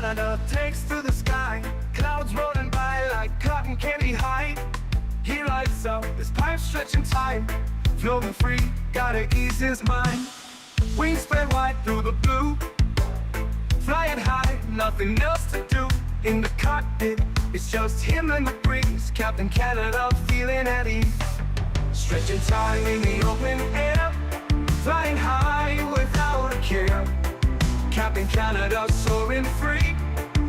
Canada takes to the sky, clouds rolling by like cotton candy high. He lights up, his pipe stretching time, floating free, gotta ease his mind. Wings spread wide through the blue, flying high, nothing else to do. In the cockpit, it's just him and the breeze, Captain Canada feeling at ease. Stretching time in the open air, flying high without a care. Captain Canada soaring free,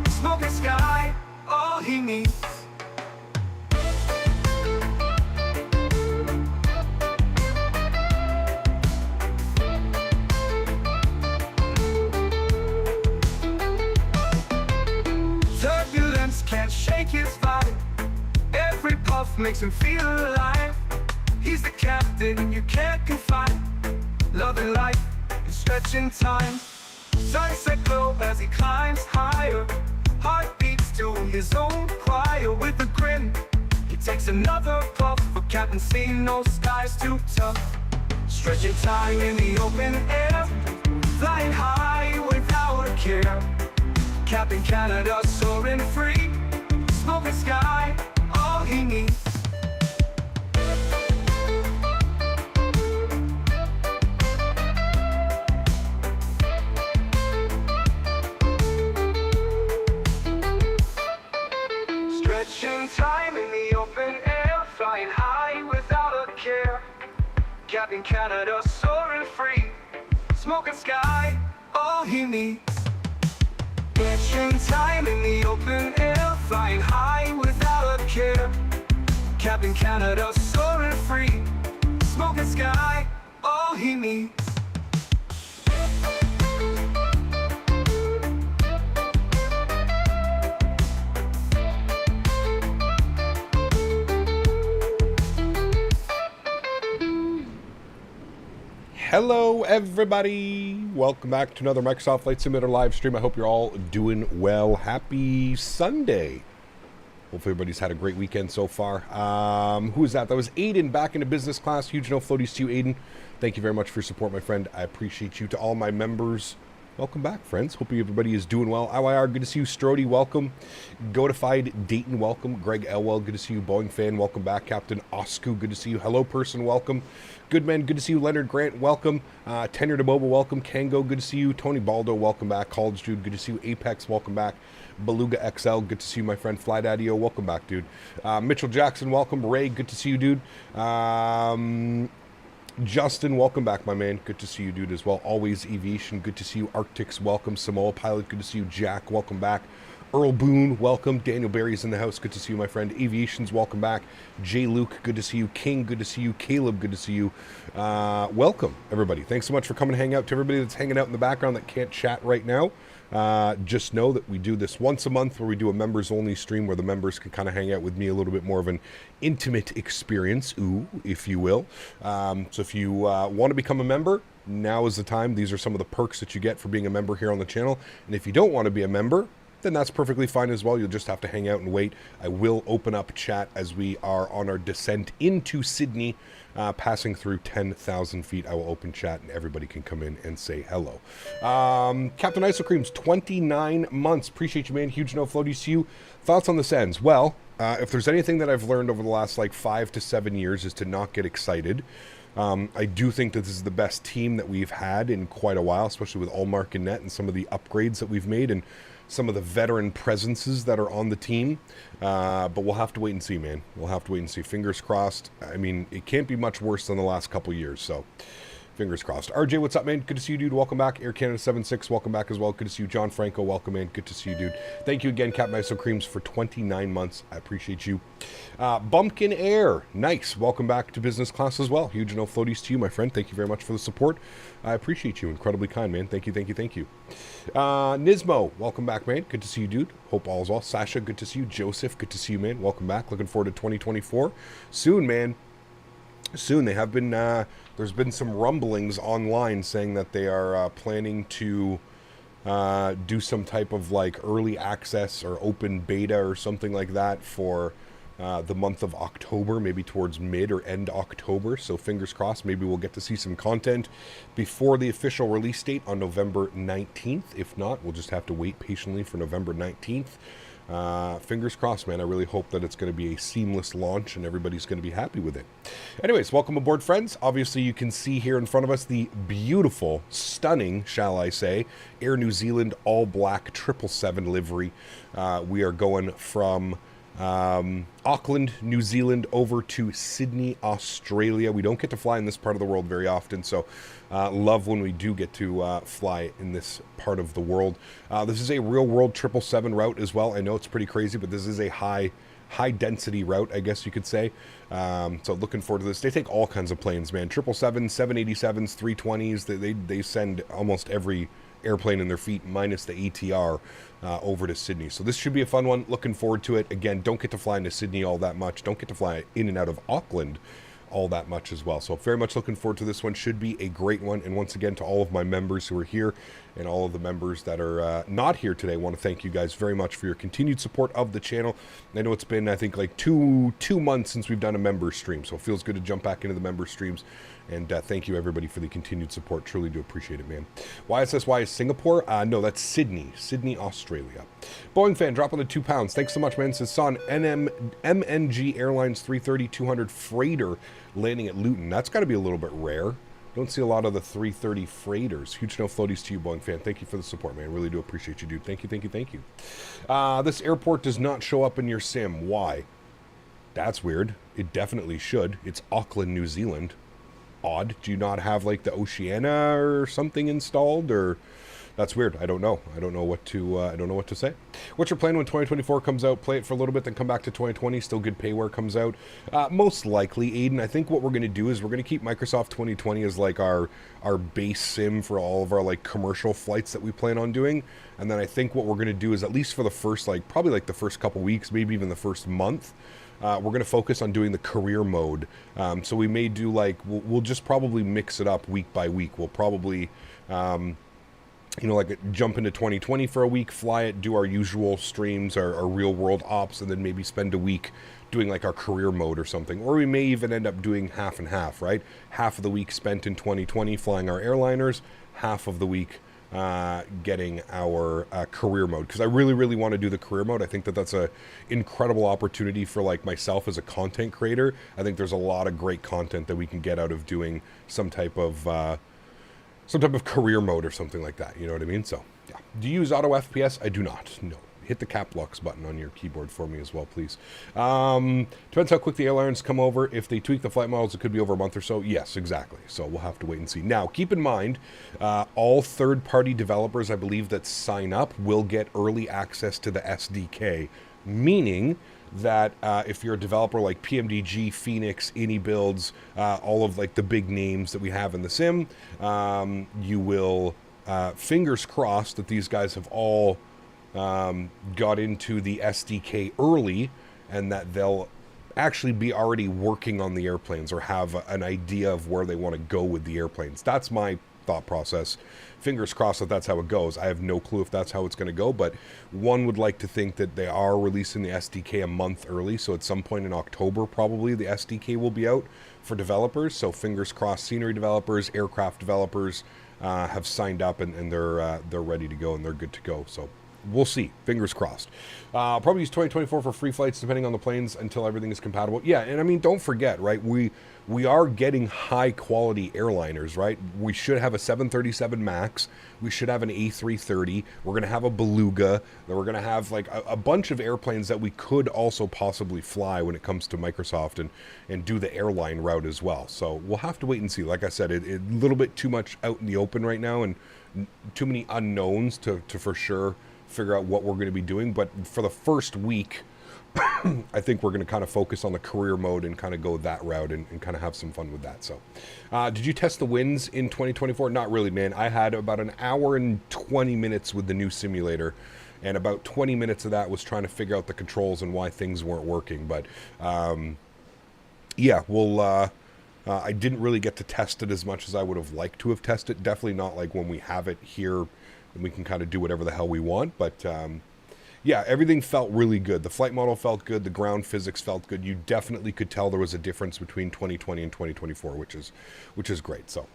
smoking sky, all he needs. Turbulence can't shake his vibe, every puff makes him feel alive. He's the captain you can't confide, loving life and stretching time. Sunset glow as he climbs higher, heart beats to his own choir. With a grin, he takes another puff, for Captain see no skies too tough. Stretching time in the open air, flying high without a care. Captain Canada soaring free, smoking sky, all he needs. Stretching time in the open air, flying high without a care. Captain Canada soaring free, smoking sky, all he needs. Stretching time in the open air, flying high without a care. Captain Canada soaring free, smoking sky, all he needs. Hello everybody, welcome back to another Microsoft Flight Simulator live stream. I hope you're all doing well. Happy Sunday. Hopefully everybody's had a great weekend so far. Who is that? That was Aiden back into business class. Huge no floaties to you, Aiden. Thank you very much for your support, my friend. I appreciate you. To all my members, welcome back, friends. Hope everybody is doing well. IYR, good to see you. Strody, welcome. Goatified Dayton, welcome. Greg Elwell, good to see you. Boeing fan, welcome back. Captain Osku, good to see you. Hello person, welcome. Goodman, good to see you. Leonard Grant, welcome. Tenor to Boba, welcome. Kango, good to see you. AntoniBaldo, welcome back. College Dude, good to see you. Apex, welcome back. Beluga XL, good to see you, my friend. Fly Daddy-O, welcome back, dude. Mitchell Jackson, welcome. Ray, good to see you, dude. Justin, welcome back, my man. Good to see you, dude, as well. Always Aviation, good to see you. Arctics, welcome. Samoa Pilot, good to see you. Jack, welcome back. Earl Boone, welcome. Daniel Barry's in the house, good to see you, my friend. Aviations, welcome back. Jay Luke, good to see you. King, good to see you. Caleb, good to see you. Welcome, everybody. Thanks so much for coming to hang out. To everybody that's hanging out in the background that can't chat right now, just know that we do this once a month where we do a members only stream where the members can kind of hang out with me, a little bit more of an intimate experience, if you will. So if you want to become a member, now is the time. These are some of the perks that you get for being a member here on the channel. And if you don't want to be a member, then that's perfectly fine as well. You'll just have to hang out and wait. I will open up chat as we are on our descent into Sydney, passing through 10,000 feet. I will open chat and everybody can come in and say hello. Captain Ice Creams, 29 months. Appreciate you, man. Huge no floaties to you. Thoughts on this ends? Well, if there's anything that I've learned over the last like 5 to 7 years is to not get excited. I do think that this is the best team that we've had in quite a while, especially with Allmark and Net and some of the upgrades that we've made and some of the veteran presences that are on the team. But we'll have to wait and see, man. We'll have to wait and see. Fingers crossed. I mean, it can't be much worse than the last couple years, so fingers crossed. RJ, what's up, man? Good to see you, dude. Welcome back. Air Canada 76, welcome back as well. Good to see you. John Franco, welcome, man. Good to see you, dude. Thank you again, Captain Iso Creams, for 29 months. I appreciate you. Bumpkin Air, nice. Welcome back to business class as well. Huge no floaties to you, my friend. Thank you very much for the support. I appreciate you. Incredibly kind, man. Thank you, thank you, thank you. Nismo, welcome back, man. Good to see you, dude. Hope all is well. Sasha, good to see you. Joseph, good to see you, man. Welcome back. Looking forward to 2024. Soon, man. Soon. They have been, there's been some rumblings online saying that they are planning to do some type of like early access or open beta or something like that for the month of October, maybe towards mid or end October. So fingers crossed, maybe we'll get to see some content before the official release date on November 19th. If not, we'll just have to wait patiently for November 19th. Fingers crossed, man. I really hope that it's going to be a seamless launch and everybody's going to be happy with it. Anyways, welcome aboard, friends. Obviously, you can see here in front of us the beautiful, stunning, shall I say, Air New Zealand all-black 777 livery. We are going from Auckland, New Zealand, over to Sydney, Australia. We don't get to fly in this part of the world very often, so love when we do get to fly in this part of the world. This is a real-world 777 route as well. I know it's pretty crazy, but this is a high-density route, I guess you could say. So looking forward to this. They take all kinds of planes, man. 777s, 787s, 320s. They send almost every airplane in their feet minus the ATR over to Sydney. So this should be a fun one. Looking forward to it. Again, don't get to fly into Sydney all that much. Don't get to fly in and out of Auckland all that much as well. So very much looking forward to this one. Should be a great one. And once again, to all of my members who are here and all of the members that are not here today, I want to thank you guys very much for your continued support of the channel. I know it's been, I think, like two months since we've done a member stream, so it feels good to jump back into the member streams. And thank you, everybody, for the continued support. Truly do appreciate it, man. YSSY is Singapore? No, that's Sydney. Sydney, Australia. Boeing fan, drop on the £2. Thanks so much, man. Says, Son, MNG Airlines 330-200 freighter landing at Luton. That's got to be a little bit rare. Don't see a lot of the 330 freighters. Huge no floaties to you, Boeing fan. Thank you for the support, man. Really do appreciate you, dude. Thank you, thank you, thank you. This airport does not show up in your sim. Why? That's weird. It definitely should. It's Auckland, New Zealand. Odd. Do you not have like the Oceania or something installed, or that's weird? I don't know. I don't know what to say. What's your plan when 2024 comes out? Play it for a little bit, then come back to 2020. Still good pay where it comes out. Most likely, Aiden. I think what we're going to do is we're going to keep Microsoft 2020 as like our base sim for all of our like commercial flights that we plan on doing. And then I think what we're going to do is, at least for the first probably the first couple weeks, maybe even the first month, we're going to focus on doing the career mode. So we may do we'll just probably mix it up week by week. We'll probably, jump into 2020 for a week, fly it, do our usual streams, our real world ops, and then maybe spend a week doing like our career mode or something. Or we may even end up doing half and half, right? Half of the week spent in 2020 flying our airliners, half of the week getting our career mode, because I really want to do the career mode. I think that that's a incredible opportunity for like myself as a content creator. I think there's a lot of great content that we can get out of doing some type of career mode or something like that. You know what I mean? So yeah. Do you use auto FPS? I do not. No. Hit the cap locks button on your keyboard for me as well, please. Depends how quick the airlines come over. If they tweak the flight models, it could be over a month or so. Yes, exactly. So we'll have to wait and see. Now, keep in mind, all third-party developers, I believe, that sign up will get early access to the SDK, meaning that if you're a developer like PMDG, Phoenix, AnyBuilds, all of like the big names that we have in the sim, you will, fingers crossed that these guys have all got into the SDK early, and that they'll actually be already working on the airplanes or have an idea of where they want to go with the airplanes. That's my thought process. Fingers crossed that that's how it goes. I have no clue if that's how it's going to go, but one would like to think that they are releasing the SDK a month early, so at some point in October probably the SDK will be out for developers. So fingers crossed, scenery developers, aircraft developers have signed up, and they're ready to go and they're good to go. So we'll see. Fingers crossed. Probably use 2024 for free flights depending on the planes until everything is compatible. Yeah, and I mean, don't forget, right? We are getting high quality airliners, right? We should have a 737 MAX. We should have an A330. We're going to have a Beluga. Then we're going to have like a bunch of airplanes that we could also possibly fly when it comes to Microsoft and do the airline route as well. So we'll have to wait and see. Like I said, a little bit too much out in the open right now and too many unknowns to for sure figure out what we're going to be doing. But for the first week, I think we're going to kind of focus on the career mode and kind of go that route and kind of have some fun with that. So did you test the winds in 2024? Not really, man. I had about an hour and 20 minutes with the new simulator, and about 20 minutes of that was trying to figure out the controls and why things weren't working. But yeah, I didn't really get to test it as much as I would have liked to have tested it. Definitely not like when we have it here and we can kind of do whatever the hell we want. But Yeah, everything felt really good. The flight model felt good. The ground physics felt good. You definitely could tell there was a difference between 2020 and 2024, which is great. So,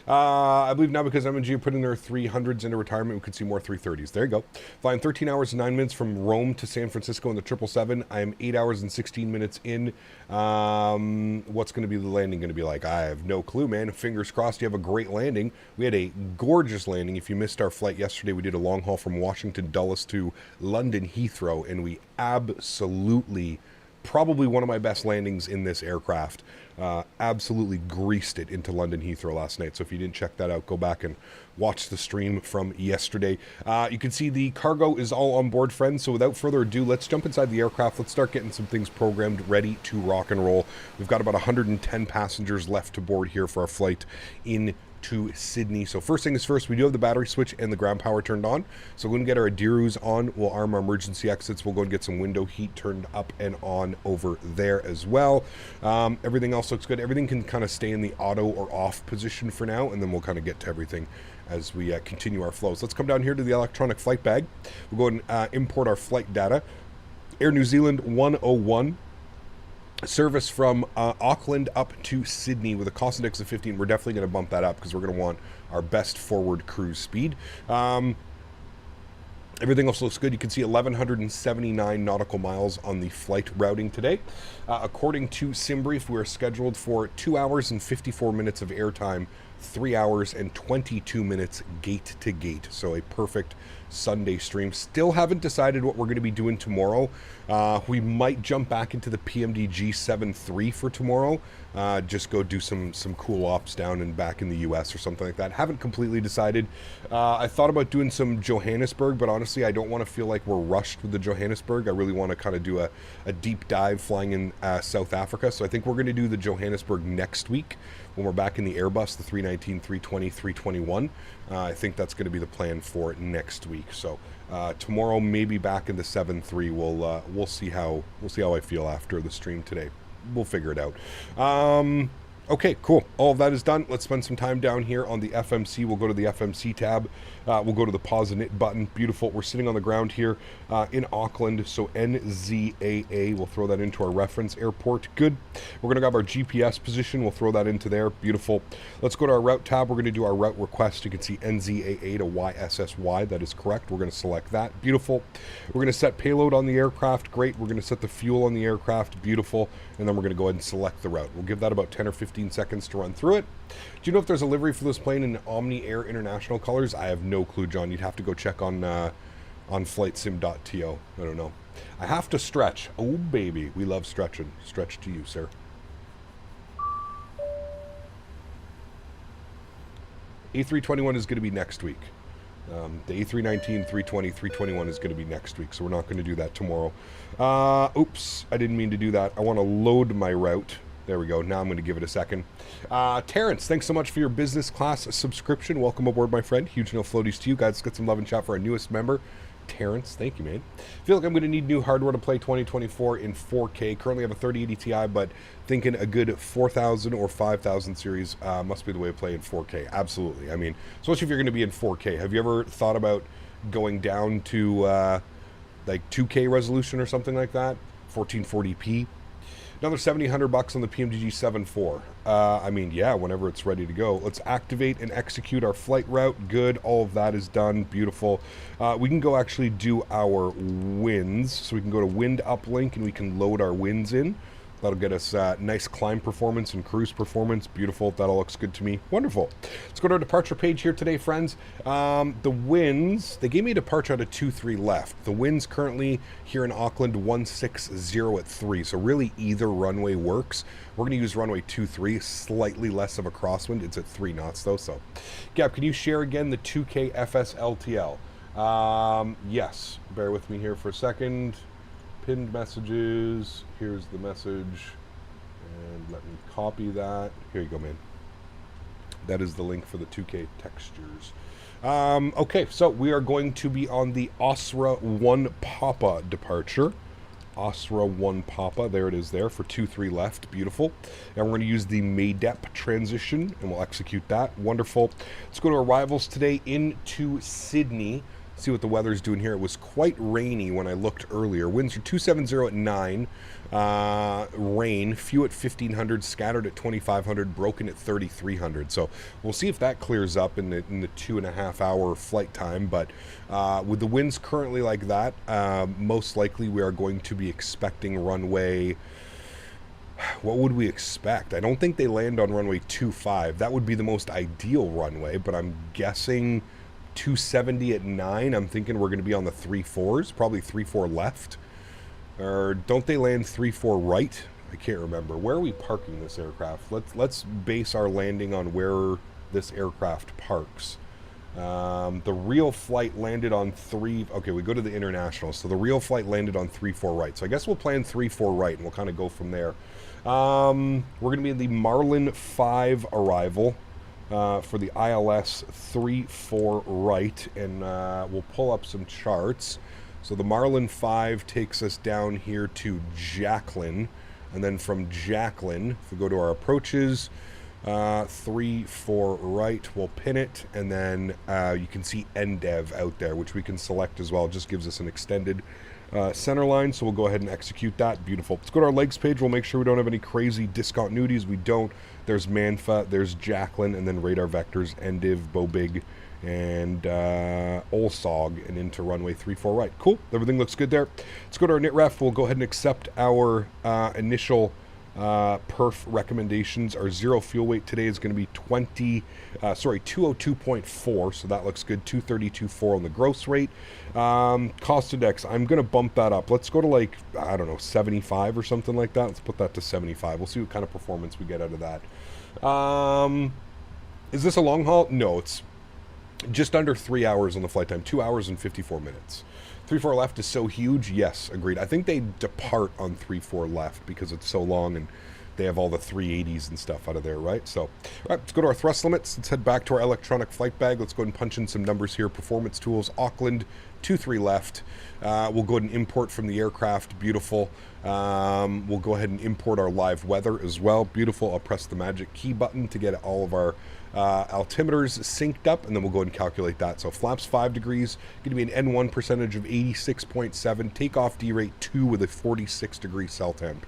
I believe now because MNG are putting their 300s into retirement, we could see more 330s. There you go. Flying 13 hours and 9 minutes from Rome to San Francisco in the 777. I am 8 hours and 16 minutes in. What's going to be the landing going to be like? I have no clue, man. Fingers crossed you have a great landing. We had a gorgeous landing. If you missed our flight yesterday, we did a long haul from Washington Dulles to London Heathrow, and we absolutely, probably one of my best landings in this aircraft, absolutely greased it into London Heathrow last night. So if you didn't check that out, go back and watch the stream from yesterday. You can see the cargo is all on board, friends. So without further ado, let's jump inside the aircraft. Let's start getting some things programmed, ready to rock and roll. We've got about 110 passengers left to board here for our flight in to Sydney. So first thing is first, we do have the battery switch and the ground power turned on. So we're going to get our Adirus on. We'll arm our emergency exits. We'll go and get some window heat turned up and on over there as well. Everything else looks good. Everything can kind of stay in the auto or off position for now, and then we'll kind of get to everything as we continue our flows. Let's come down here to the electronic flight bag. We'll go and import our flight data. Air New Zealand 101. Service from Auckland up to Sydney with a cost index of 15. We're definitely going to bump that up because we're going to want our best forward cruise speed. Everything else looks good. You can see 1,179 nautical miles on the flight routing today. According to SimBrief, we are scheduled for 2 hours and 54 minutes of airtime, 3 hours and 22 minutes gate to gate. So a perfect Sunday stream. Still haven't decided what we're going to be doing tomorrow. We might jump back into the PMDG 7.3 for tomorrow. Just go do some cool ops down and back in the US or something like that. Haven't completely decided. I thought about doing some Johannesburg, but honestly, I don't want to feel like we're rushed with the Johannesburg. I really want to kind of do a deep dive flying in South Africa. So I think we're going to do the Johannesburg next week when we're back in the Airbus, the 319, 320, 321. I think that's going to be the plan for next week. So tomorrow, maybe back in the 7.3. We'll see how I feel after the stream today. We'll figure it out. Okay, cool. All of that is done. Let's spend some time down here on the FMC. We'll go to the FMC tab. We'll go to the pause and knit button. Beautiful. We're sitting on the ground here in Auckland. So NZAA, we'll throw that into our reference airport. Good. We're going to grab our GPS position. We'll throw that into there. Beautiful. Let's go to our route tab. We're going to do our route request. You can see NZAA to YSSY. That is correct. We're going to select that. Beautiful. We're going to set payload on the aircraft. Great. We're going to set the fuel on the aircraft. Beautiful. And then we're going to go ahead and select the route. We'll give that about 10 or 15 seconds to run through it. Do you know if there's a livery for this plane in Omni Air International colors? I have no clue, John. You'd have to go check on flightsim.to. I don't know. I have to stretch. Oh, baby. We love stretching. Stretch to you, sir. A321 is going to be next week. The A319, 320, 321 is going to be next week, so we're not going to do that tomorrow. Oops, I didn't mean to do that. I want to load my route. There we go. Now I'm going to give it a second. Terrence, thanks so much for your business class subscription. Welcome aboard, my friend. Huge no floaties to you guys. Let's get some love and chat for our newest member, Terrence. Thank you, man. Feel like I'm going to need new hardware to play 2024 in 4K. Currently I have a 3080 Ti, but thinking a good 4000 or 5000 series must be the way to play in 4K. Absolutely. I mean, especially if you're going to be in 4K. Have you ever thought about going down to like 2K resolution or something like that? 1440p? Another $7,800 on the PMDG 7.4. I mean, yeah, whenever it's ready to go. Let's activate and execute our flight route. Good. All of that is done. Beautiful. We can go actually do our winds. So we can go to wind uplink and we can load our winds in. That'll get us nice climb performance and cruise performance. Beautiful. That all looks good to me. Wonderful. Let's go to our departure page here today, friends. The winds, they gave me a departure out of 2-3 left. The winds currently here in Auckland, 160 at 3. So really either runway works. We're going to use runway 23, slightly less of a crosswind. It's at 3 knots though. So, Gab, can you share again the 2K FSLTL? Yes. Bear with me here for a second. Pinned messages. Here's the message. And let me copy that. Here you go, man. That is the link for the 2K textures. Okay, so we are going to be on the Osra 1 Papa departure. Osra 1 Papa, there it is there for 2-3 left. Beautiful. And we're going to use the MADEP transition, and we'll execute that. Wonderful. Let's go to arrivals today into Sydney. See what the weather's doing here. It was quite rainy when I looked earlier. Winds are 270 at 9. Rain, few at 1,500, scattered at 2,500, broken at 3,300. So we'll see if that clears up in the 2.5 hour flight time. But with the winds currently like that, most likely we are going to be expecting runway... What would we expect? I don't think they land on runway 25. That would be the most ideal runway, but I'm guessing 270 at 9. I'm thinking we're going to be on the 3-4s, probably 3-4 left. Or don't they land 3-4 right? I can't remember. Where are we parking this aircraft? Let's base our landing on where this aircraft parks. The real flight landed on 3... Okay, we go to the international. So the real flight landed on 3-4 right. So I guess we'll plan 3-4 right, and we'll kind of go from there. We're going to be in the Marlin 5 arrival for the ILS 3-4 right, and we'll pull up some charts. So the Marlin 5 takes us down here to Jacqueline, and then from Jacqueline, if we go to our approaches, 3-4 right, we'll pin it, and then you can see NDEV out there, which we can select as well. It just gives us an extended center line, so we'll go ahead and execute that. Beautiful. Let's go to our legs page. We'll make sure we don't have any crazy discontinuities. We don't. There's Mentha, there's Jacqueline, and then radar vectors, NDIV, Bobig, and Olsog, and into runway 3-4 right. Cool. Everything looks good there. Let's go to our NITREF. We'll go ahead and accept our initial perf recommendations. Our zero fuel weight today is going to be 202.4, so that looks good. 232.4 on the gross rate. Cost index, I'm going to bump that up. Let's go to, like, I don't know, 75 or something like that. Let's put that to 75. We'll see what kind of performance we get out of that. Is this a long haul? No, it's just under 3 hours on the flight time. 2 hours and 54 minutes. 3-4 left is so huge. Yes, agreed. I think they depart on 3-4 left because it's so long and they have all the 380s and stuff out of there, right? So, all right, let's go to our thrust limits. Let's head back to our electronic flight bag. Let's go ahead and punch in some numbers here. Performance tools, Auckland, 2-3 left. We'll go ahead and import from the aircraft. Beautiful. We'll go ahead and import our live weather as well. Beautiful. I'll press the magic key button to get all of our altimeters synced up, and then we'll go ahead and calculate that. So flaps 5 degrees, going to be an N1 percentage of 86.7, takeoff D rate 2 with a 46 degree cell temp.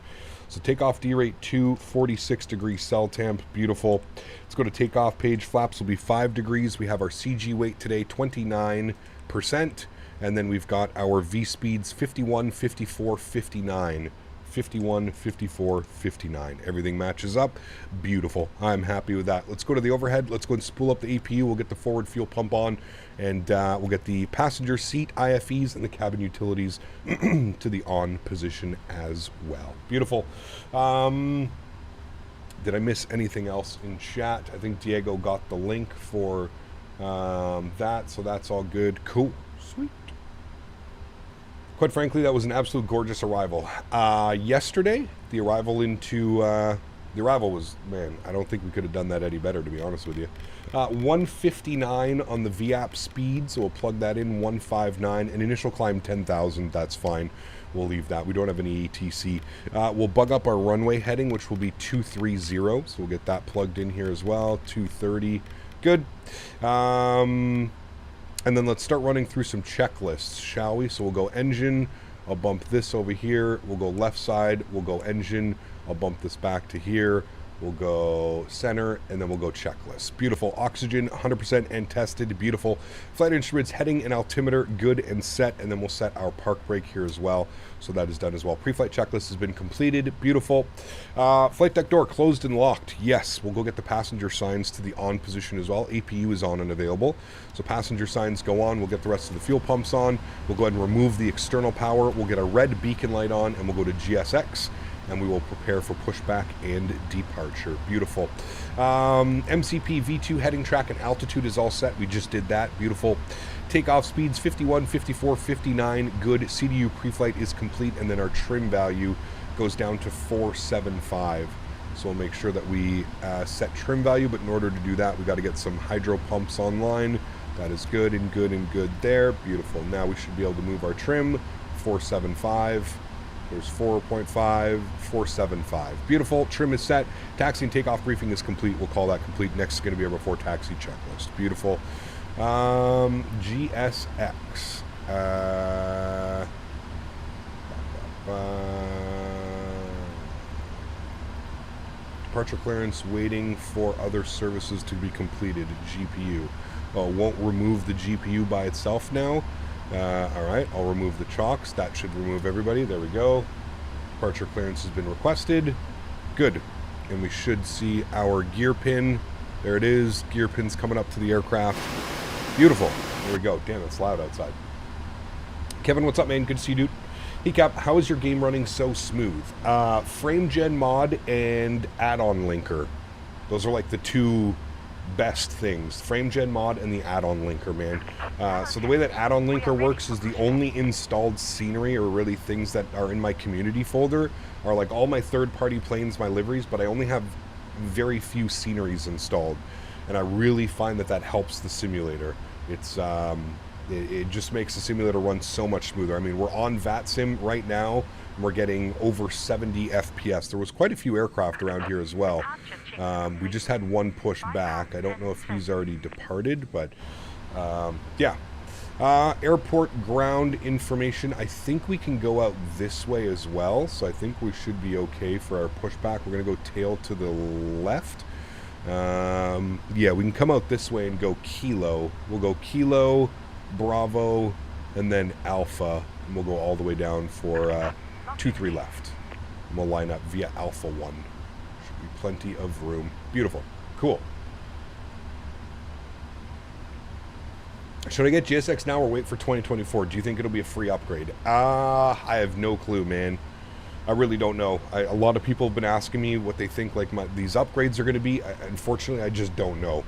So takeoff D rate 2, 46 degree cell temp, beautiful. Let's go to takeoff page. Flaps will be 5 degrees. We have our CG weight today, 29%. And then we've got our V speeds, 51, 54, 59. 51, 54, 59. Everything matches up. Beautiful. I'm happy with that. Let's go to the overhead. Let's go and spool up the APU. We'll get the forward fuel pump on, and we'll get the passenger seat IFEs and the cabin utilities to the on position as well. Beautiful. Did I miss anything else in chat? I think Diego got the link for that, so that's all good. Cool. Sweet. Quite frankly, that was an absolute gorgeous arrival. Yesterday, the arrival was, man, I don't think we could have done that any better, to be honest with you. 159 on the VAP speed, so we'll plug that in, 159. An initial climb 10,000, that's fine. We'll leave that. We don't have any ATC. We'll bug up our runway heading, which will be 230, so we'll get that plugged in here as well, 230. Good. And then let's start running through some checklists, shall we? So we'll go engine, I'll bump this over here, we'll go left side, we'll go engine, I'll bump this back to here, we'll go center, and then we'll go checklist. Beautiful. Oxygen 100% and tested. Beautiful. Flight instruments, heading and altimeter good and set, and then we'll set our park brake here as well. So that is done as well. Pre-flight checklist has been completed. Beautiful. Flight deck door closed and locked. Yes, we'll go get the passenger signs to the on position as well. APU is on and available. So passenger signs go on. We'll get the rest of the fuel pumps on. We'll go ahead and remove the external power. We'll get a red beacon light on, and we'll go to GSX. And we will prepare for pushback and departure. Beautiful. MCP V2 heading track and altitude is all set. We just did that. Beautiful. Takeoff speeds 51, 54, 59. Good. CDU pre-flight is complete, and then our trim value goes down to 475. So we'll make sure that we set trim value, but in order to do that, we got to get some hydro pumps online. That is good and good and good there. Beautiful. Now we should be able to move our trim. 475. There's 4.5, 475. Beautiful. Trim is set. Taxi and takeoff briefing is complete. We'll call that complete. Next is going to be our before taxi checklist. Beautiful. GSX. Departure clearance waiting for other services to be completed. GPU. Oh, won't remove the GPU by itself now. Alright, I'll remove the chocks. That should remove everybody. There we go. Departure clearance has been requested. Good. And we should see our gear pin. There it is. Gear pin's coming up to the aircraft. Beautiful. There we go. Damn, it's loud outside. Kevin, what's up, man? Good to see you, dude. Hey, Cap, how is your game running so smooth? Frame Gen mod and add-on linker. Those are like the two best things. Frame Gen mod and the add-on linker, man. So the way that add-on linker works is the only installed scenery or really things that are in my community folder are like all my third-party planes, my liveries, but I only have very few sceneries installed. And I really find that that helps the simulator. It's it just makes the simulator run so much smoother. I mean, we're on VATSIM right now, and we're getting over 70 FPS. There was quite a few aircraft around here as well. We just had one push back. I don't know if he's already departed, but yeah. Airport ground information. I think we can go out this way as well, so I think we should be okay for our pushback. We're going to go tail to the left. Yeah, we can come out this way and go Kilo. We'll go Kilo, Bravo, and then Alpha, and we'll go all the way down for 2-3 left. And we'll line up via Alpha 1. Should be plenty of room. Beautiful. Cool. Should I get GSX now or wait for 2024? Do you think it'll be a free upgrade? I have no clue, man. I really don't know. A lot of people have been asking me what they think like these upgrades are going to be. Unfortunately, I just don't know.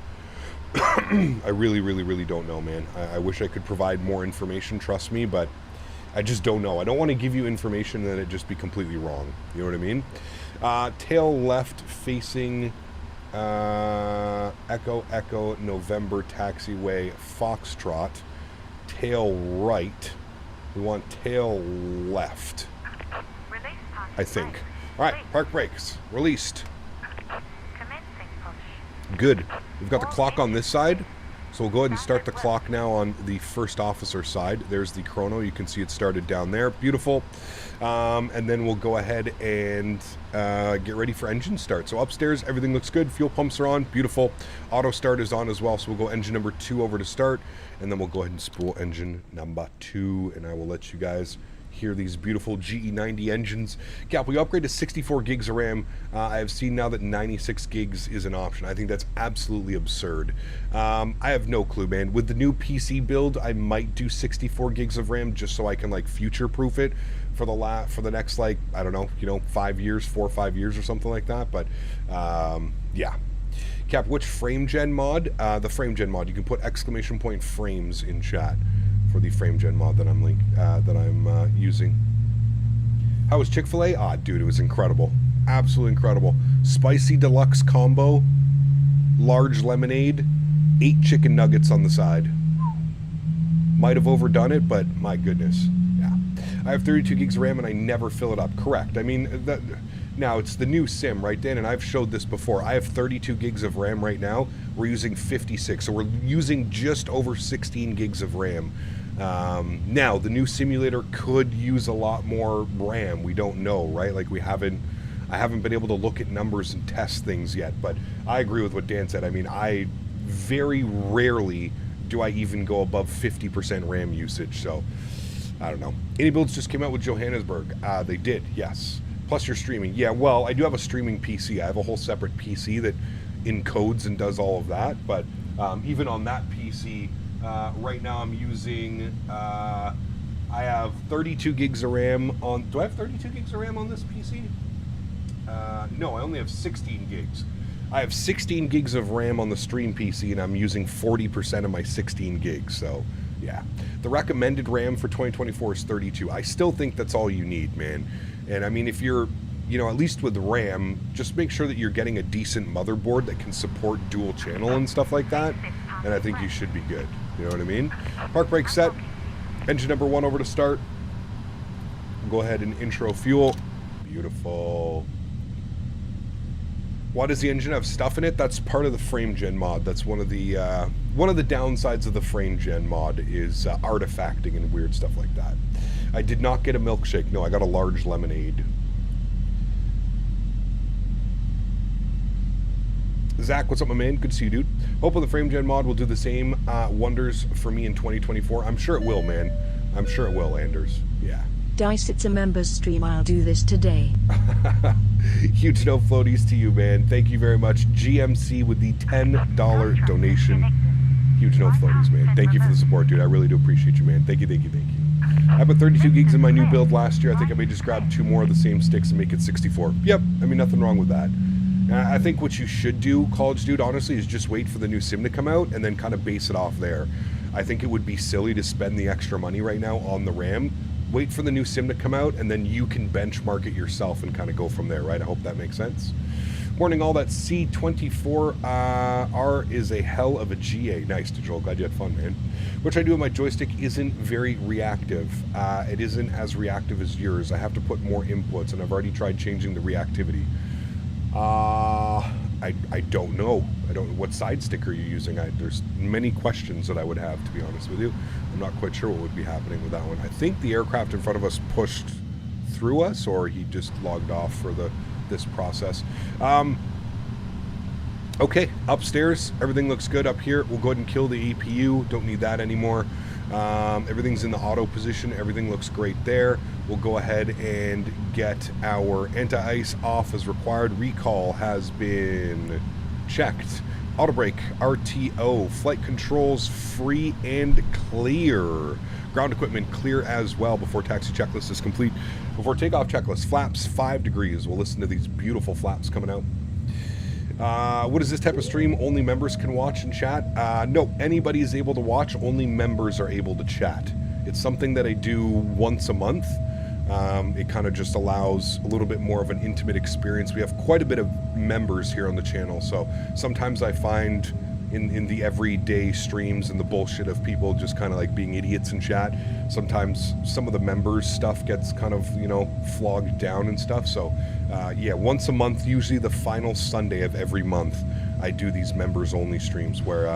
I really don't know, man. I wish I could provide more information, trust me, but I just don't know. I don't want to give you information and then it just be completely wrong. You know what I mean? Tail left facing Echo Echo November taxiway Foxtrot. Tail right. We want tail left, I think. Alright, park brakes. Released. Good. We've got the clock on this side, so we'll go ahead and start the clock now on the first officer side. There's the chrono. You can see it started down there. Beautiful. And then we'll go ahead and get ready for engine start. So upstairs, everything looks good. Fuel pumps are on. Beautiful. Auto start is on as well, so we'll go engine number 2 over to start, and then we'll go ahead and spool engine number 2, and I will let you guys hear these beautiful GE90 engines. Cap, we upgrade to 64 gigs of RAM. I have seen now that 96 gigs is an option. I think that's absolutely absurd. I have no clue, man. With the new PC build, I might do 64 gigs of RAM just so I can like future-proof it for the next, like, I don't know, 5 years, 4 or 5 years or something like that. But yeah. Cap, which frame gen mod? The frame gen mod. You can put ! frames in chat for the frame gen mod that I'm using. How was Chick-fil-A? Ah, dude, it was incredible. Absolutely incredible. Spicy deluxe combo, large lemonade, 8 chicken nuggets on the side. Might have overdone it, but my goodness. Yeah. I have 32 gigs of RAM and I never fill it up. Correct. I mean, now it's the new sim, right, Dan? And I've showed this before. I have 32 gigs of RAM right now. We're using 56, so we're using just over 16 gigs of RAM. Now, the new simulator could use a lot more RAM. We don't know, right? Like, I haven't been able to look at numbers and test things yet, but I agree with what Dan said. I mean, I very rarely do I even go above 50% RAM usage, so I don't know. Any builds just came out with Johannesburg. They did, yes. Plus you're streaming. Yeah, well, I do have a streaming PC. I have a whole separate PC that encodes and does all of that, but even on that PC, right now I'm using, I have 32 gigs of RAM on, do I have 32 gigs of RAM on this PC? No, I only have 16 gigs. I have 16 gigs of RAM on the stream PC and I'm using 40% of my 16 gigs, so yeah. The recommended RAM for 2024 is 32. I still think that's all you need, man. And I mean, if you're, at least with RAM, just make sure that you're getting a decent motherboard that can support dual channel and stuff like that, and I think you should be good. You know what I mean? Park brake set. Engine number 1 over to start. Go ahead and intro fuel. Beautiful. Why does the engine have stuff in it? That's part of the frame gen mod. That's one of the downsides of the frame gen mod is artifacting and weird stuff like that. I did not get a milkshake. No, I got a large lemonade. Zach, what's up, my man? Good to see you, dude. Hoping the frame gen mod will do the same wonders for me in 2024. I'm sure it will, man. I'm sure it will, Anders. Yeah. Dice, it's a members stream. I'll do this today. Huge no floaties to you, man. Thank you very much. GMC with the $10 donation. Huge no floaties, man. Thank you for the support, dude. I really do appreciate you, man. Thank you, thank you, thank you. I put 32 gigs in my new build last year. I think I may just grab 2 more of the same sticks and make it 64. Yep, I mean, nothing wrong with that. I think what you should do, college dude, honestly, is just wait for the new sim to come out and then kind of base it off there. I think it would be silly to spend the extra money right now on the RAM. Wait for the new sim to come out, and then you can benchmark it yourself and kind of go from there, right? I hope that makes sense. Warning all, that C24R is a hell of a GA. Nice, Digital. Glad you had fun, man. Which I do with my joystick isn't very reactive. It isn't as reactive as yours. I have to put more inputs, and I've already tried changing the reactivity. I don't know. I don't know what side stick are you using. There's many questions that I would have, to be honest with you. I'm not quite sure what would be happening with that one. I think the aircraft in front of us pushed through us, or he just logged off for this process. Okay, upstairs, everything looks good. Up here, we'll go ahead and kill the EPU. Don't need that anymore. Everything's in the auto position. Everything looks great there. We'll go ahead and get our anti-ice off as required. Recall has been checked. Auto brake, RTO, flight controls free and clear. Ground equipment clear as well before taxi checklist is complete. Before takeoff checklist, flaps 5 degrees. We'll listen to these beautiful flaps coming out. What is this type of stream? Only members can watch and chat? No, anybody is able to watch. Only members are able to chat. It's something that I do once a month. It kind of just allows a little bit more of an intimate experience. We have quite a bit of members here on the channel, so sometimes I find in the everyday streams and the bullshit of people just kind of like being idiots in chat, sometimes some of the members stuff gets kind of, you know, flogged down and stuff. So yeah, once a month, usually the final Sunday of every month, I do these members only streams where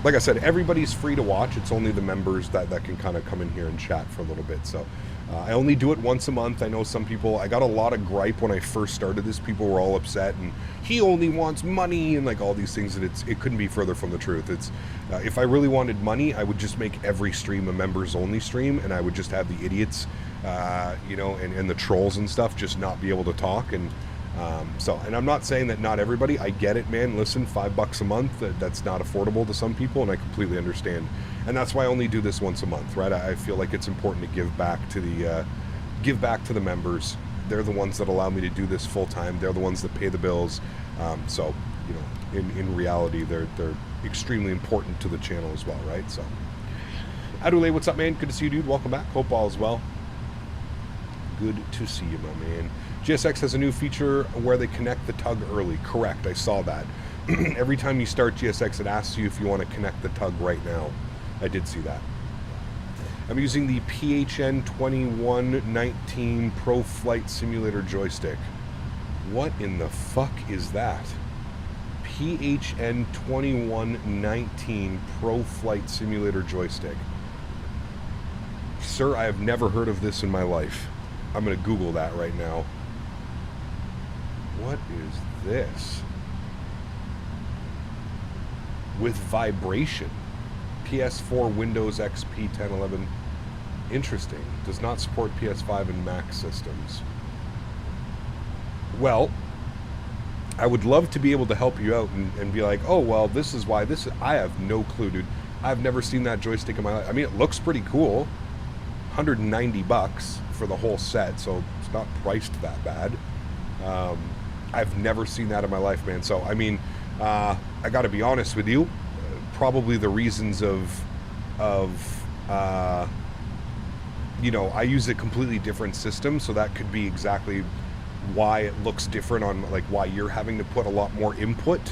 like I said, everybody's free to watch. It's only the members that can kind of come in here and chat for a little bit. So I only do it once a month. I know some people, I got a lot of gripe when I first started this. People were all upset and he only wants money and like all these things, and it couldn't be further from the truth. It's if I really wanted money, I would just make every stream a members only stream, and I would just have the idiots, you know, and the trolls and stuff just not be able to talk. And and I'm not saying that not everybody, I get it, man. Listen, $5 a month, that's not affordable to some people, and I completely understand. And that's why I only do this once a month, right? I feel like it's important to give back to the members. They're the ones that allow me to do this full time. They're the ones that pay the bills. So, you know, in reality, they're extremely important to the channel as well, right? So, Adule, what's up, man? Good to see you, dude. Welcome back. Hope all is well. Good to see you, my man. GSX has a new feature where they connect the tug early. Correct, I saw that. Every time you start GSX, it asks you if you want to connect the tug right now. I did see that. I'm using the PHN 2119 Pro Flight Simulator joystick. What in the fuck is that? PHN 2119 Pro Flight Simulator joystick. Sir, I have never heard of this in my life. I'm going to Google that right now. What is this? With vibration. PS4, Windows XP 1011. Interesting. Does not support PS5 and Mac systems. Well, I would love to be able to help you out and be like, oh, well, this is why this is... I have no clue, dude. I've never seen that joystick in my life. I mean, it looks pretty cool. $190 for the whole set, so it's not priced that bad. I've never seen that in my life, man. So, I mean, I got to be honest with you. Probably the reasons of you know, I use a completely different system, so that could be exactly why it looks different on, like, why you're having to put a lot more input.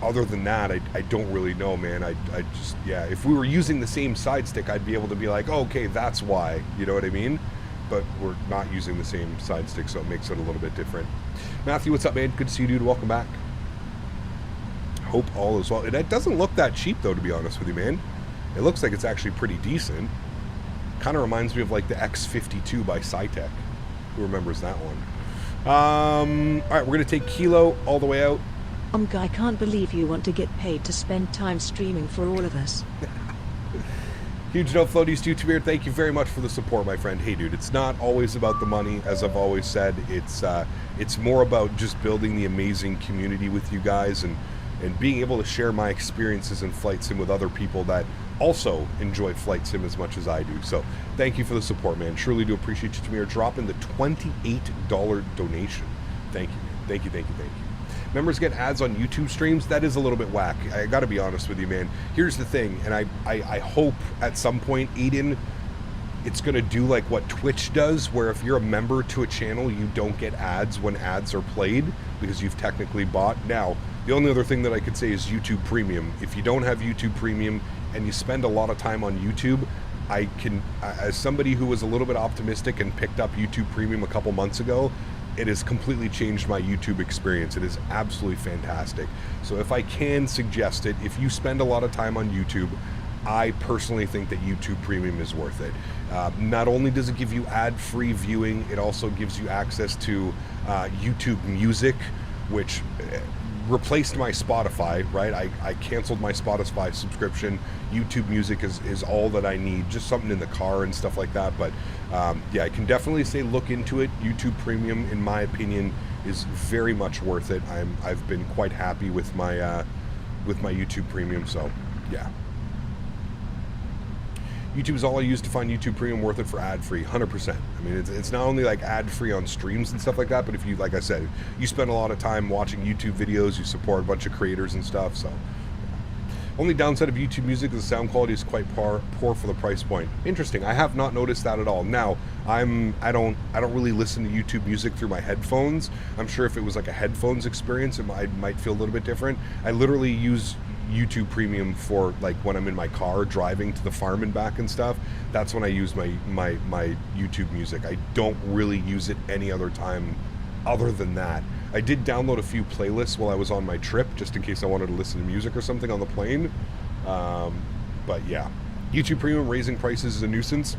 Other than that, I don't really know, man. I just, yeah, if we were using the same side stick, I'd be able to be like, oh, okay, that's why, you know what I mean? but we're not using the same side stick, so it makes it a little bit different. Matthew, what's up, man? Good to see you, dude. Welcome back. Hope all is well. It doesn't look that cheap, though, to be honest with you, man. It looks like it's actually pretty decent. Kind of reminds me of like the X52 by Cytec. Who remembers that one? All right, we're going to take Kilo all the way out. I can't believe you want to get paid to spend time streaming for all of us. Huge note, Floaties YouTube here. Thank you very much for the support, my friend. Hey, dude, it's not always about the money, as I've always said. It's more about just building the amazing community with you guys and being able to share my experiences in flight sim with other people that also enjoy flight sim as much as I do. So thank you for the support, man. Truly do appreciate you, Tamir, dropping the $28 donation. Thank you, man. Thank you, thank you, thank you. Members get ads on YouTube streams. That is a little bit whack. I gotta be honest with you, man. Here's the thing, and I hope at some point, Aiden, it's gonna do like what Twitch does, where if you're a member to a channel, you don't get ads when ads are played because you've technically bought. Now, the only other thing that I could say is YouTube Premium. If you don't have YouTube Premium and you spend a lot of time on YouTube, I can, as somebody who was a little bit optimistic and picked up YouTube Premium a couple months ago, it has completely changed my YouTube experience. It is absolutely fantastic. So if I can suggest it, if you spend a lot of time on YouTube, I personally think that YouTube Premium is worth it. Not only does it give you ad-free viewing, it also gives you access to YouTube Music, which replaced my Spotify, right? I canceled my Spotify subscription. YouTube Music is all that I need, just something in the car and stuff like that. But yeah, I can definitely say look into it. YouTube Premium, in my opinion, is very much worth it. I've been quite happy with my YouTube Premium, so yeah. YouTube is all I use to find YouTube Premium worth it for ad-free, 100%. I mean, it's not only like ad-free on streams and stuff like that, but if you, like I said, you spend a lot of time watching YouTube videos, you support a bunch of creators and stuff, so. Only downside of YouTube Music is the sound quality is quite poor for the price point. Interesting, I have not noticed that at all. Now, I don't really listen to YouTube Music through my headphones. I'm sure if it was like a headphones experience, it might feel a little bit different. I literally use YouTube Premium for like when I'm in my car driving to the farm and back and stuff. That's when I use my YouTube Music. I don't really use it any other time other than that. I did download a few playlists while I was on my trip just in case I wanted to listen to music or something on the plane. But yeah, YouTube Premium raising prices is a nuisance.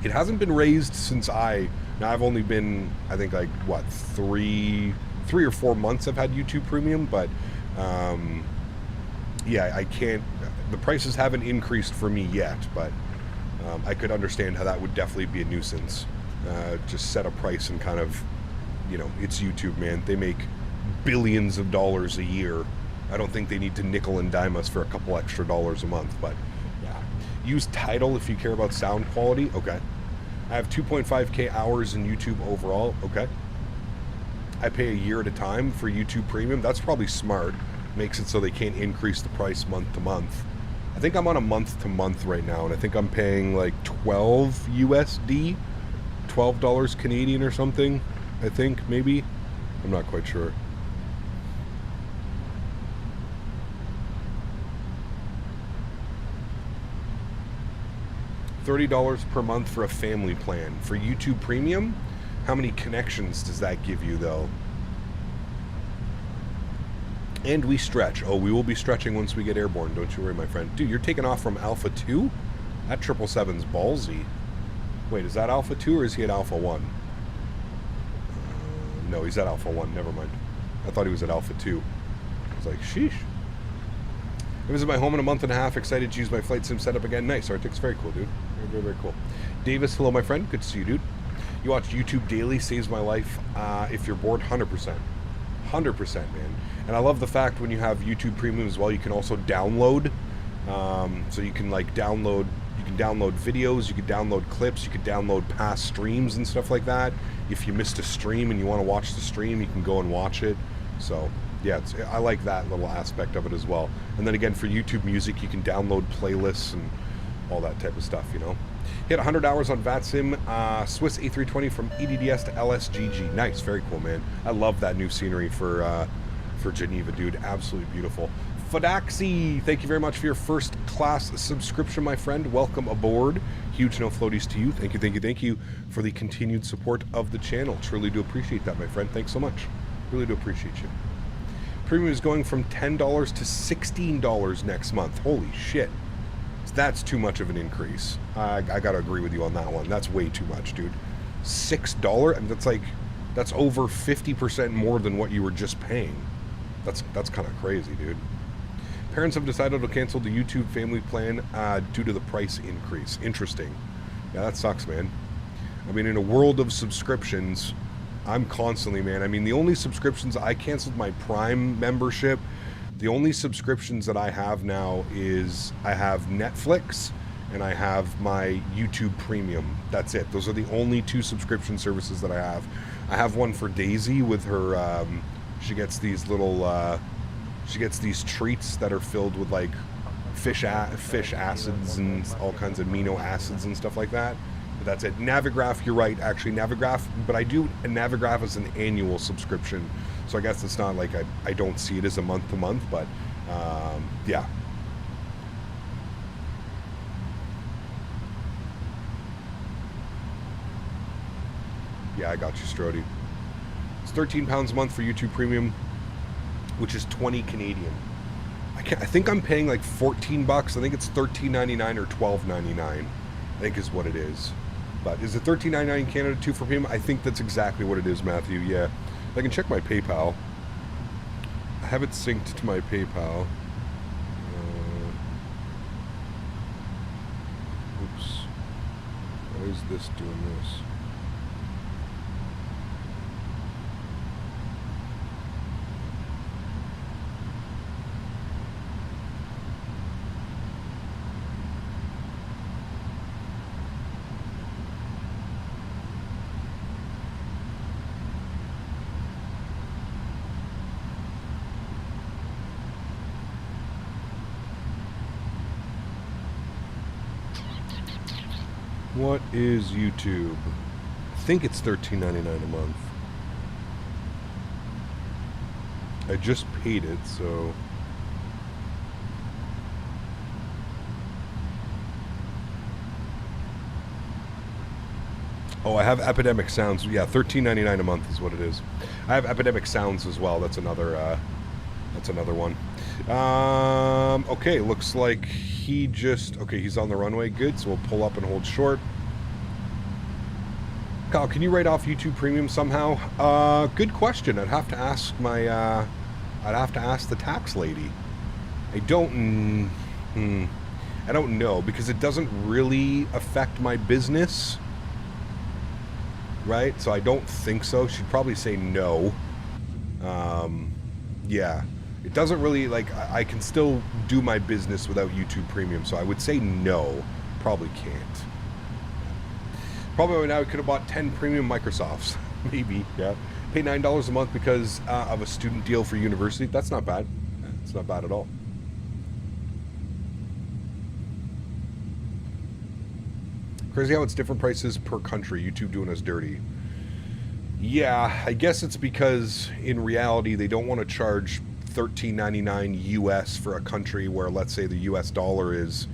It hasn't been raised since now I've only been, I think, like what, three or 4 months I've had YouTube Premium, but yeah, I can't, the prices haven't increased for me yet, but I could understand how that would definitely be a nuisance. Just set a price and kind of, you know, it's YouTube, man. They make billions of dollars a year. I don't think they need to nickel and dime us for a couple extra dollars a month, but yeah. Use Tidal if you care about sound quality. Okay. I have 2.5K hours in YouTube overall. Okay. I pay a year at a time for YouTube Premium. That's probably smart. Makes it so they can't increase the price month to month. I think I'm on a month to month right now, and I think I'm paying like 12 USD, $12 Canadian or something. I think, maybe. I'm not quite sure. $30 per month for a family plan. For YouTube Premium, how many connections does that give you, though? And we stretch. Oh, we will be stretching once we get airborne. Don't you worry, my friend. Dude, you're taking off from Alpha 2? That 777's ballsy. Wait, is that Alpha 2 or is he at Alpha 1? No, he's at Alpha 1. Never mind. I thought he was at Alpha 2. I was like, sheesh. I visit my home in a month and a half. Excited to use my flight sim setup again. Nice. Arctic's very cool, dude. Very, very, very cool. Davis, hello, my friend. Good to see you, dude. You watch YouTube daily. Saves my life. If you're bored, 100%. 100%, man. And I love the fact when you have YouTube Premium as well, you can also download. So you can like download videos, you can download clips, you can download past streams and stuff like that. If you missed a stream and you want to watch the stream, you can go and watch it. So yeah, I like that little aspect of it as well. And then again, for YouTube Music, you can download playlists and all that type of stuff, you know. Hit 100 hours on VATSIM, Swiss A320 from EDDS to LSGG. Nice, very cool, man. I love that new scenery for Geneva, dude. Absolutely beautiful. Fodaxi, thank you very much for your first class subscription, my friend. Welcome aboard. Huge no floaties to you. Thank you, thank you, thank you for the continued support of the channel. Truly do appreciate that, my friend. Thanks so much. Really do appreciate you. Premium is going from $10 to $16 next month. Holy shit. That's too much of an increase. I gotta agree with you on that one. That's way too much, dude. $6? I mean, that's over 50% more than what you were just paying. That's kind of crazy, dude. Parents have decided to cancel the YouTube family plan due to the price increase. Interesting. Yeah, that sucks, man. I mean, in a world of subscriptions, I'm constantly, man. I mean, the only subscriptions, I canceled my Prime membership. The only subscriptions that I have now is I have Netflix and I have my YouTube Premium. That's it. Those are the only two subscription services that I have. I have one for Daisy with her, she gets these little, she gets these treats that are filled with like fish acids and all kinds of amino acids and stuff like that. But that's it. Navigraph, you're right, actually Navigraph, but I do a Navigraph as an annual subscription. So I guess it's not like I don't see it as a month to month, but yeah. Yeah, I got you, Strody. It's £13 a month for YouTube Premium, which is 20 Canadian. I think I'm paying like 14 bucks. I think it's $13.99 or $12.99. I think is what it is. But is it $13.99 in Canada too for Premium? I think that's exactly what it is, Matthew. Yeah. I can check my PayPal. I have it synced to my PayPal. Oops. Why is this doing this? What is YouTube? I think it's $13.99 a month. I just paid it, so... Oh, I have Epidemic Sounds. Yeah, $13.99 a month is what it is. I have Epidemic Sounds as well. That's another one. Okay, looks like he just... Okay, he's on the runway. Good, so we'll pull up and hold short. Kyle, can you write off YouTube Premium somehow? Good question. I'd have to ask my... I'd have to ask the tax lady. I don't know, because it doesn't really affect my business. Right? So I don't think so. She'd probably say no. Yeah. It doesn't really, like, I can still do my business without YouTube Premium, so I would say no. Probably can't. Probably right now I could have bought 10 premium Microsofts. Maybe, yeah. Pay $9 a month because of a student deal for university. That's not bad. It's not bad at all. Crazy how it's different prices per country. YouTube doing us dirty. Yeah, I guess it's because in reality they don't want to charge $13.99 US for a country where, let's say, the US dollar is,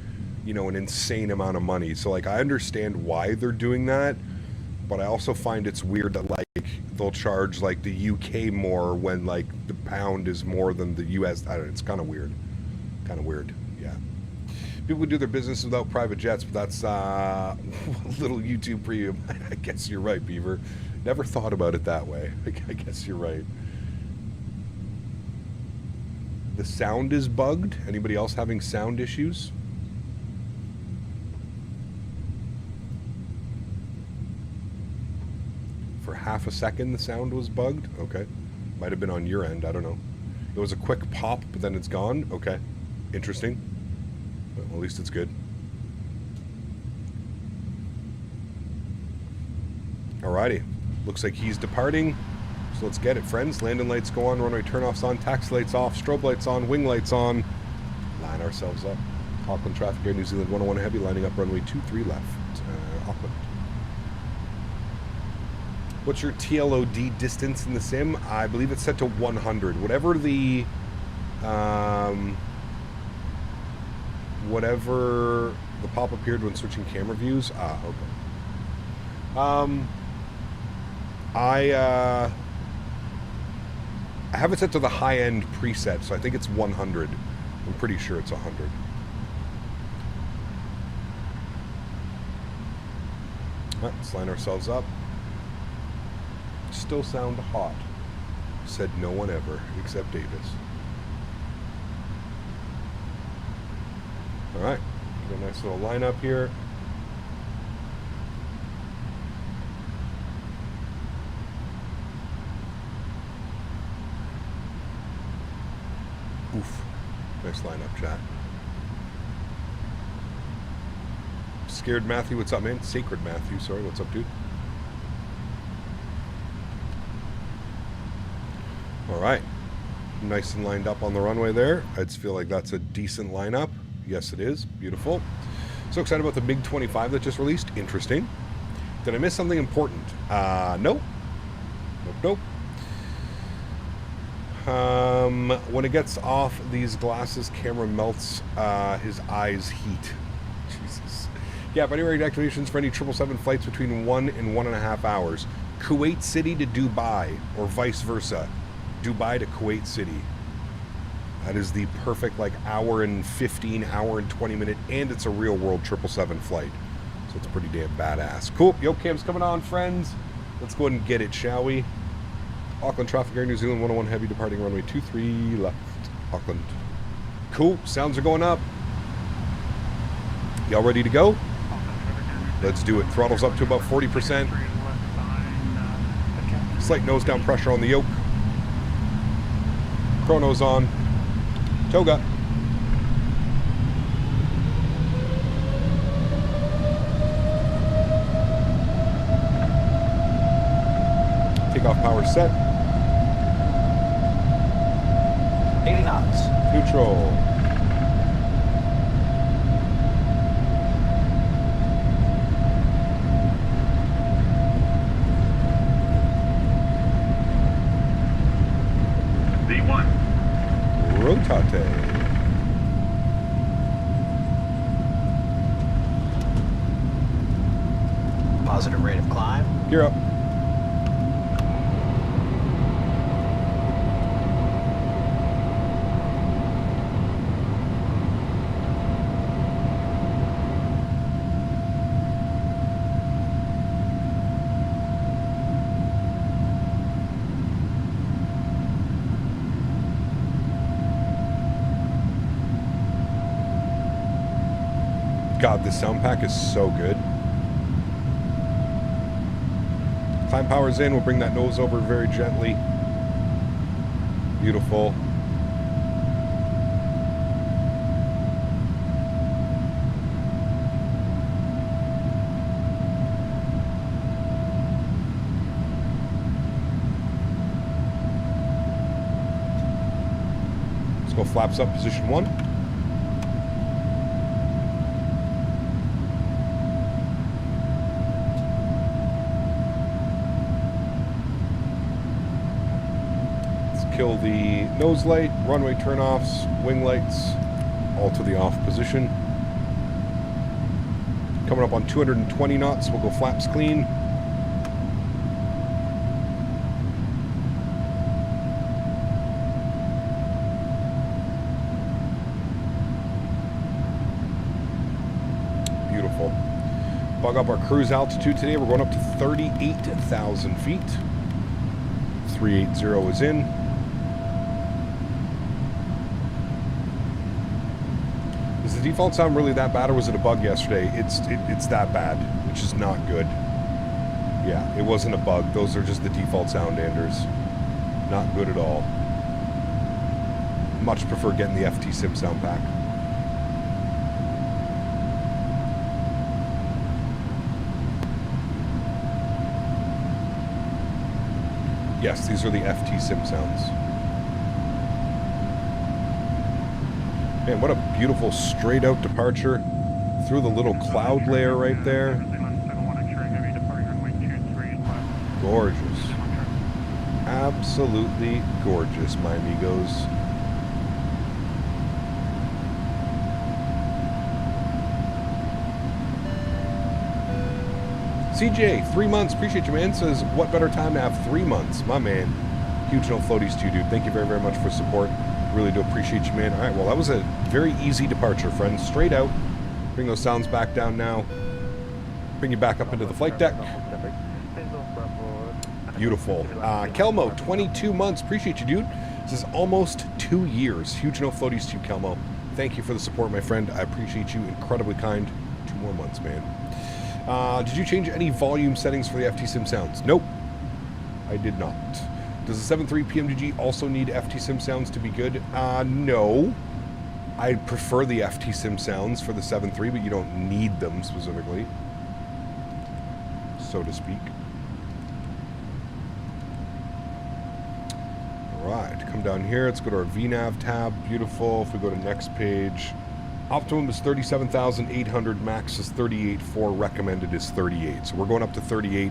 you know, an insane amount of money. So, like, I understand why they're doing that, but I also find it's weird that, like, they'll charge, like, the UK more when, like, the pound is more than the US. I don't know, it's kind of weird. Kind of weird, yeah. People do their business without private jets, but that's little YouTube Premium. I guess you're right, Beaver. Never thought about it that way. I guess you're right. The sound is bugged. Anybody else having sound issues? For half a second the sound was bugged? Okay. Might have been on your end, I don't know. It was a quick pop, but then it's gone? Okay. Interesting. Well, at least it's good. Alrighty. Looks like he's departing. So let's get it, friends. Landing lights go on, runway turnoffs on, taxi lights off, strobe lights on, wing lights on. Line ourselves up. Auckland traffic, Air New Zealand 101 heavy, lining up runway 23 left. Auckland. What's your TLOD distance in the sim? I believe it's set to 100. Whatever the Whatever the pop appeared when switching camera views. Ah, okay. I have it set to the high-end preset, so I think it's 100. I'm pretty sure it's 100. Let's line ourselves up. Still sound hot. Said no one ever, except Davis. Alright, got a nice little lineup here. Oof. Nice lineup, chat. Scared Matthew, what's up, man? Sacred Matthew, sorry, what's up, dude? Alright. Nice and lined up on the runway there. I just feel like that's a decent lineup. Yes, it is. Beautiful. So excited about the MiG-25 that just released. Interesting. Did I miss something important? No. Nope. When it gets off these glasses, camera melts his eyes heat. Jesus. Yeah, but anyway, activations for any 777 flights between 1 and 1.5 hours. Kuwait City to Dubai, or vice versa. Dubai to Kuwait City. That is the perfect, like, hour and 15, hour and 20 minute, and it's a real world 777 flight. So it's pretty damn badass. Cool. Yo, cam's coming on, friends. Let's go ahead and get it, shall we? Auckland traffic, Air New Zealand 101 heavy departing runway 23 left. Auckland. Cool. Sounds are going up. Y'all ready to go? Let's do it. Throttle's up to about 40%. Slight nose down pressure on the yoke. Chrono's on. Toga. Takeoff power set. 80 knots. Neutral. Rotate. Positive rate of climb. You're up. God, this sound pack is so good. Climb power's in. We'll bring that nose over very gently. Beautiful. Let's go flaps up, position 1. Kill the nose light, runway turnoffs, wing lights, all to the off position. Coming up on 220 knots, we'll go flaps clean. Beautiful. Bug up our cruise altitude today. We're going up to 38,000 feet. 380 is in. Is the default sound really that bad, or was it a bug yesterday? It's that bad, which is not good. Yeah, it wasn't a bug. Those are just the default sound, Anders. Not good at all. Much prefer getting the FT Sim sound pack. Yes, these are the FT Sim sounds. Man, what a beautiful straight out departure through the little cloud layer right there. Gorgeous. Absolutely gorgeous, my amigos. CJ, 3 months. Appreciate you, man. Says, what better time to have 3 months? My man. Huge no floaties too, dude. Thank you very, very much for support. Really do appreciate you, man. All right, well, that was a very easy departure, friends. Straight out. Bring those sounds back down now. Bring you back up into the flight deck. Beautiful. Kelmo, 22 months. Appreciate you, dude. This is almost 2 years. Huge no floaties to you, Kelmo. Thank you for the support, my friend. I appreciate you. Incredibly kind. 2 more months, man. Did you change any volume settings for the FT-Sim sounds? Nope. I did not. Does the 7.3 PMDG also need FT-Sim sounds to be good? No. I prefer the FT-Sim sounds for the 7.3, but you don't need them specifically, so to speak. Alright, come down here. Let's go to our VNav tab. Beautiful. If we go to next page, optimum is 37,800, max is 38.4, recommended is 38. So we're going up to 38.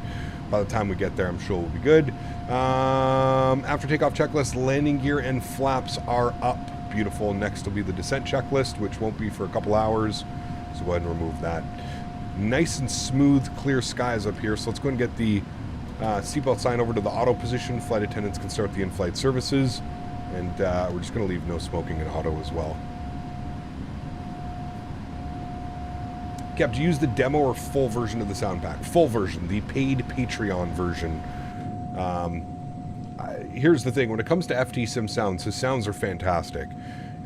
By the time we get there, I'm sure we'll be good. After takeoff checklist, landing gear and flaps are up. Beautiful. Next will be the descent checklist, which won't be for a couple hours. So go ahead and remove that. Nice and smooth, clear skies up here. So let's go and get the seatbelt sign over to the auto position. Flight attendants can start the in-flight services. And we're just going to leave no smoking in auto as well. Cap, do you use the demo or full version of the sound pack? Full version, the paid Patreon version. Here's the thing, when it comes to FT-Sim sounds, his sounds are fantastic.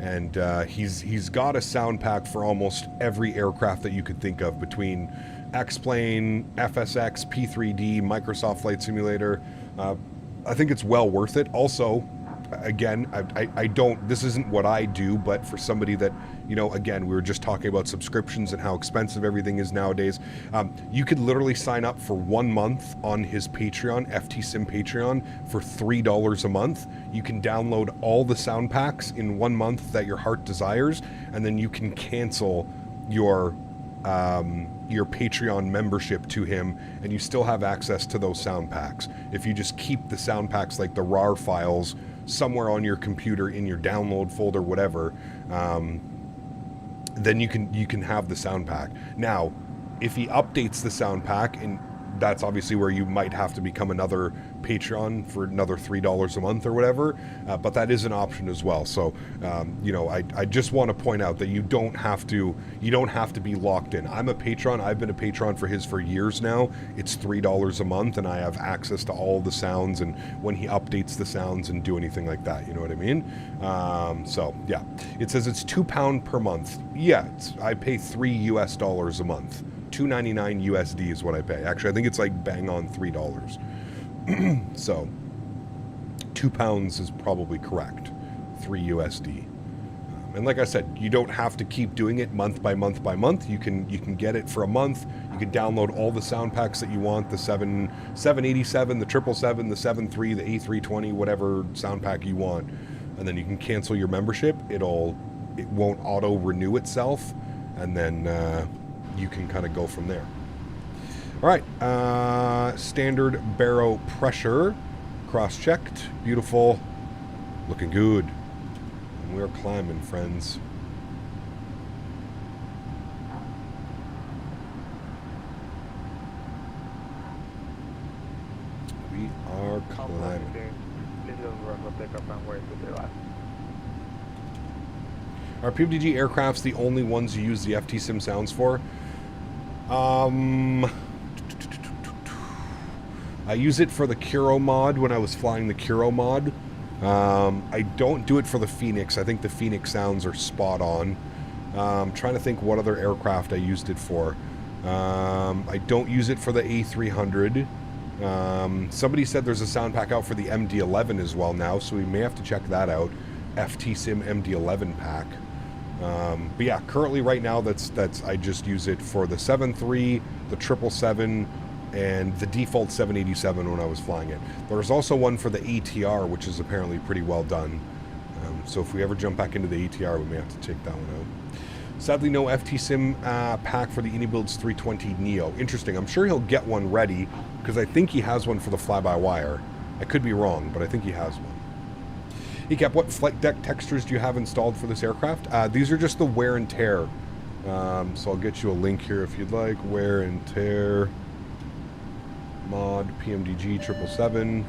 And he's got a sound pack for almost every aircraft that you could think of, between X-Plane, FSX, P3D, Microsoft Flight Simulator. I think it's well worth it. Also, again, I don't, this isn't what I do, but for somebody that, you know, again, we were just talking about subscriptions and how expensive everything is nowadays. You could literally sign up for 1 month on his Patreon, FT-Sim Patreon, for $3 a month. You can download all the sound packs in 1 month that your heart desires, and then you can cancel your Patreon membership to him, and you still have access to those sound packs. If you just keep the sound packs, like the RAR files, somewhere on your computer in your download folder, whatever, then you can have the sound pack. Now, if he updates the sound pack, and that's obviously where you might have to become another Patreon for another $3 a month or whatever, but that is an option as well. So, you know, I just want to point out that you don't have to be locked in. I'm a patron. I've been a patron for his for years now. It's $3 a month, and I have access to all the sounds, and when he updates the sounds and do anything like that, you know what I mean? So yeah, it says it's £2 per month. Yeah, I pay $3 a month. $2.99 USD is what I pay. Actually, I think it's like bang on $3. So £2 is probably correct. $3 USD. And like I said, you don't have to keep doing it month by month by month. You can get it for a month. You can download all the sound packs that you want, the 787, the 777, the 73, the A320, whatever sound pack you want. And then you can cancel your membership. It won't auto renew itself, and then you can kind of go from there. All right, standard baro pressure, cross-checked, beautiful, looking good. And we're climbing, friends. We are climbing. Are PMDG aircrafts the only ones you use the FT-Sim sounds for? I use it for the Kuro mod when I was flying the Kuro mod. I don't do it for the Phoenix. I think the Phoenix sounds are spot on. I'm trying to think what other aircraft I used it for. I don't use it for the A300. Somebody said there's a sound pack out for the MD-11 as well now, so we may have to check that out. FT-Sim MD-11 pack. But yeah, currently right now that's I just use it for the 7.3, the 777, and the default 787 when I was flying it. There's also one for the ATR, which is apparently pretty well done. So if we ever jump back into the ATR, we may have to take that one out. Sadly, no FT-Sim pack for the Unibuilds 320 Neo. Interesting. I'm sure he'll get one ready, because I think he has one for the fly-by-wire. I could be wrong, but I think he has one. Ecap, what flight deck textures do you have installed for this aircraft? These are just the wear and tear. So I'll get you a link here if you'd like. Wear and tear. mod PMDG 777.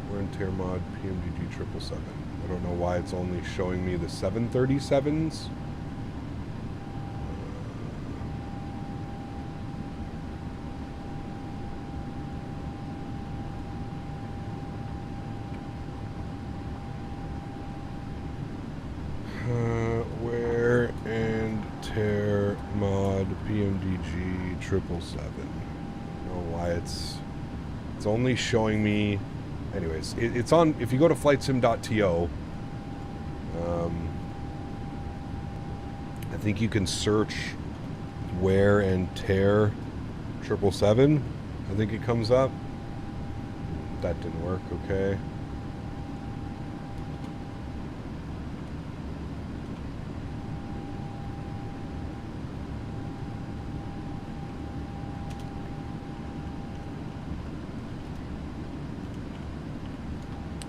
Wear and tear mod PMDG 777. I don't know why it's only showing me the 737s. Wear and tear mod PMDG 777. I don't know why it's only showing me. Anyways, it's on. If you go to flightsim.to, I think you can search wear and tear 777. I think it comes up. That didn't work. Okay.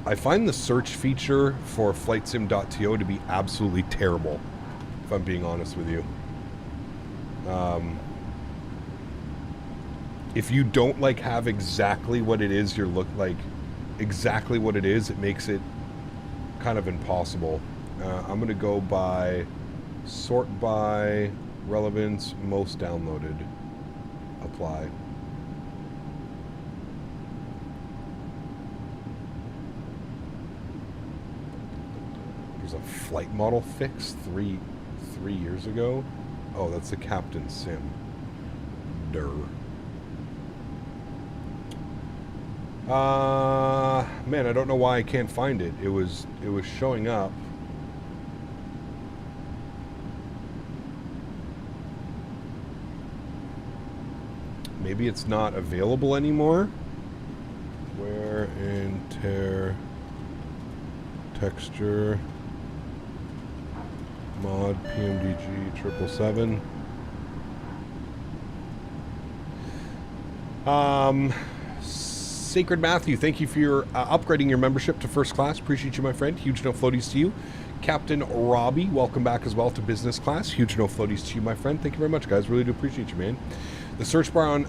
I find the search feature for flightsim.to to be absolutely terrible, if I'm being honest with you. If you don't like have exactly what it is you're exactly what it is, it makes it kind of impossible. I'm gonna go by sort by relevance, most downloaded, apply. There's a flight model fix three years ago. Oh, that's the Captain Sim. Man, I don't know why I can't find it. It was showing up. Maybe it's not available anymore. Wear and tear texture mod PMDG 777. Sacred Matthew, thank you for your upgrading your membership to first class. Appreciate you, my friend. Huge no floaties to you. Captain Robbie, welcome back as well to business class. Huge no floaties to you, my friend. Thank you very much, guys. Really do appreciate you, man. The search bar on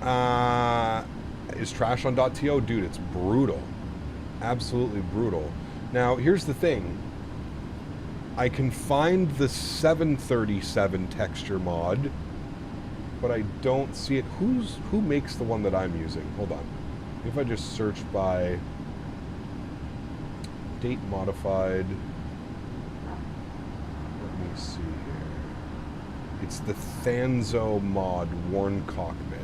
is trash on .to. Dude, it's brutal. Absolutely brutal. Now, here's the thing. I can find the 737 texture mod, but I don't see it. Who makes the one that I'm using? Hold on. If I just search by date modified, let me see here. It's the Thanzo mod worn cockpit.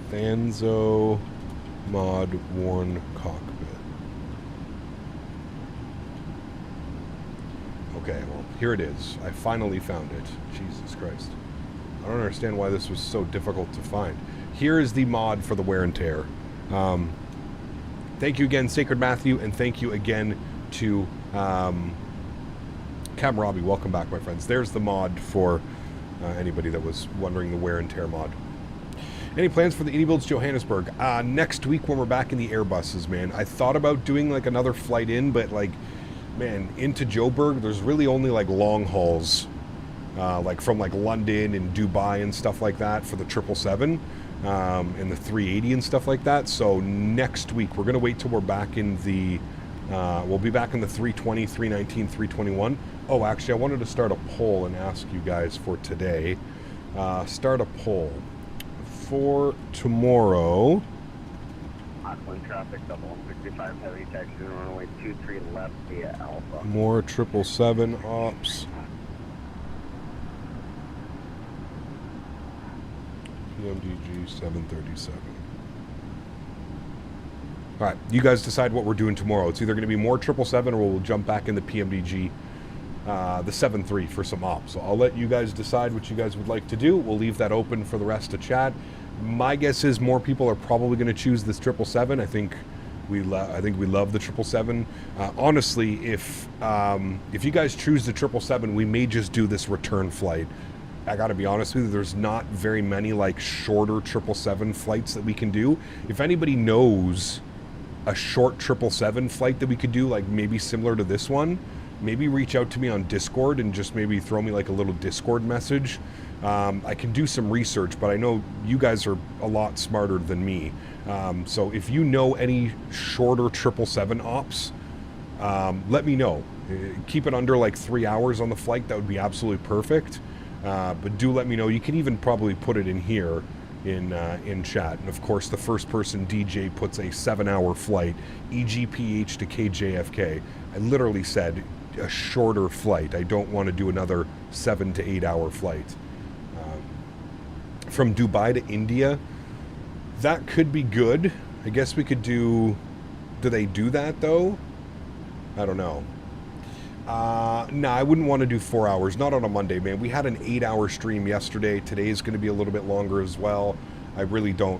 Thanzo mod worn cockpit. Okay, well, here it is. I finally found it. Jesus Christ. I don't understand why this was so difficult to find. Here is the mod for the wear and tear. Thank you again, Sacred Matthew, and thank you again to Cam Robbie. Welcome back, my friends. There's the mod for anybody that was wondering, the wear and tear mod. Any plans for the Edie Builds Johannesburg? Next week when we're back in the Airbuses, man. I thought about doing like another flight in, but like, man, into Joburg, there's really only like long hauls, like from like London and Dubai and stuff like that for the 777. And the 380 and stuff like that. So next week we're gonna wait till we're back in the we'll be back in the 320, 319, 321. Oh, actually I wanted to start a poll and ask you guys for today. Start a poll for tomorrow. Auckland traffic, double 165 heavy taxi runway 23 left via Alpha. More 777 ops. PMDG 737. All right, you guys decide what we're doing tomorrow. It's either going to be more 777 or we'll jump back in the PMDG, the 73 for some ops. So I'll let you guys decide what you guys would like to do. We'll leave that open for the rest to chat. My guess is more people are probably going to choose this 777. I think we love the 777. Honestly, if you guys choose the 777, we may just do this return flight. I gotta be honest with you, there's not very many like shorter 777 flights that we can do. If anybody knows a short 777 flight that we could do, like maybe similar to this one, maybe reach out to me on Discord and just maybe throw me like a little Discord message. I can do some research, but I know you guys are a lot smarter than me. So if you know any shorter 777 ops, let me know. Keep it under like 3 hours on the flight. That would be absolutely perfect. But do let me know. You can even probably put it in here in chat. And of course, the first person DJ puts a 7-hour flight, EGPH to KJFK. I literally said a shorter flight. I don't want to do another 7 to 8 hour flight. From Dubai to India, that could be good. I guess we could do they do that though? I don't know. No, I wouldn't want to do 4 hours. Not on a Monday, man. We had an 8-hour stream yesterday. Today's going to be a little bit longer as well. I really don't.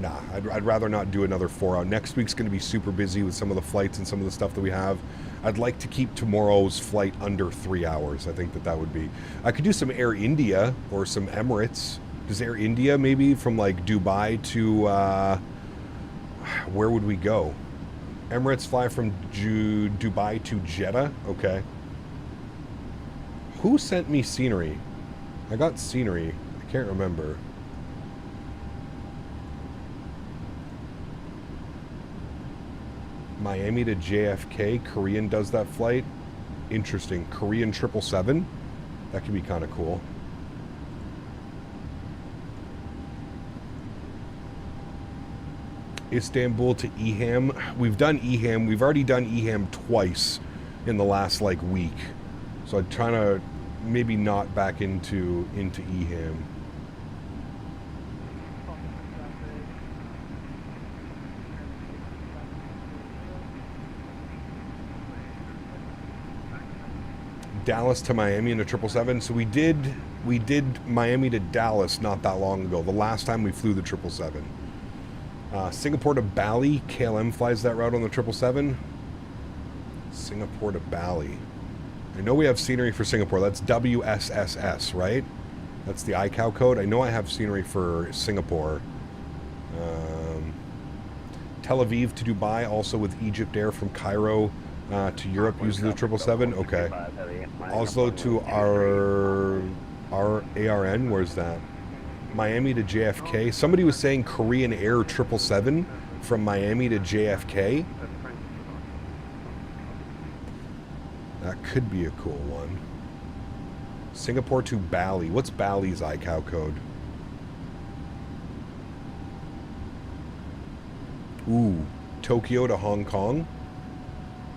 Nah, I'd rather not do another 4 hour. Next week's going to be super busy with some of the flights and some of the stuff that we have. I'd like to keep tomorrow's flight under 3 hours. I think that would be. I could do some Air India or some Emirates. Does Air India maybe from like Dubai to where would we go? Emirates fly from Dubai to Jeddah. Okay. Who sent me scenery? I got scenery. I can't remember. Miami to JFK. Korean does that flight. Interesting. Korean 777. That could be kind of cool. Istanbul to Eham. We've done Eham. We've already done Eham twice in the last like week. So I'm trying to maybe not back into Eham. Dallas to Miami in a 777. So we did Miami to Dallas not that long ago. The last time we flew the 777. Singapore to Bali. KLM flies that route on the 777. Singapore to Bali. I know we have scenery for Singapore. That's WSSS, right? That's the ICAO code. I know I have scenery for Singapore. Tel Aviv to Dubai, also with Egypt Air from Cairo to Europe using the 777. Okay. Oslo to our ARN. Where's that? Miami to JFK. Somebody was saying Korean Air 777 from Miami to JFK. That could be a cool one. Singapore to Bali. What's Bali's ICAO code? Ooh, Tokyo to Hong Kong.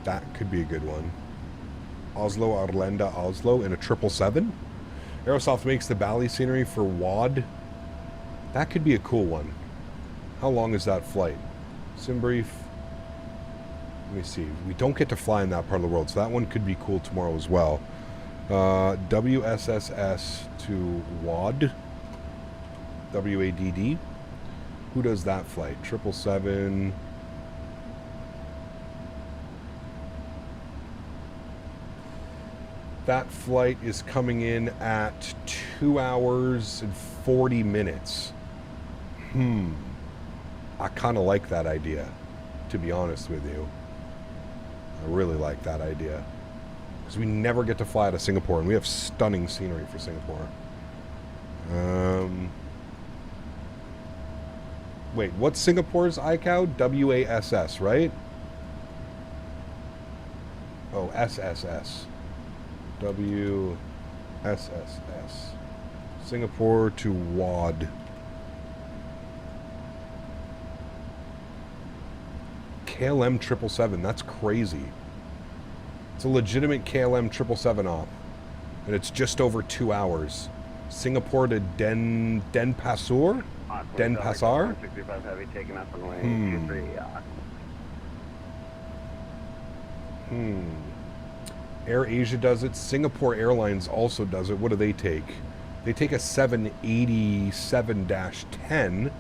That could be a good one. Oslo, Arlanda, Oslo in a 777. Aerosoft makes the Bali scenery for WAD. That could be a cool one. How long is that flight? Sim brief. Let me see. We don't get to fly in that part of the world, so that one could be cool tomorrow as well. WSSS to WAD. WADD. Who does that flight? 777. That flight is coming in at 2 hours and 40 minutes. I kind of like that idea, to be honest with you. I really like that idea. Because we never get to fly out of Singapore, and we have stunning scenery for Singapore. Wait, what's Singapore's ICAO? WASS, right? Oh, SSS. WSSS. Singapore to WAD. KLM 777. That's crazy. It's a legitimate KLM 777 op. And it's just over 2 hours. Singapore to Denpasar? Denpasar? 65 heavy taking off on the way 23. Air Asia does it. Singapore Airlines also does it. What do they take? They take a 787-10.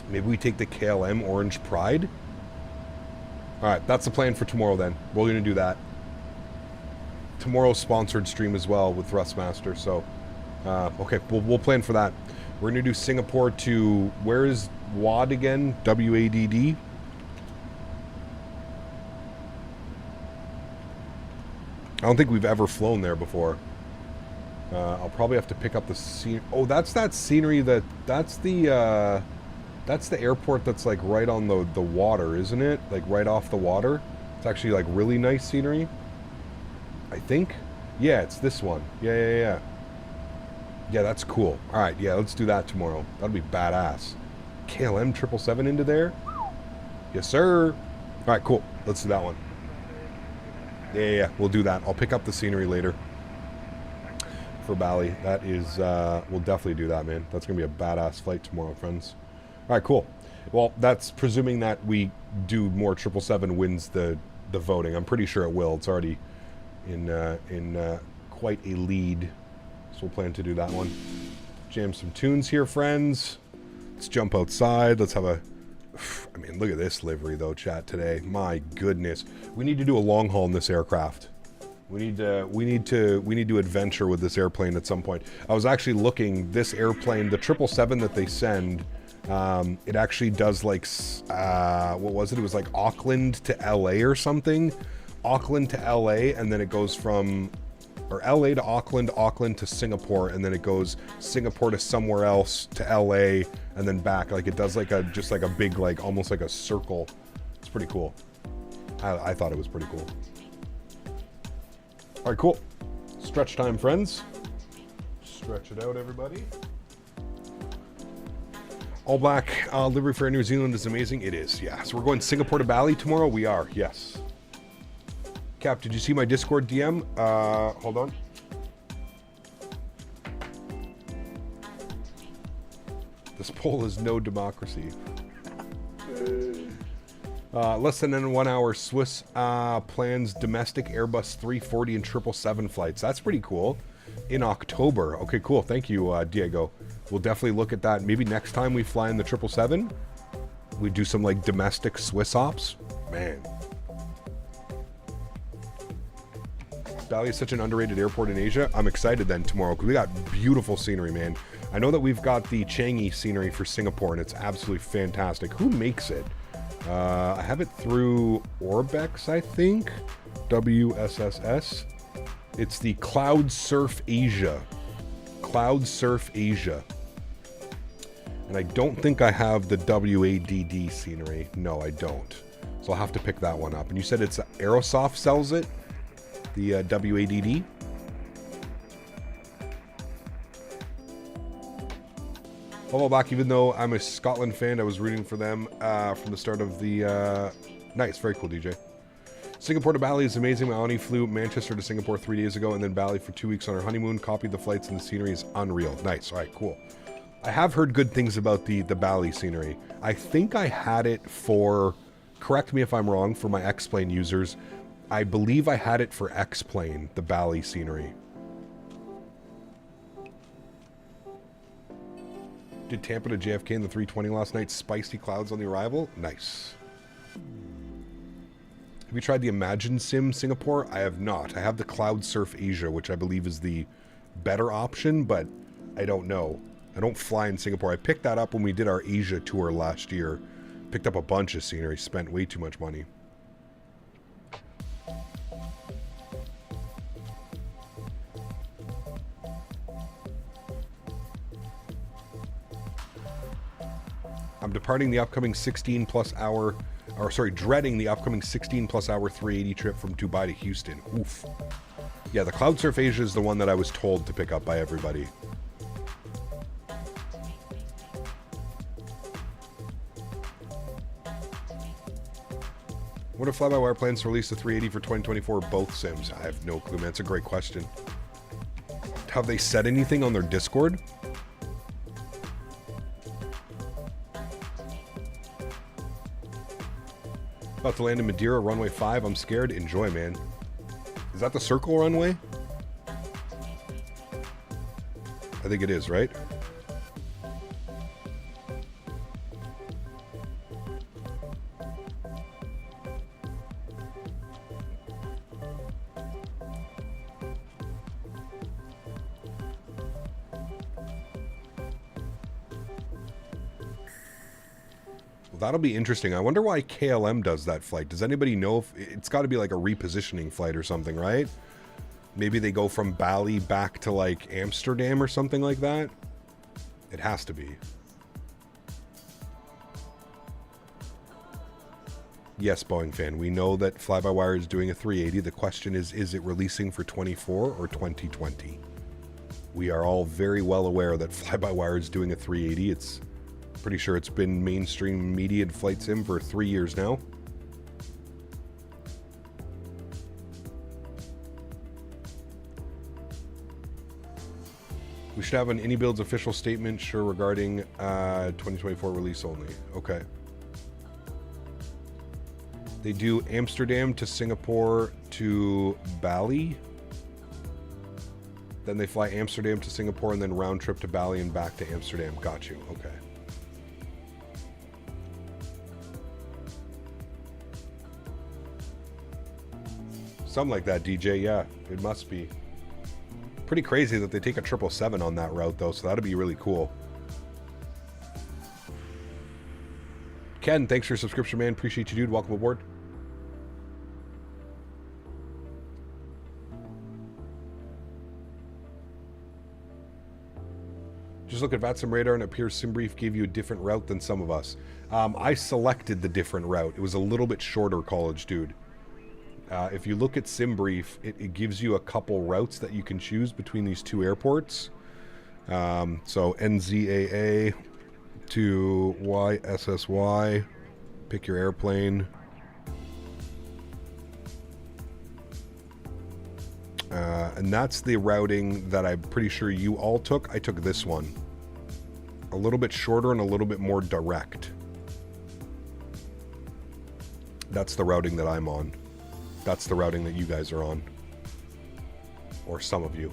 Maybe we take the KLM Orange Pride? Alright, that's the plan for tomorrow then. We're going to do that. Tomorrow's sponsored stream as well with Thrustmaster. So, okay, we'll plan for that. We're going to do Singapore to... Where is WAD again? WADD? I don't think we've ever flown there before. I'll probably have to pick up the scene. Oh, that's that scenery that's the airport that's like right on the water, isn't it? Like right off the water. It's actually like really nice scenery. I think. Yeah, it's this one. Yeah, that's cool. All right, yeah, let's do that tomorrow. That'll be badass. KLM 777 into there? Yes, sir. All right, cool. Let's do that one. Yeah, we'll do that. I'll pick up the scenery later for Bali. That is, we'll definitely do that, man. That's going to be a badass flight tomorrow, friends. All right, cool. Well, that's presuming that we do more 777 wins the voting. I'm pretty sure it will. It's already in quite a lead. So we'll plan to do that one. Jam some tunes here, friends. Let's jump outside. Let's have a... I mean, look at this livery, though, chat, today. My goodness. We need to do a long haul in this aircraft. We need to adventure with this airplane at some point. I was actually looking, this airplane, the 777 that they send, it actually does like, what was it? It was like Auckland to LA or something. Auckland to LA, and then it goes from, or LA to Auckland, Auckland to Singapore, and then it goes Singapore to somewhere else to LA, and then back. Like it does like a, just like a big, like almost like a circle. It's pretty cool. I thought it was pretty cool. All right, cool. Stretch time, friends. Stretch it out, everybody. All black livery for New Zealand is amazing. It is, yeah. So we're going Singapore to Bali tomorrow. We are, yes. Cap, did you see my Discord DM? Hold on. This poll is no democracy. Less than 1 hour Swiss plans domestic Airbus 340 and 777 flights. That's pretty cool. In October. Okay, cool. Thank you, Diego. We'll definitely look at that. Maybe next time we fly in the 777, we do some like domestic Swiss ops. Man. Bali is such an underrated airport in Asia. I'm excited then tomorrow because we got beautiful scenery, man. I know that we've got the Changi scenery for Singapore and it's absolutely fantastic. Who makes it? I have it through Orbex, I think. WSSS. It's the Cloud Surf Asia. Cloud Surf Asia. And I don't think I have the WADD scenery. No, I don't. So I'll have to pick that one up. And you said it's Aerosoft sells it? The WADD? A while back, even though I'm a Scotland fan, I was rooting for them from the start of the... Nice, very cool, DJ. Singapore to Bali is amazing. My auntie flew Manchester to Singapore 3 days ago and then Bali for 2 weeks on her honeymoon. Copied the flights and the scenery is unreal. Nice, all right, cool. I have heard good things about the Bali scenery. I think I had it for... Correct me if I'm wrong, for my X-Plane users. I believe I had it for X-Plane, the Bali scenery. Did Tampa to JFK in the 320 last night. Spicy clouds on the arrival. Nice. Have you tried the Imagine Sim Singapore? I have not. I have the Cloud Surf Asia, which I believe is the better option, but I don't know. I don't fly in Singapore. I picked that up when we did our Asia tour last year. Picked up a bunch of scenery, spent way too much money. I'm departing the upcoming 16 plus hour, or sorry, dreading the upcoming 16 plus hour 380 trip from Dubai to Houston. Oof. Yeah, the Cloud Surf Asia is the one that I was told to pick up by everybody. What if Fly-by-Wire plans to release the 380 for 2024 both sims? I have no clue, man. It's a great question. Have they said anything on their Discord? About to land in Madeira, runway 5. I'm scared. Enjoy, man. Is that the circle runway? I think it is, right? That'll be interesting. I wonder why KLM does that flight. Does anybody know if it's got to be like a repositioning flight or something, right? Maybe they go from Bali back to like Amsterdam or something like that. It has to be. Yes, Boeing fan. We know that Fly-by-Wire is doing a 380. The question is it releasing for 24 or 2020? We are all very well aware that Fly-by-Wire is doing a 380. It's pretty sure it's been mainstream media and flight sim for 3 years now. We should have an AnyBuilds official statement, sure, regarding 2024 release only. Okay. They do Amsterdam to Singapore to Bali. Then they fly Amsterdam to Singapore and then round trip to Bali and back to Amsterdam. Got you. Okay. Something like that, DJ. Yeah, it must be. Pretty crazy that they take a 777 on that route, though, so that'd be really cool. Ken, thanks for your subscription, man. Appreciate you, dude. Welcome aboard. Just look at VATSIM radar and it appears SimBrief gave you a different route than some of us. I selected the different route. It was a little bit shorter, college dude. If you look at SimBrief, it gives you a couple routes that you can choose between these two airports. So NZAA to YSSY, pick your airplane. And that's the routing that I'm pretty sure you all took. I took this one. A little bit shorter and a little bit more direct. That's the routing that I'm on. That's the routing that you guys are on. Or some of you.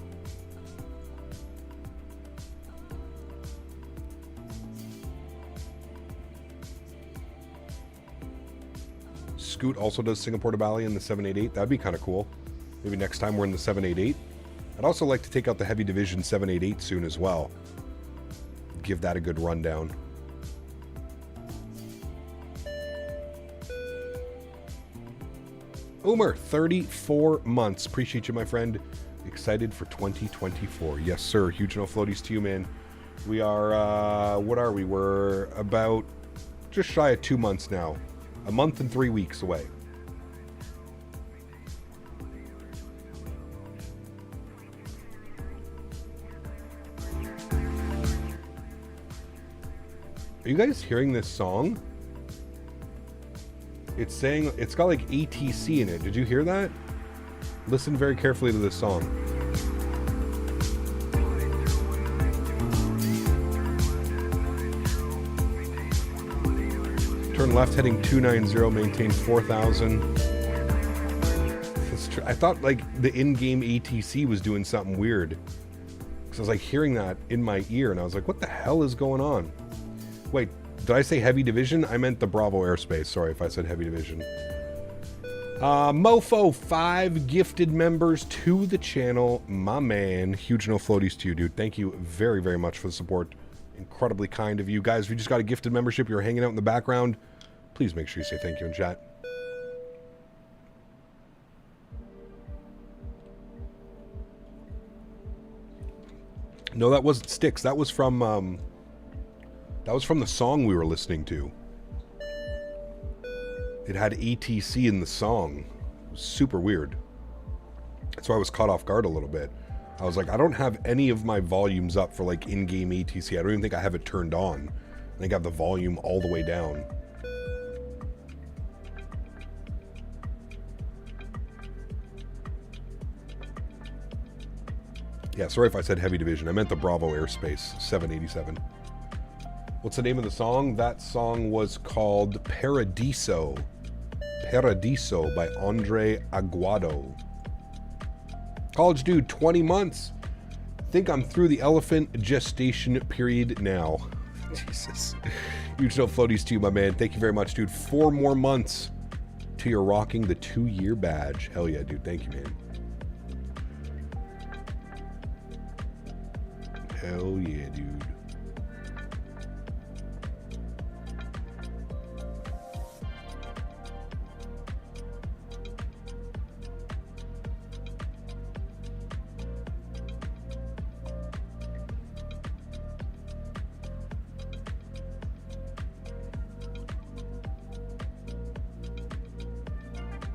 Scoot also does Singapore to Bali in the 788. That'd be kind of cool. Maybe next time we're in the 788. I'd also like to take out the Heavy Division 788 soon as well. Give that a good rundown. Umer, 34 months. Appreciate you, my friend. Excited for 2024. Yes, sir. Huge no floaties to you, man. We are, what are we? We're about just shy of 2 months now. A month and 3 weeks away. Are you guys hearing this song? It's saying, it's got like ATC in it. Did you hear that? Listen very carefully to this song. Turn left heading 290, maintain 4,000. I thought like the in-game ATC was doing something weird. Because I was like hearing that in my ear and I was like, what the hell is going on? Wait, did I say Heavy Division? I meant the Bravo Airspace. Sorry if I said Heavy Division. Mofo, 5 gifted members to the channel. My man. Huge no floaties to you, dude. Thank you very, very much for the support. Incredibly kind of you. Guys, if you just got a gifted membership, you're hanging out in the background, please make sure you say thank you in chat. No, that wasn't Sticks. That was from the song we were listening to. It had ATC in the song. It was super weird. That's why I was caught off guard a little bit. I was like, I don't have any of my volumes up for like in-game ATC. I don't even think I have it turned on. I think I have the volume all the way down. Yeah, sorry if I said Heavy Division. I meant the Bravo Airspace 787. What's the name of the song? That song was called Paradiso. Paradiso by Andre Aguado. College dude, 20 months. Think I'm through the elephant gestation period now. Jesus. Huge no floaties to you, my man. Thank you very much, dude. 4 more months till you're rocking the 2-year badge. Hell yeah, dude. Thank you, man. Hell yeah, dude.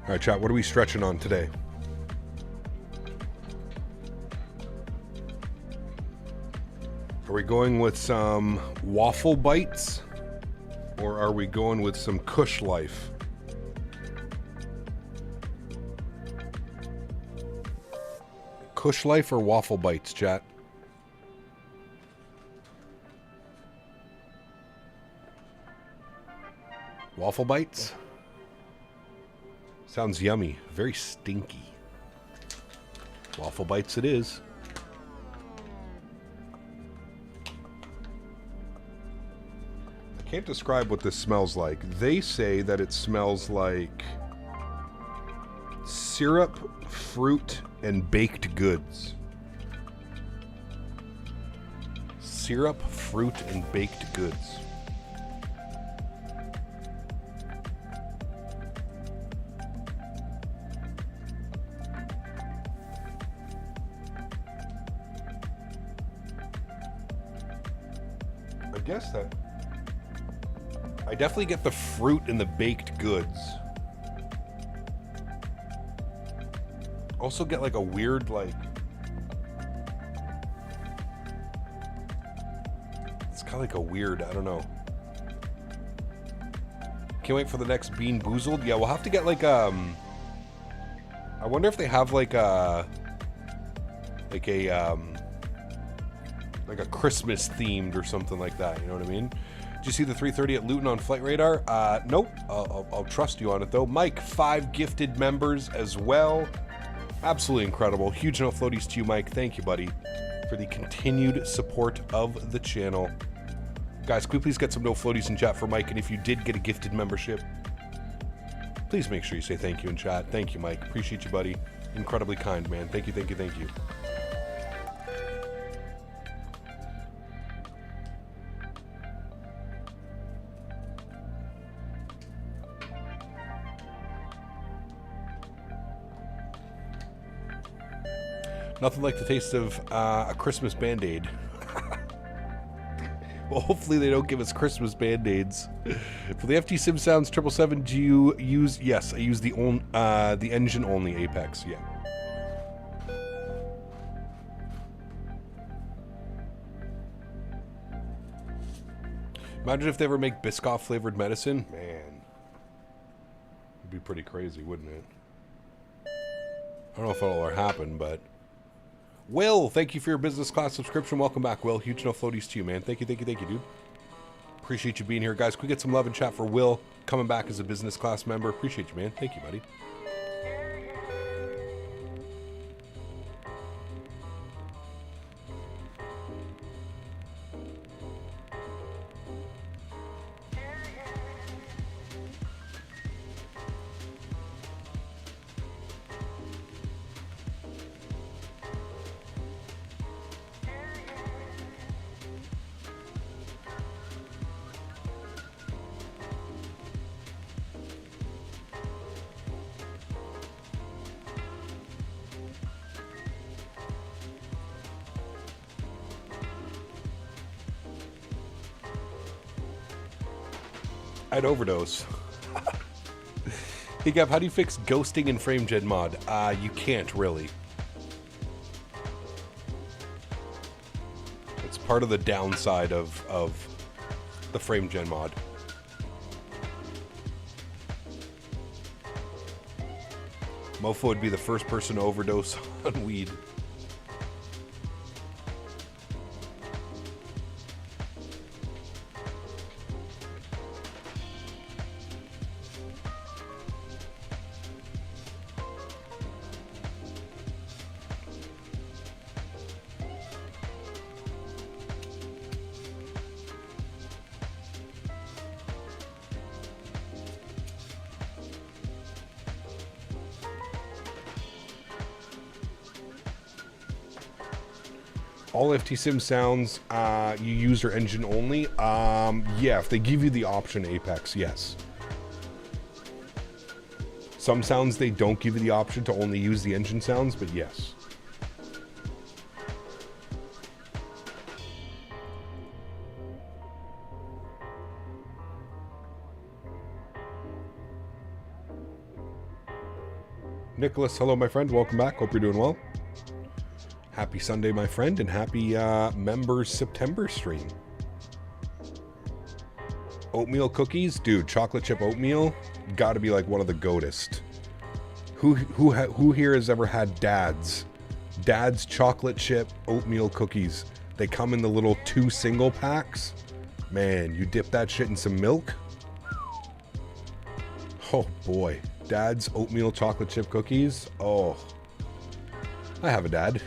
All right, chat, what are we stretching on today? Are we going with some waffle bites? Or are we going with some Kush Life? Kush Life or waffle bites, chat? Waffle bites? Sounds yummy. Very stinky. Waffle bites it is. I can't describe what this smells like. They say that it smells like syrup, fruit, and baked goods. Syrup, fruit, and baked goods. I guess that... I definitely get the fruit and the baked goods. Also get like a weird, like... It's kind of like a weird, I don't know. Can't wait for the next Bean Boozled. Yeah, we'll have to get like, I wonder if they have like a Christmas themed or something like that, you know what I mean? Did you see the 330 at Luton on Flight Radar? Nope. I'll trust you on it though. Mike, 5 gifted members as well. Absolutely incredible. Huge no floaties to you, Mike. Thank you, buddy, for the continued support of the channel. Guys, can we please get some no floaties in chat for Mike? And if you did get a gifted membership, please make sure you say thank you in chat. Thank you, Mike. Appreciate you, buddy. Incredibly kind, man. Thank you, thank you, thank you. Nothing like the taste of a Christmas Band-Aid. Well, hopefully they don't give us Christmas Band-Aids. For the FT Sim Sounds 777, do you use... Yes, I use the engine-only Apex, yeah. Imagine if they ever make Biscoff-flavored medicine. Man. It'd be pretty crazy, wouldn't it? I don't know if it'll ever happen, but... Will, thank you for your business class subscription. Welcome back, Will. Huge no floaties to you, man. Thank you, thank you, thank you, dude. Appreciate you being here. Guys, can we get some love and chat for Will coming back as a business class member? Appreciate you, man. Thank you, buddy. I'd overdose. Hey Gav, how do you fix ghosting in FrameGen mod? You can't really. It's part of the downside of the FrameGen mod. Mofo would be the first person to overdose on weed. All FT Sim sounds, you use your engine only? Yeah, if they give you the option Apex, yes. Some sounds they don't give you the option to only use the engine sounds, but yes. Nicholas, hello, my friend. Welcome back. Hope you're doing well. Happy Sunday, my friend, and happy Members September stream. Oatmeal cookies, dude. Chocolate chip oatmeal, got to be like one of the goatest. Who here has ever had Dad's chocolate chip oatmeal cookies? They come in the little 2 single packs. Man, you dip that shit in some milk. Oh boy, Dad's oatmeal chocolate chip cookies. Oh, I have a dad.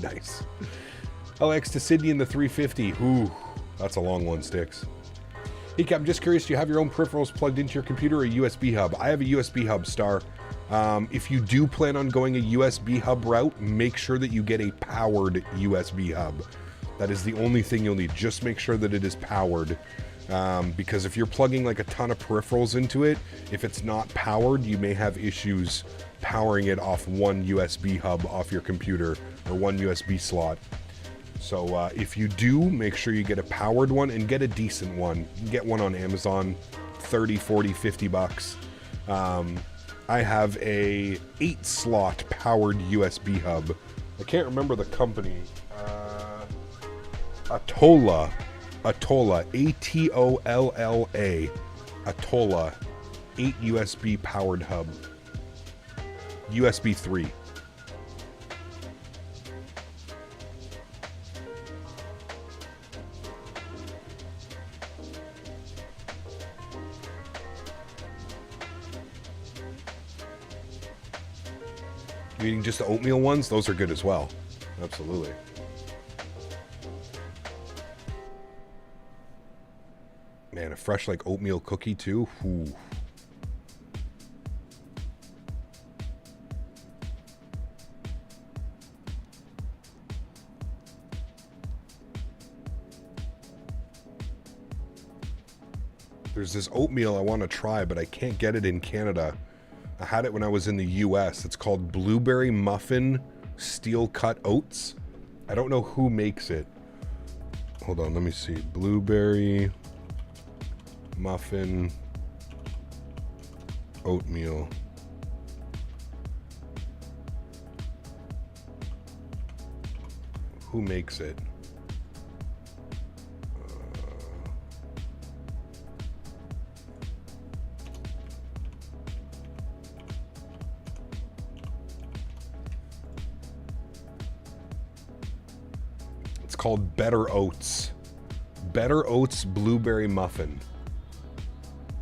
Nice. Alex to Sydney in the 350. Ooh, that's a long one, Sticks. Hey, Cap, I'm just curious, do you have your own peripherals plugged into your computer or a USB hub? I have a USB hub, Star. If you do plan on going a USB hub route, make sure that you get a powered USB hub. That is the only thing you'll need. Just make sure that it is powered. Because if you're plugging like a ton of peripherals into it, if it's not powered, you may have issues powering it off one USB hub off your computer or one USB slot. So if you do, make sure you get a powered one and get a decent one. You can get one on Amazon, 30, 40, 50 bucks. I have a 8-slot powered USB hub. I can't remember the company. Atolla, A-T-O-L-L-A, Atolla, 8 USB powered hub. USB 3. You eating just the oatmeal ones? Those are good as well. Absolutely. Man, a fresh like oatmeal cookie too. Ooh. There's this oatmeal I want to try, but I can't get it in Canada. I had it when I was in the US. It's called Blueberry Muffin Steel Cut Oats. I don't know who makes it. Hold on, let me see. Blueberry Muffin Oatmeal. Who makes it? Called Better Oats. Better Oats Blueberry Muffin.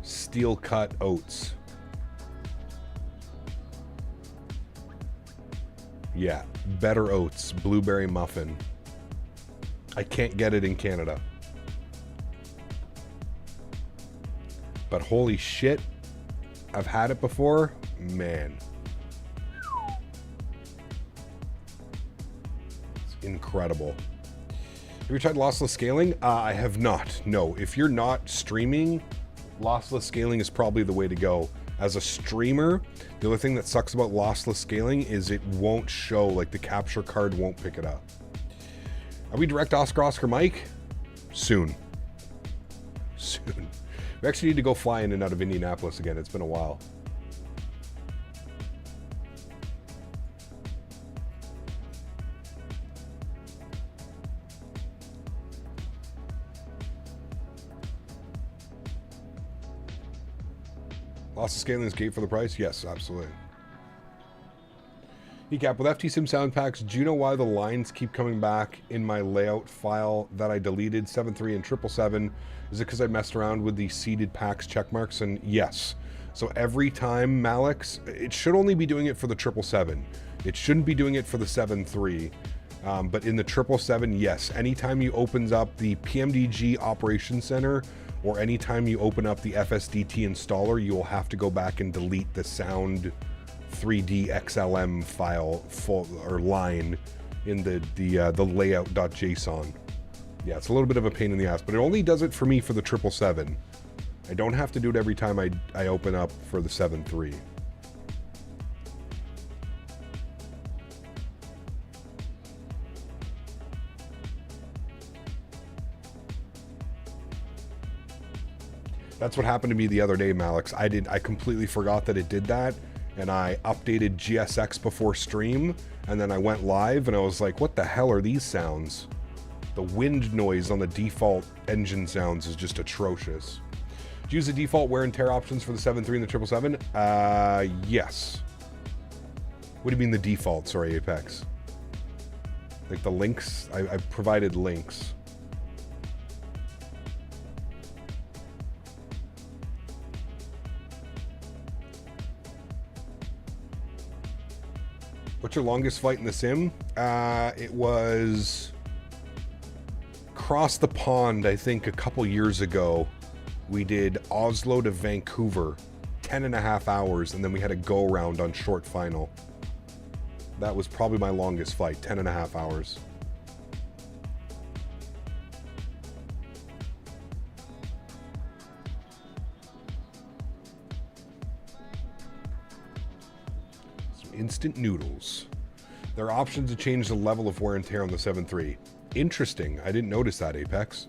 Steel cut oats. Yeah, Better Oats Blueberry Muffin. I can't get it in Canada. But holy shit, I've had it before. Man. It's incredible. Have you tried lossless scaling? I have not. No, if you're not streaming, lossless scaling is probably the way to go. As a streamer, the other thing that sucks about lossless scaling is it won't show, like the capture card won't pick it up. Are we direct Oscar Mike? Soon. Soon. We actually need to go fly in and out of Indianapolis again. It's been a while. Loss of scaling is gate for the price? Yes, absolutely. Ecap, with FT Sim sound packs, do you know why the lines keep coming back in my layout file that I deleted 7.3 and 777? Is it because I messed around with the seeded packs checkmarks? And yes. So every time, Malix, it should only be doing it for the 777. It shouldn't be doing it for the 7.3. But in the 777, yes. Anytime you opens up the PMDG Operations Center, or anytime you open up the FSDT installer, you will have to go back and delete the sound 3D XLM file or line in the layout.json. Yeah, it's a little bit of a pain in the ass, but it only does it for me for the 777. I don't have to do it every time I open up for the 7.3. That's what happened to me the other day, Malix. I completely forgot that it did that, and I updated GSX before stream, and then I went live, and I was like, what the hell are these sounds? The wind noise on the default engine sounds is just atrocious. Did you use the default wear and tear options for the 7.3 and the 777? Yes. What do you mean the default? Sorry, Apex. Like the links? I provided links. What's your longest flight in the sim? It was across the pond, I think, a couple years ago. We did Oslo to Vancouver, 10.5 hours, and then we had a go-around on short final. That was probably my longest flight, 10.5 hours. Some instant noodles. There are options to change the level of wear and tear on the 7.3. Interesting. I didn't notice that, Apex.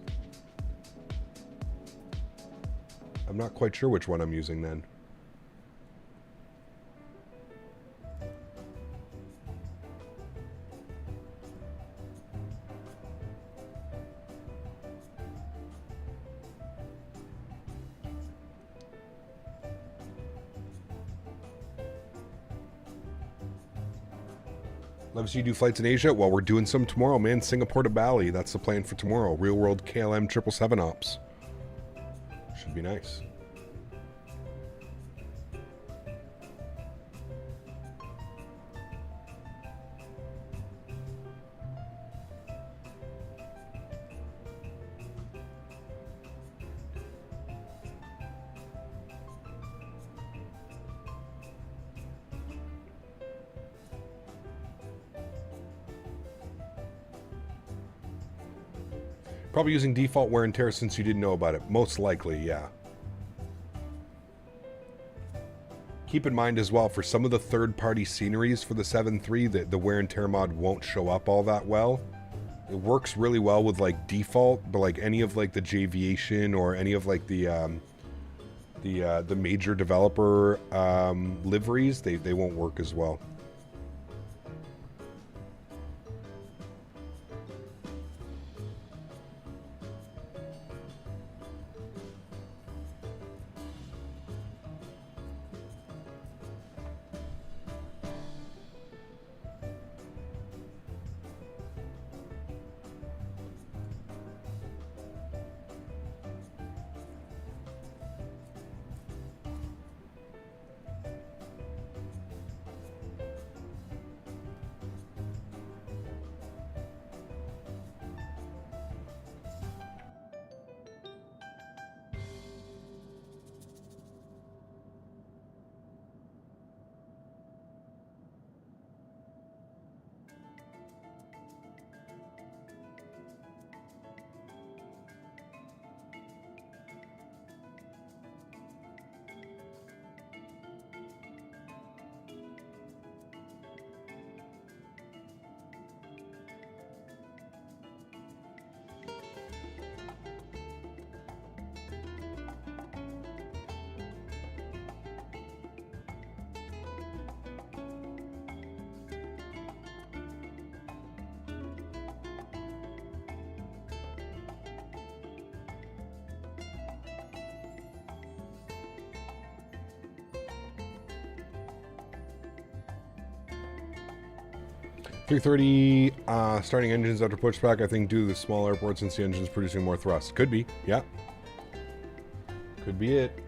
I'm not quite sure which one I'm using then. Love to see you do flights in Asia. Well, we're doing some tomorrow, man. Singapore to Bali. That's the plan for tomorrow. Real world KLM 777 ops. Should be nice. Probably using default wear and tear since you didn't know about it. Most likely, yeah. Keep in mind as well, for some of the third-party sceneries for the 7.3, the wear and tear mod won't show up all that well. It works really well with like default, but like any of like the Jviation or any of like the major developer liveries, they won't work as well. $330 starting engines after pushback, I think due to the small airport since the engine's producing more thrust. Could be, yeah. Could be it.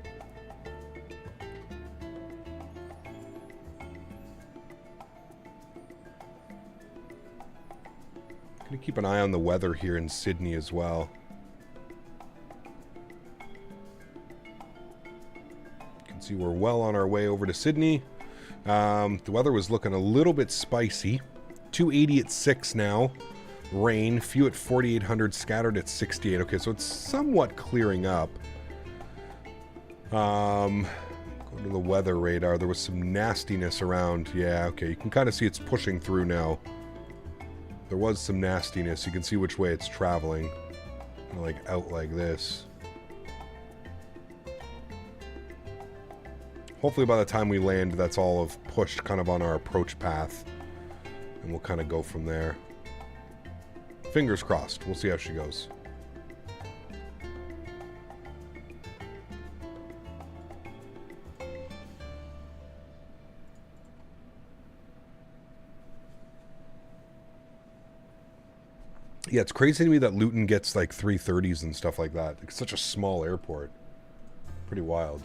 Gonna keep an eye on the weather here in Sydney as well. You can see we're well on our way over to Sydney. The weather was looking a little bit spicy. 280 at 6 now. Rain. Few at 4,800. Scattered at 68. Okay, so it's somewhat clearing up. Go to the weather radar. There was some nastiness around. Yeah, okay. You can kind of see it's pushing through now. There was some nastiness. You can see which way it's traveling. Like out like this. hopefully by the time we land, that's all of pushed kind of on our approach path. And we'll kind of go from there. Fingers crossed. We'll see how she goes. Yeah, it's crazy to me that Luton gets like 330s and stuff like that. It's such a small airport. Pretty wild.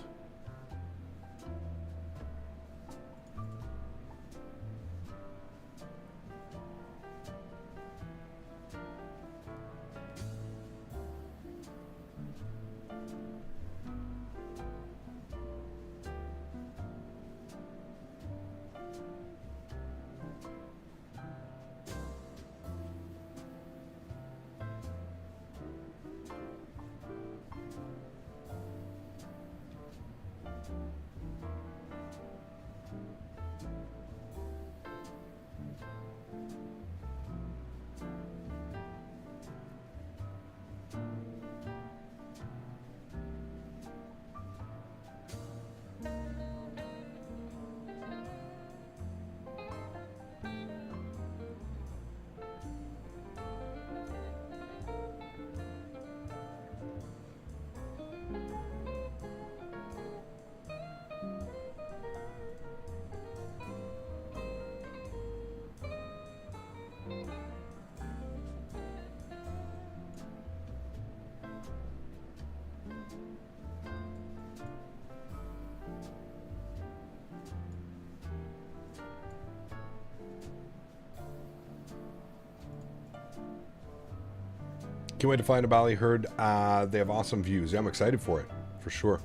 Can't wait to find a Ballyherd. They have awesome views. Yeah, I'm excited for it, for sure.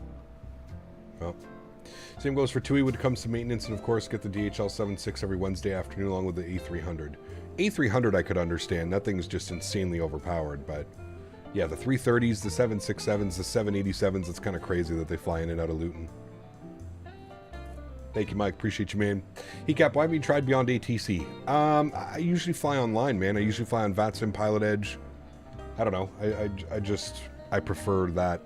Well, same goes for TUI when it comes to maintenance, and of course, get the DHL 76 every Wednesday afternoon along with the A300. A300 I could understand. That thing's just insanely overpowered, but yeah, the 330s, the 767s, the 787s, it's kind of crazy that they fly in and out of Luton. Thank you, Mike. Appreciate you, man. Hecap, why have you tried Beyond ATC? I usually fly online, man. I usually fly on VATSIM, Pilot Edge. I don't know. I prefer that.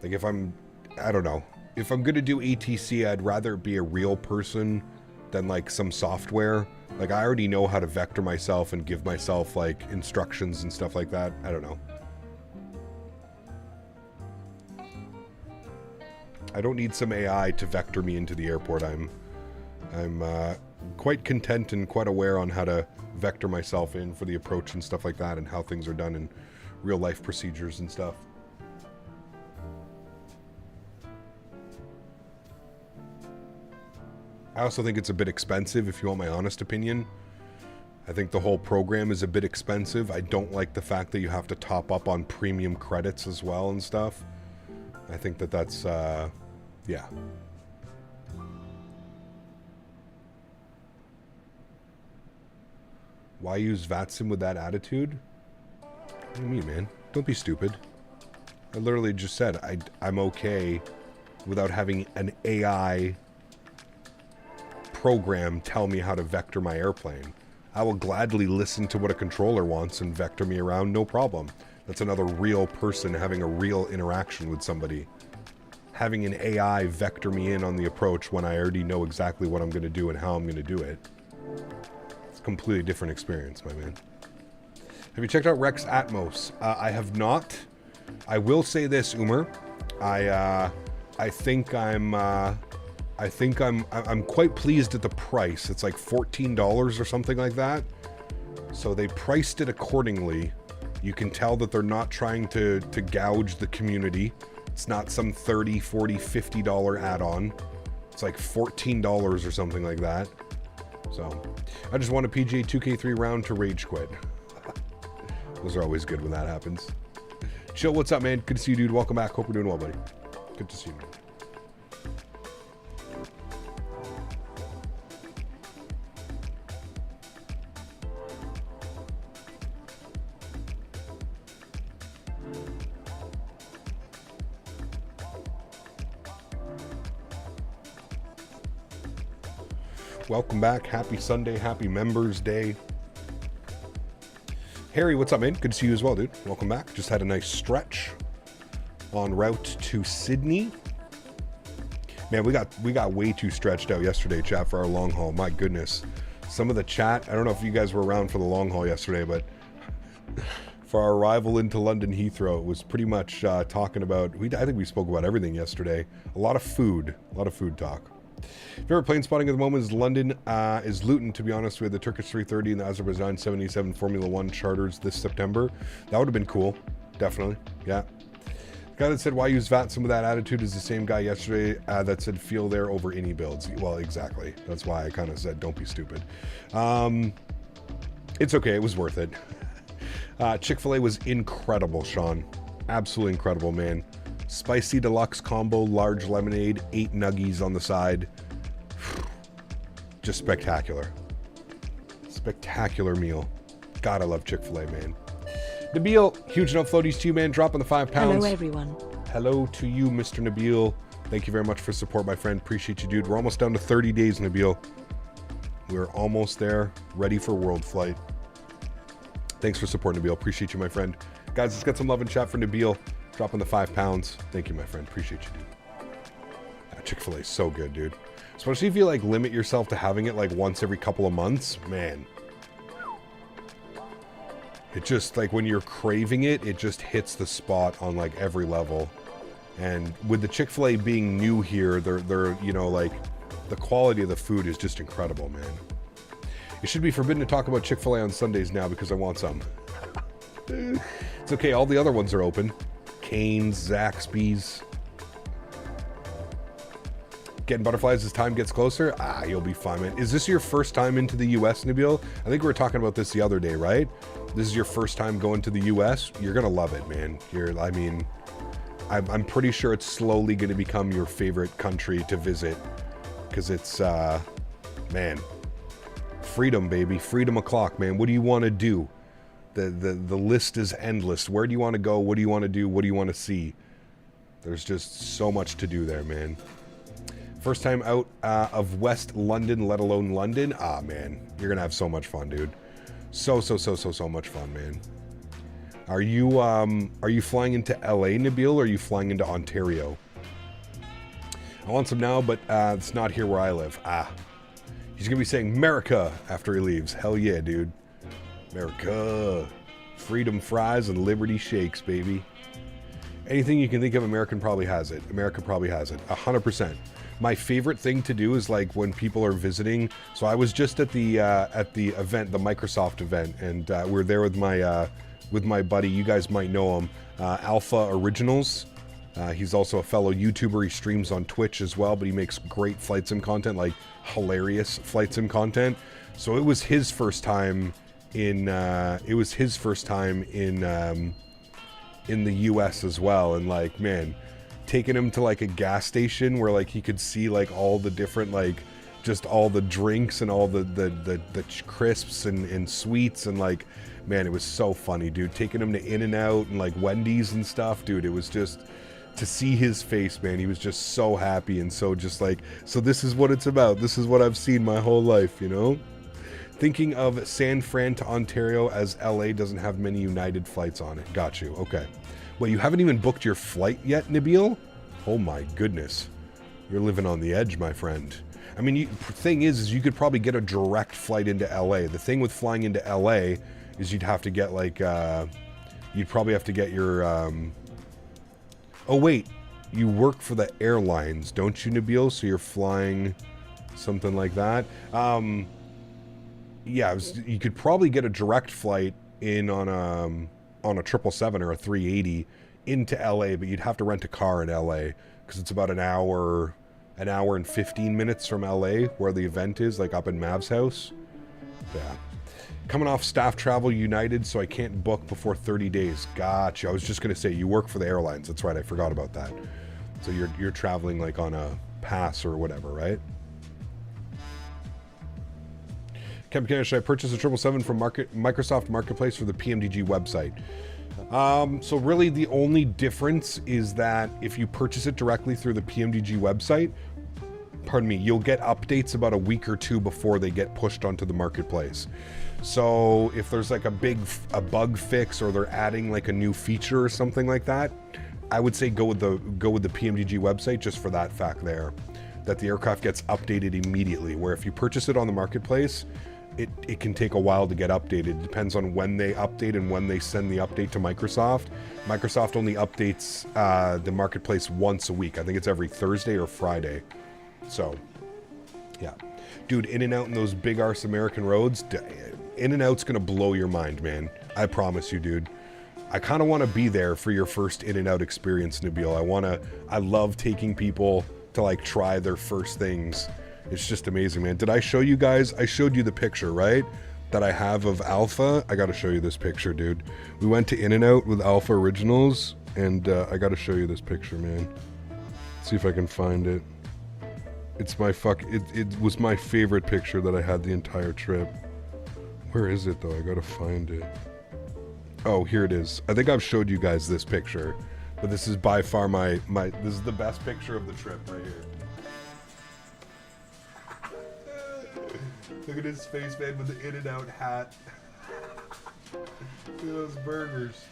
Like I don't know. If I'm going to do ATC, I'd rather it be a real person than like some software. Like I already know how to vector myself and give myself like instructions and stuff like that. I don't know. I don't need some AI to vector me into the airport. I'm quite content and quite aware on how to vector myself in for the approach and stuff like that, and how things are done in real life procedures and stuff. I also think it's a bit expensive, if you want my honest opinion. I think the whole program is a bit expensive. I don't like the fact that you have to top up on premium credits as well and stuff. I think that that's, yeah. Why use VATSIM with that attitude? What do you mean, man? Don't be stupid. I literally just said I'm okay without having an AI program tell me how to vector my airplane. I will gladly listen to what a controller wants and vector me around, no problem. That's another real person having a real interaction with somebody. Having an AI vector me in on the approach when I already know exactly what I'm going to do and how I'm going to do it. It's a completely different experience, my man. Have you checked out Rex Atmos? I have not. I will say this, Umer. I think I'm quite pleased at the price. It's like $14 or something like that. So they priced it accordingly. You can tell that they're not trying to gouge the community. It's not some $30, $40, $50 add-on. It's like $14 or something like that. So I just want a PGA 2K3 round to rage quit. Those are always good when that happens. Chill, what's up, man? Good to see you, dude. Welcome back. Hope you're doing well, buddy. Good to see you, man. Welcome back. Happy Sunday. Happy Members Day. Harry, what's up, man? Good to see you as well, dude. Welcome back. Just had a nice stretch en route to Sydney. Man, we got way too stretched out yesterday, chat, for our long haul. My goodness. Some of the chat, I don't know if you guys were around for the long haul yesterday, but for our arrival into London Heathrow, it was pretty much talking about, I think we spoke about everything yesterday. A lot of food talk. Favorite plane spotting at the moment is London, is Luton, to be honest. We had the Turkish 330 and the Azerbaijan 77 Formula 1 charters this September. That would have been cool. Definitely. Yeah. The guy that said, why use VAT? Some of that attitude is the same guy yesterday that said, feel there over any builds. Well, exactly. That's why I kind of said, don't be stupid. It's okay. It was worth it. Chick-fil-A was incredible, Sean. Absolutely incredible, man. Spicy deluxe combo, large lemonade, 8 nuggies on the side. Just spectacular. Spectacular meal. God, I love Chick-fil-A, man. Nabil, huge enough floaties to you, man. Dropping the £5. Hello, everyone. Hello to you, Mr. Nabil. Thank you very much for support, my friend. Appreciate you, dude. We're almost down to 30 days, Nabil. We're almost there. Ready for World Flight. Thanks for supporting, Nabil. Appreciate you, my friend. Guys, let's get some love in chat for Nabil. Dropping the £5. Thank you, my friend. Appreciate you, dude. Chick-fil-A is so good, dude. Especially if you, like, limit yourself to having it, like, once every couple of months. Man. It just, like, when you're craving it, it just hits the spot on, like, every level. And with the Chick-fil-A being new here, they're, you know, like, the quality of the food is just incredible, man. It should be forbidden to talk about Chick-fil-A on Sundays now because I want some. It's okay, all the other ones are open. Cane's, Zaxby's. Getting butterflies as time gets closer? Ah, you'll be fine, man. Is this your first time into the U.S., Nabil? I think we were talking about this the other day, right? This is your first time going to the U.S.? You're going to love it, man. I'm pretty sure it's slowly going to become your favorite country to visit. Because it's, man, freedom, baby. Freedom o'clock, man. What do you want to do? The list is endless. Where do you want to go? What do you want to do? What do you want to see? There's just so much to do there, man. First time out of West London, let alone London. Ah, man, you're gonna have so much fun, dude. So much fun, man. Are you flying into LA, Nabil, or are you flying into Ontario? I want some now, but it's not here where I live. Ah, he's gonna be saying America after he leaves. Hell yeah, dude. America, freedom fries and liberty shakes, baby. Anything you can think of, America probably has it. 100%. My favorite thing to do is like when people are visiting. So I was just at the event, the Microsoft event, and we're there with my buddy. You guys might know him, Alpha Originals. He's also a fellow YouTuber. He streams on Twitch as well, but he makes great flight sim content, like hilarious flight sim content. So it was his first time in in the US as well, and like, man, taking him to like a gas station where like he could see like all the different, like just all the drinks and all the crisps and sweets, and like, man, it was so funny, dude. Taking him to In-N-Out and like Wendy's and stuff, dude. It was just, to see his face, man, he was just so happy and so just like, so this is what it's about. This is what I've seen my whole life, you know? Thinking of San Fran to Ontario, as LA doesn't have many United flights on it. Got you. Okay. Well, you haven't even booked your flight yet, Nabil? Oh my goodness. You're living on the edge, my friend. I mean, thing is you could probably get a direct flight into LA. The thing with flying into LA is you'd have to get like, you'd probably have to get your, oh wait, you work for the airlines, don't you, Nabil? So you're flying something like that. Yeah, you could probably get a direct flight in on a 777 or a 380 into LA, but you'd have to rent a car in LA because it's about an hour and 15 minutes from LA where the event is, like up in Mav's house. Yeah. Coming off staff travel United, so I can't book before 30 days. Gotcha. I was just going to say, you work for the airlines. That's right. I forgot about that. So you're traveling like on a pass or whatever, right? Captain, should I purchase a 777 from Microsoft Marketplace or the PMDG website? So really the only difference is that if you purchase it directly through the PMDG website, pardon me, you'll get updates about a week or two before they get pushed onto the marketplace. So if there's like a bug fix, or they're adding like a new feature or something like that, I would say go with the PMDG website just for that fact there. that the aircraft gets updated immediately, where if you purchase it on the marketplace, it can take a while to get updated. It depends on when they update and when they send the update to Microsoft. Microsoft only updates the marketplace once a week. I think it's every Thursday or Friday. So, yeah. Dude, In-N-Out in those big arse American roads, In-N-Out's gonna blow your mind, man. I promise you, dude. I kind of want to be there for your first In-N-Out experience, Nabil. I love taking people to like try their first things. It's just amazing, man. Did I show you guys? I showed you the picture, right? That I have of Alpha. I got to show you this picture, dude. We went to In-N-Out with Alpha Originals, and I got to show you this picture, man. Let's see if I can find it. It's my it was my favorite picture that I had the entire trip. Where is it, though? I got to find it. Oh, here it is. I think I've showed you guys this picture, but this is by far this is the best picture of the trip right here. Look at his face, man, with the In-N-Out hat. Look at those burgers.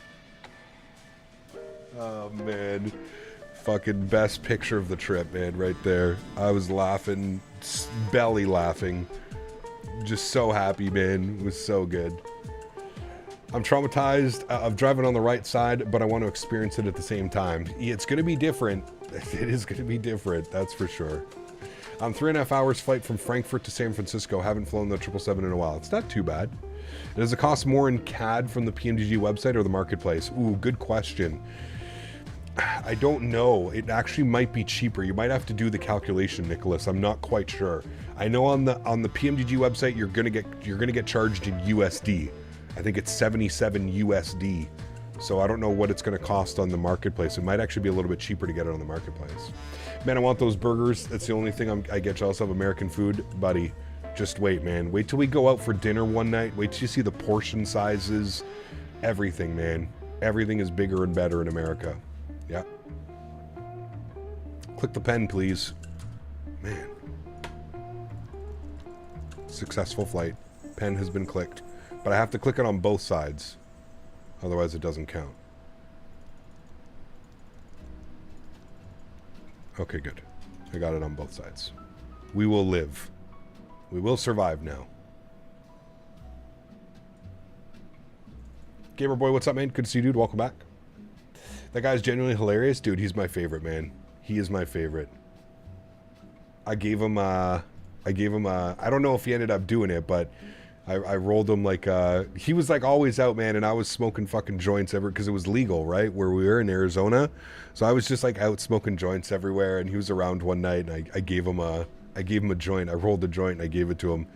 Oh, man. Fucking best picture of the trip, man, right there. I was laughing, belly laughing. Just so happy, man. It was so good. I'm traumatized of driving on the right side, but I want to experience it at the same time. It's going to be different. It is going to be different, that's for sure. 3.5 hours flight from Frankfurt to San Francisco. Haven't flown the 777 in a while. It's not too bad. Does it cost more in CAD from the PMDG website or the marketplace? Ooh, good question. I don't know. It actually might be cheaper. You might have to do the calculation, Nicholas. I'm not quite sure. I know on the PMDG website you're gonna get charged in USD. I think it's 77 USD. So I don't know what it's going to cost on the marketplace. It might actually be a little bit cheaper to get it on the marketplace. Man, I want those burgers. That's the only thing I get jealous of. American food, buddy. Just wait, man. Wait till we go out for dinner one night. Wait till you see the portion sizes. Everything, man. Everything is bigger and better in America. Yeah. Click the pen, please. Man. Successful flight. Pen has been clicked. But I have to click it on both sides. Otherwise it doesn't count. Okay, good. I got it on both sides. We will live. We will survive now. Gamer Boy, what's up, man? Good to see you, dude. Welcome back. That guy's genuinely hilarious. Dude, he's my favorite, man. He is my favorite. I gave him I don't know if he ended up doing it, but I rolled him like, he was like always out, man, and I was smoking fucking joints because it was legal, right, where we were in Arizona. So I was just like out smoking joints everywhere, and he was around one night, and I gave him a joint. I rolled the joint, and I gave it to him.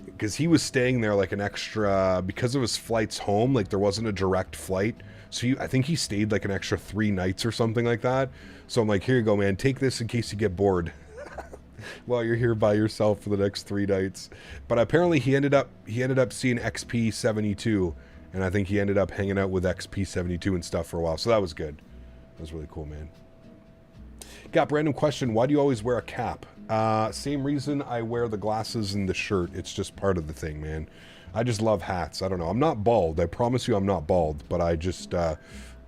Because he was staying there like an extra, because of his flights home, like there wasn't a direct flight. So I think he stayed like an extra 3 nights or something like that. So I'm like, here you go, man, take this in case you get bored. While you're here by yourself for the next 3 nights. But apparently he ended up seeing XP72, and I think he ended up hanging out with XP72 and stuff for a while. So that was good. That was really cool, man. Gap, random question. Why do you always wear a cap? Same reason I wear the glasses and the shirt. It's just part of the thing, man. I just love hats. I don't know. I'm not bald. I promise you I'm not bald. But I just, I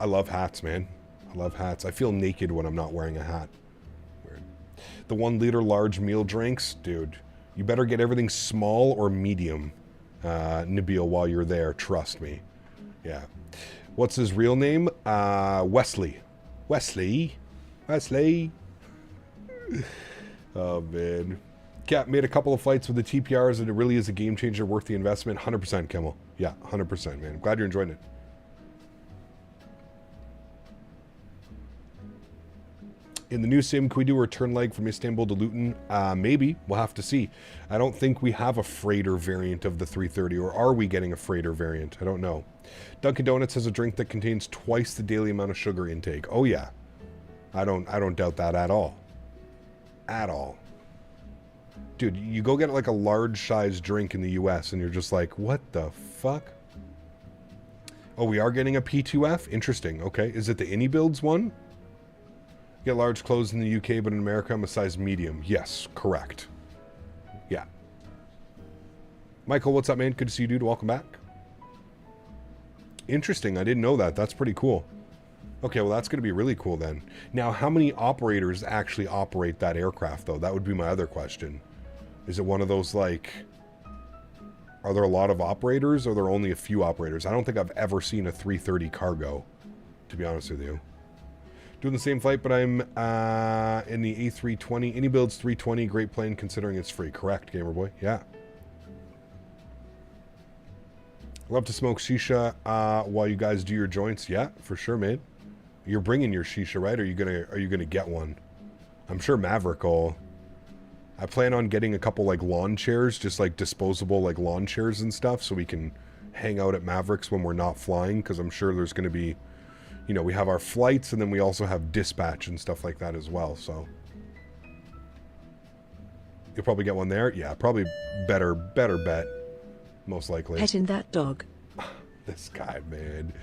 love hats, man. I love hats. I feel naked when I'm not wearing a hat. The 1 liter large meal drinks, dude, you better get everything small or medium, Nabil, while you're there. Trust me. Yeah. What's his real name? Wesley. Wesley. Oh, man. Cat made a couple of flights with the TPRs, and it really is a game changer, worth the investment. 100%, Kimmel. Yeah, 100%, man. I'm glad you're enjoying it. In the new sim, can we do a return leg from Istanbul to Luton? Maybe. We'll have to see. I don't think we have a freighter variant of the 330, or are we getting a freighter variant? I don't know. Dunkin' Donuts has a drink that contains twice the daily amount of sugar intake. Oh, yeah. I don't doubt that at all. At all. Dude, you go get like a large-sized drink in the US, and you're just like, what the fuck? Oh, we are getting a P2F? Interesting. Okay. Is it the Any Builds one? Get large clothes in the UK, but in America, I'm a size medium. Yes, correct. Yeah. Michael, what's up, man? Good to see you, dude. Welcome back. Interesting. I didn't know that. That's pretty cool. Okay, well, that's going to be really cool then. Now, how many operators actually operate that aircraft, though? That would be my other question. Is it one of those, like... Are there a lot of operators, or are there only a few operators? I don't think I've ever seen a 330 cargo, to be honest with you. Doing the same flight, but I'm in the A320. Any builds 320, great plane considering it's free. Correct, Gamerboy. Yeah. Love to smoke shisha while you guys do your joints. Yeah, for sure, mate. You're bringing your shisha, right? Are you gonna get one? I'm sure Maverick will. I plan on getting a couple like lawn chairs, just like disposable like lawn chairs and stuff, so we can hang out at Mavericks when we're not flying. Because I'm sure there's gonna be, you know, we have our flights and then we also have dispatch and stuff like that as well. So you'll probably get one there. Yeah, probably better bet, most likely. Petting that dog. This guy, man.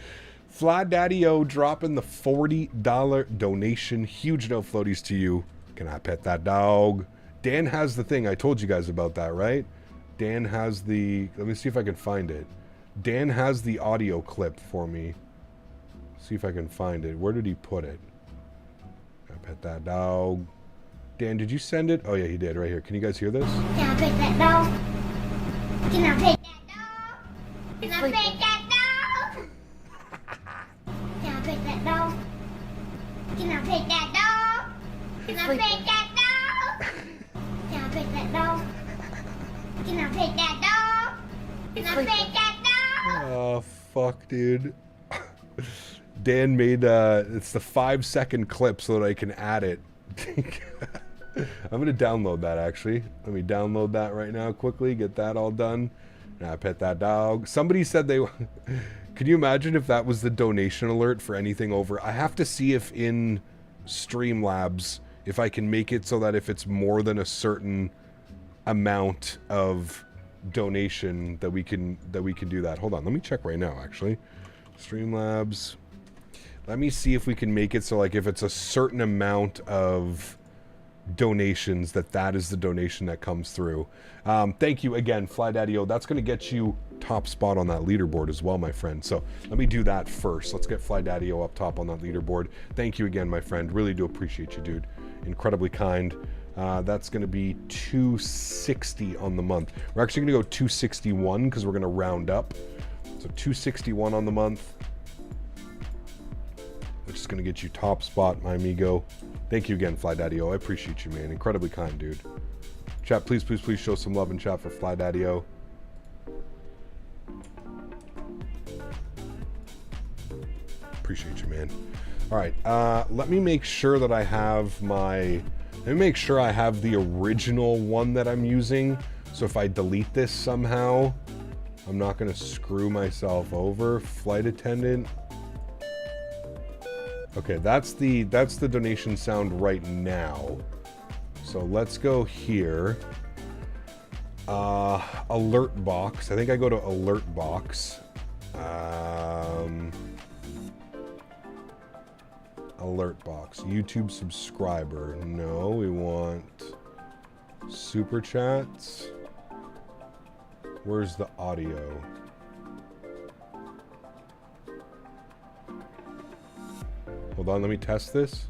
Fly Daddy-O dropping the $40 donation. Huge no floaties to you. Can I pet that dog? Dan has the thing. I told you guys about that, right? Dan has the... Let me see if I can find it. Dan has the audio clip for me. See if I can find it. Where did he put it? Can I pet that dog? Dan, did you send it? Oh, yeah, he did. Right here. Can you guys hear this? Can I pet that dog? Can I pet that dog? Can I pet that dog? Can I pet that dog? Can I pet that dog? Can I pet that dog? Can I pet that dog? Can I pet that dog? Can I pet that dog? Oh, fuck, dude. Dan made, it's the 5-second clip so that I can add it. I'm going to download that, actually. Let me download that right now quickly, get that all done. Now, pet that dog. Somebody said they... Can you imagine if that was the donation alert for anything over... I have to see if in Streamlabs, if I can make it so that if it's more than a certain amount of donation that we can do that. Hold on, let me check right now, actually. Streamlabs. Let me see if we can make it so, like, if it's a certain amount of donations, that is the donation that comes through. Thank you again, Fly Daddy-O. That's going to get you top spot on that leaderboard as well, my friend. So let me do that first. Let's get Fly Daddy-O up top on that leaderboard. Thank you again, my friend. Really do appreciate you, dude. Incredibly kind. That's going to be 260 on the month. We're actually going to go 261 because we're going to round up. So 261 on the month, which is going to get you top spot, my amigo. Thank you again, Fly Daddy-O. I appreciate you, man. Incredibly kind, dude. Chat, please, please, please show some love in chat for Fly Daddy-O. Appreciate you, man. All right, let me make sure that I have my... Let me make sure I have the original one that I'm using. So if I delete this somehow, I'm not going to screw myself over. Flight attendant. Okay, that's the donation sound right now. So let's go here. Alert box. I think I go to alert box. Alert box. YouTube subscriber. No, we want super chats. Where's the audio? Hold on, let me test this.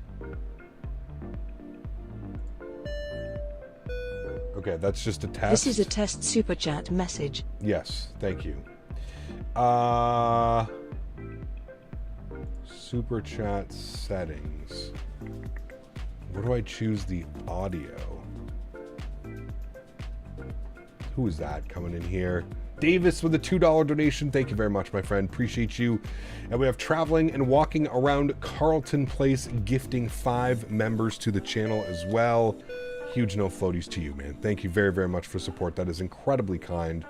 Okay, that's just a test. This is a test super chat message. Yes, thank you. Super chat settings. Where do I choose the audio? Who is that coming in here? Davis with a $2 donation. Thank you very much, my friend. Appreciate you. And we have traveling and walking around Carlton Place, gifting 5 members to the channel as well. Huge no floaties to you, man. Thank you very, very much for support. That is incredibly kind.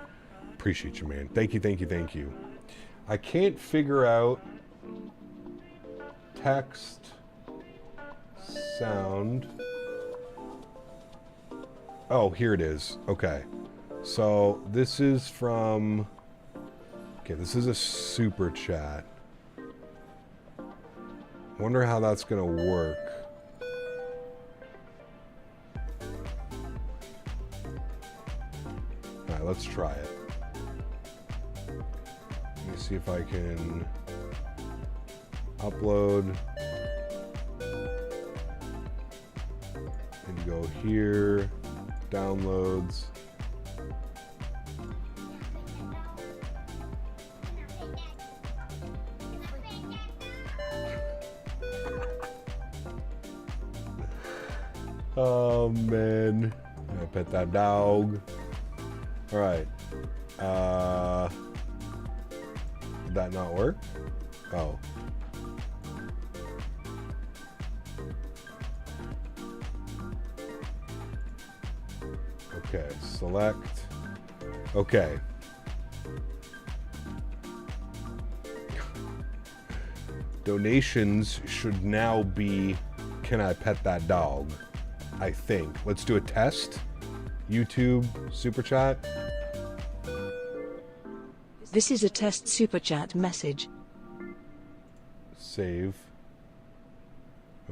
Appreciate you, man. Thank you, thank you, thank you. I can't figure out text, sound. Oh, here it is. Okay. So this is from... Okay, this is a super chat. Wonder how that's gonna work. Alright, let's try it. Let me see if I can upload. go here, downloads. Oh man, I pet that dog. All right. Did that not work? Oh. Okay, select. Okay. Donations should now be, can I pet that dog? I think. Let's do a test. YouTube, super chat. This is a test super chat message. Save.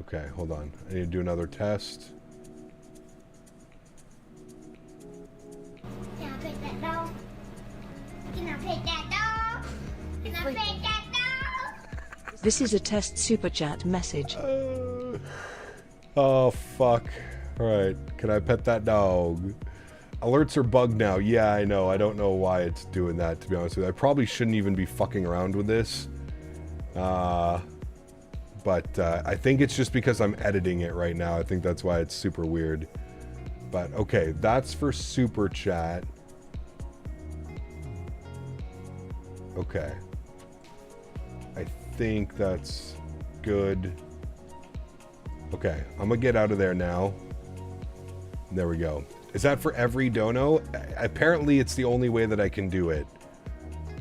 Okay, hold on. I need to do another test. Can I pet that dog? Can I pet that dog? Can I pet that dog? This is a test super chat message. Oh, fuck. Alright, can I pet that dog? Alerts are bugged now. Yeah, I know. I don't know why it's doing that, to be honest with you. I probably shouldn't even be fucking around with this. But I think it's just because I'm editing it right now. I think that's why it's super weird. But, okay, that's for super chat. Okay. I think that's good. Okay, I'm gonna get out of there now. There we go. Is that for every dono? Apparently it's the only way that I can do it.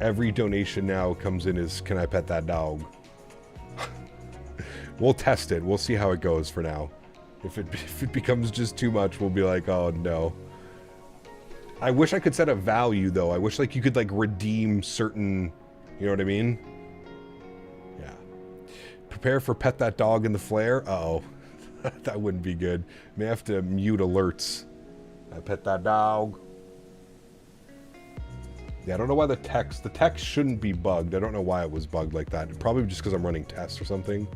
Every donation now comes in as, can I pet that dog? We'll test it. We'll see how it goes for now. If it becomes just too much, we'll be like, oh no. I wish I could set a value though. I wish like you could like redeem certain, you know what I mean? Yeah. Prepare for pet that dog in the flare. Uh-oh. That wouldn't be good. May have to mute alerts. I pet that dog. Yeah, I don't know why the text shouldn't be bugged. I don't know why it was bugged like that. Probably just because I'm running tests or something.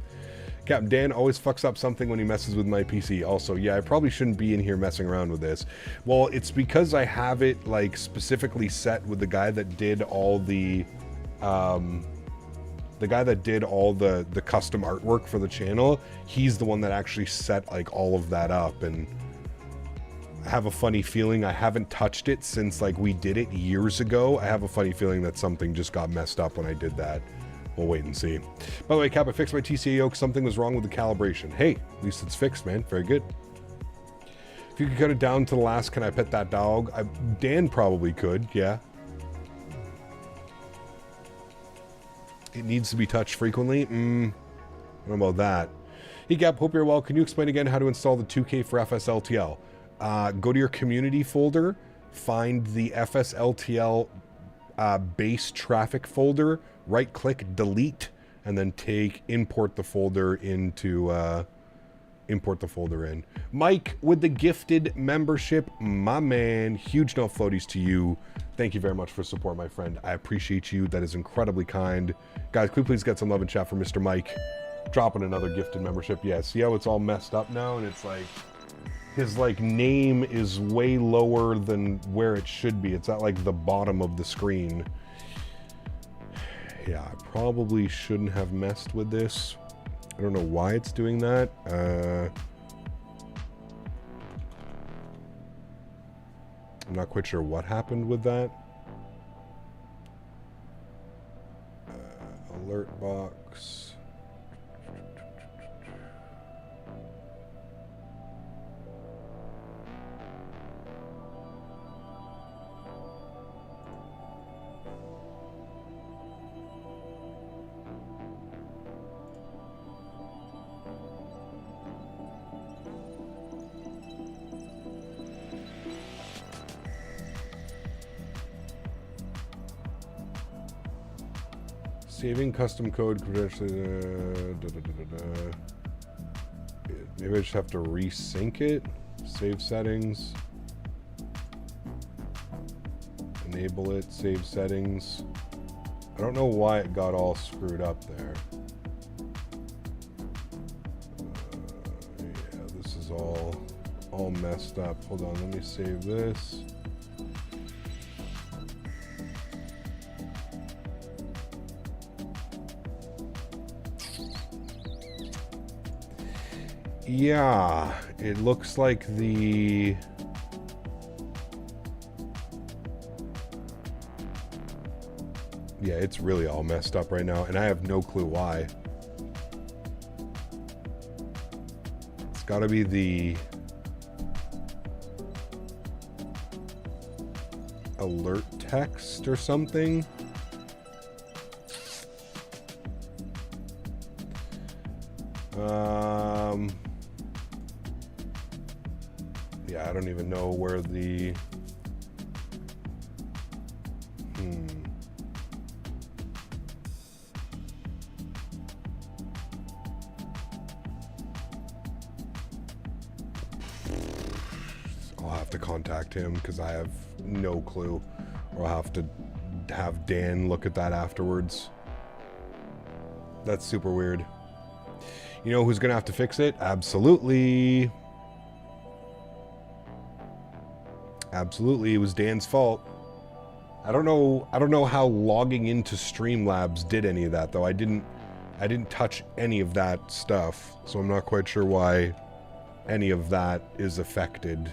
Captain Dan always fucks up something when he messes with my PC. Also, yeah, I probably shouldn't be in here messing around with this. Well, it's because I have it like specifically set with the guy that did all the custom artwork for the channel. He's the one that actually set like all of that up, and I have a funny feeling I haven't touched it since like we did it years ago. I have a funny feeling that something just got messed up when I did that. We'll wait and see. By the way, Cap, I fixed my TCA yoke. Something was wrong with the calibration. Hey, at least it's fixed, man. Very good. If you could cut it down to the last, can I pet that dog? Dan probably could, yeah. It needs to be touched frequently. I don't know about that. Hey, Gap, hope you're well. Can you explain again how to install the 2K for FSLTL? Go to your community folder, find the FSLTL base traffic folder, right-click, delete, and then import the folder into import the folder in. Mike with the gifted membership, my man. Huge no floaties to you. Thank you very much for support, my friend. I appreciate you. That is incredibly kind. Guys, could we please get some love and chat for Mr. Mike dropping another gifted membership? Yeah, see how it's all messed up now, and it's like his like name is way lower than where it should be. It's at like the bottom of the screen. Yeah, I probably shouldn't have messed with this. I don't know why it's doing that. I'm not quite sure what happened with that. Alert box. Saving custom code credentials. Maybe I just have to resync it. Save settings. Enable it. Save settings. I don't know why it got all screwed up there. Yeah, this is all all messed up. Hold on, let me save this. Yeah, it looks like the... Yeah, it's really all messed up right now, and I have no clue why. It's gotta be the alert text or something. Yeah, I don't even know where the... I'll have to contact him because I have no clue. Or I'll have to have Dan look at that afterwards. That's super weird. You know who's gonna have to fix it? Absolutely. Absolutely, it was Dan's fault. I don't know how logging into Streamlabs did any of that though. I didn't touch any of that stuff, so I'm not quite sure why any of that is affected.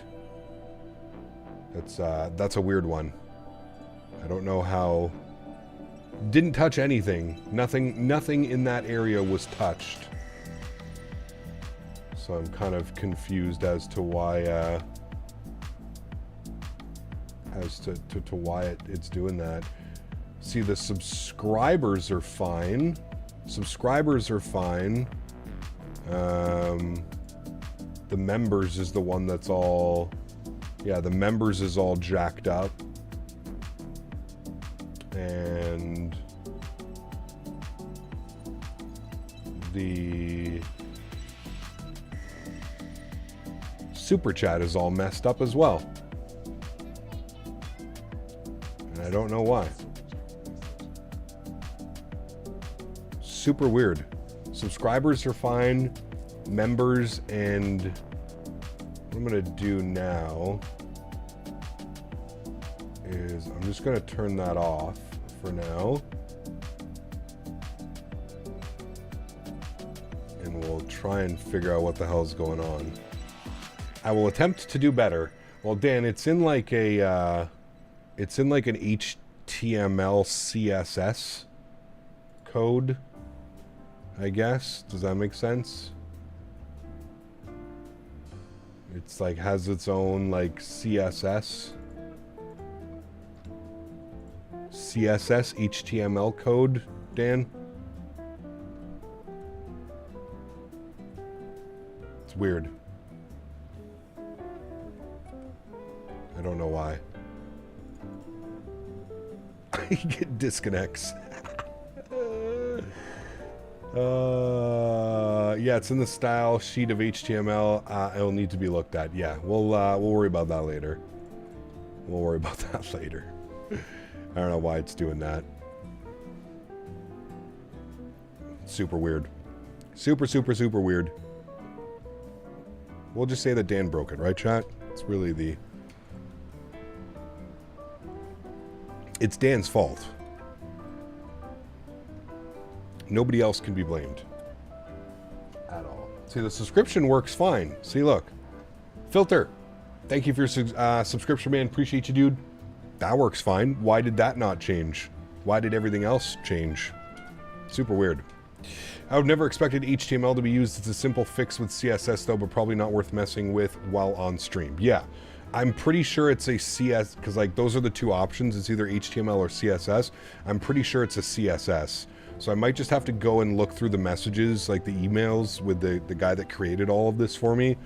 That's a weird one. I don't know how. Didn't touch anything. Nothing in that area was touched. So I'm kind of confused as to why to why it's doing that. See, the subscribers are fine. Subscribers are fine. The members is the one that's all... Yeah, the members is all jacked up. And the super chat is all messed up as well. And I don't know why. Super weird. Subscribers are fine. Members, and what I'm gonna do now is I'm just gonna turn that off for now. And we'll try and figure out what the hell's going on. I will attempt to do better. Well, Dan, it's in like a it's in like an HTML CSS code, I guess. Does that make sense? It's like has its own like CSS HTML code, Dan. It's weird. I don't know why. It disconnects. Yeah, it's in the style sheet of HTML. It'll need to be looked at. Yeah, we'll worry about that later. We'll worry about that later. I don't know why it's doing that. Super weird. Super weird. We'll just say that Dan broke it, right, chat? It's really the... It's Dan's fault. Nobody else can be blamed. At all. See, the subscription works fine. See, look. Filter. Thank you for your subscription, man. Appreciate you, dude. That works fine. Why did that not change? Why did everything else change? Super weird. I would never expected HTML to be used as a simple fix with CSS though, but probably not worth messing with while on stream. Yeah, I'm pretty sure it's a CS, because like those are the two options. It's either HTML or CSS. I'm pretty sure it's a CSS. So I might just have to go and look through the messages, like the emails with the guy that created all of this for me.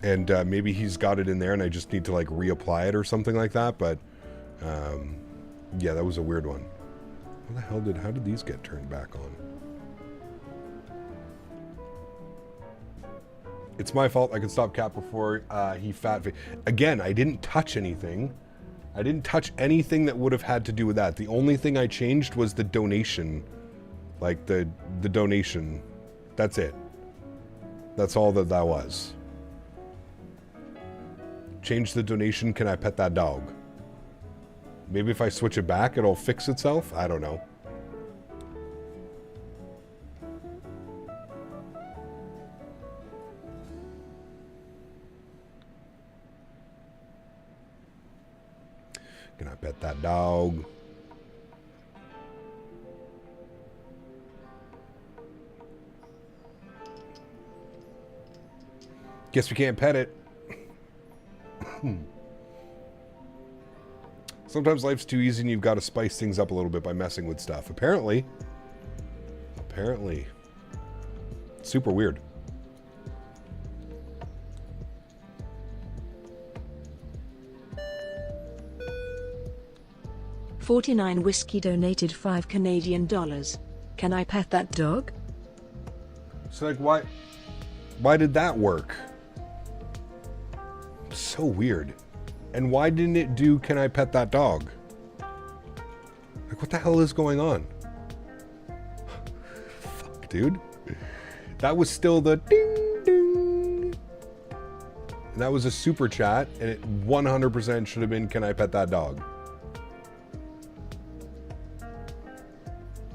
And maybe he's got it in there and I just need to like reapply it or something like that. But yeah, that was a weird one. How did these get turned back on? It's my fault. I could stop Cap before he fat. Again, I didn't touch anything. I didn't touch anything that would have had to do with that. The only thing I changed was the donation. Like the donation. That's it. That's all that was. Change the donation, can I pet that dog? Maybe if I switch it back, it'll fix itself? I don't know. Can I pet that dog? Guess we can't pet it. Sometimes life's too easy and you've got to spice things up a little bit by messing with stuff. Apparently. Apparently. Super weird. $49 Whiskey donated $5 Canadian. Can I pet that dog? So like why did that work? So weird. And why didn't it do can I pet that dog? Like what the hell is going on? Fuck, dude. That was still the ding ding. And that was a super chat and it 100% should have been can I pet that dog?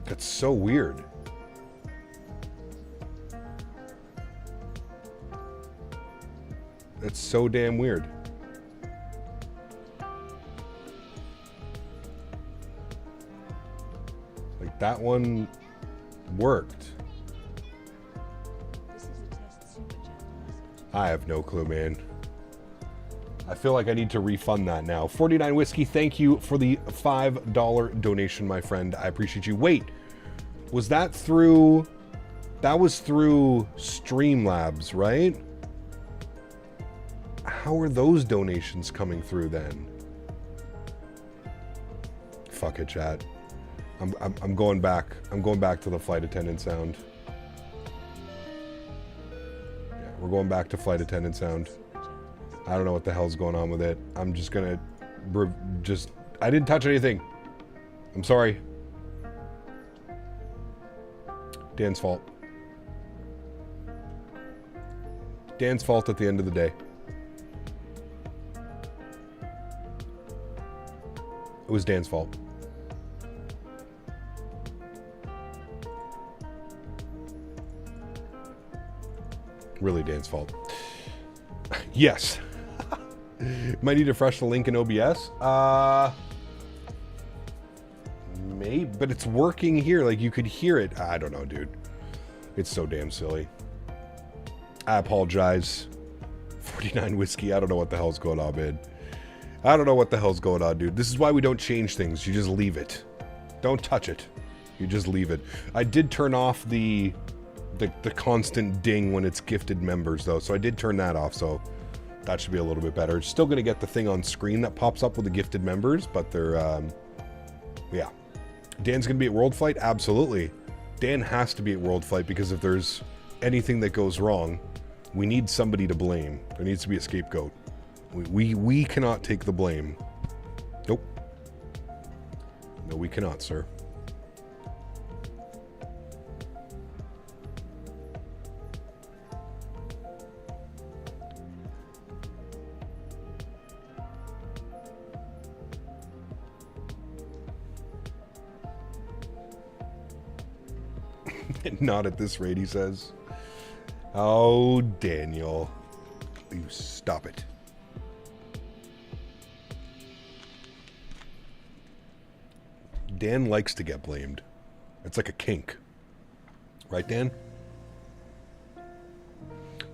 That's so weird. That's so damn weird. Like that one worked. I have no clue, man. I feel like I need to refund that now. 49 Whiskey, thank you for the $5 donation, my friend. I appreciate you. Wait, was that through... That was through Streamlabs, right? How are those donations coming through then? Fuck it, chat. I'm going back. I'm going back to the flight attendant sound. Yeah, we're going back to flight attendant sound. I don't know what the hell's going on with it. I'm just gonna I didn't touch anything. I'm sorry. Dan's fault. Dan's fault at the end of the day. It was Dan's fault. Really Dan's fault. Yes. Might need to refresh the link in OBS. Maybe, but it's working here. Like you could hear it. I don't know, dude. It's so damn silly. I apologize. 49 Whiskey. I don't know what the hell's going on, man. I don't know what the hell's going on, dude. This is why we don't change things. You just leave it. Don't touch it. You just leave it. I did turn off the constant ding when it's gifted members, though. So I did turn that off, so that should be a little bit better. It's still going to get the thing on screen that pops up with the gifted members, but they're, yeah. Dan's going to be at World Flight? Absolutely. Dan has to be at World Flight because if there's anything that goes wrong, we need somebody to blame. There needs to be a scapegoat. We cannot take the blame. Nope. No, we cannot, sir. Not at this rate, he says. Oh, Daniel. You stop it. Dan likes to get blamed. It's like a kink. Right, Dan?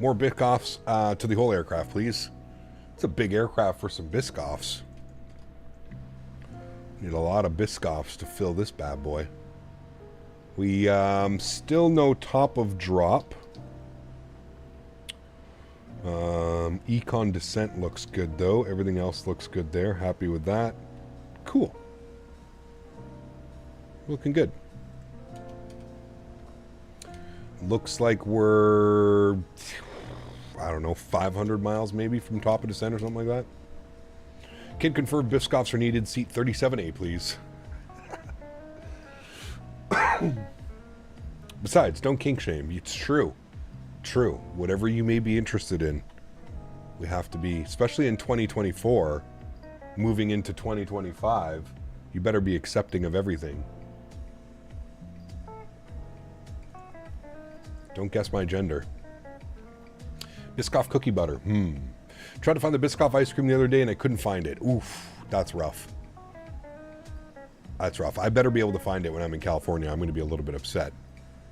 More Biscoffs to the whole aircraft, please. It's a big aircraft for some Biscoffs. Need a lot of Biscoffs to fill this bad boy. We still no top of drop. Econ descent looks good, though. Everything else looks good there. Happy with that. Cool. Looking good. Looks like we're, I don't know, 500 miles maybe from top of descent or something like that. Can confirm Biscoffs are needed. Seat 37A, please. Besides, don't kink shame. It's true. True. Whatever you may be interested in. We have to be, especially in 2024, moving into 2025, you better be accepting of everything. Don't guess my gender. Biscoff cookie butter. Tried to find the Biscoff ice cream the other day and I couldn't find it. Oof, that's rough. That's rough. I better be able to find it when I'm in California. I'm going to be a little bit upset.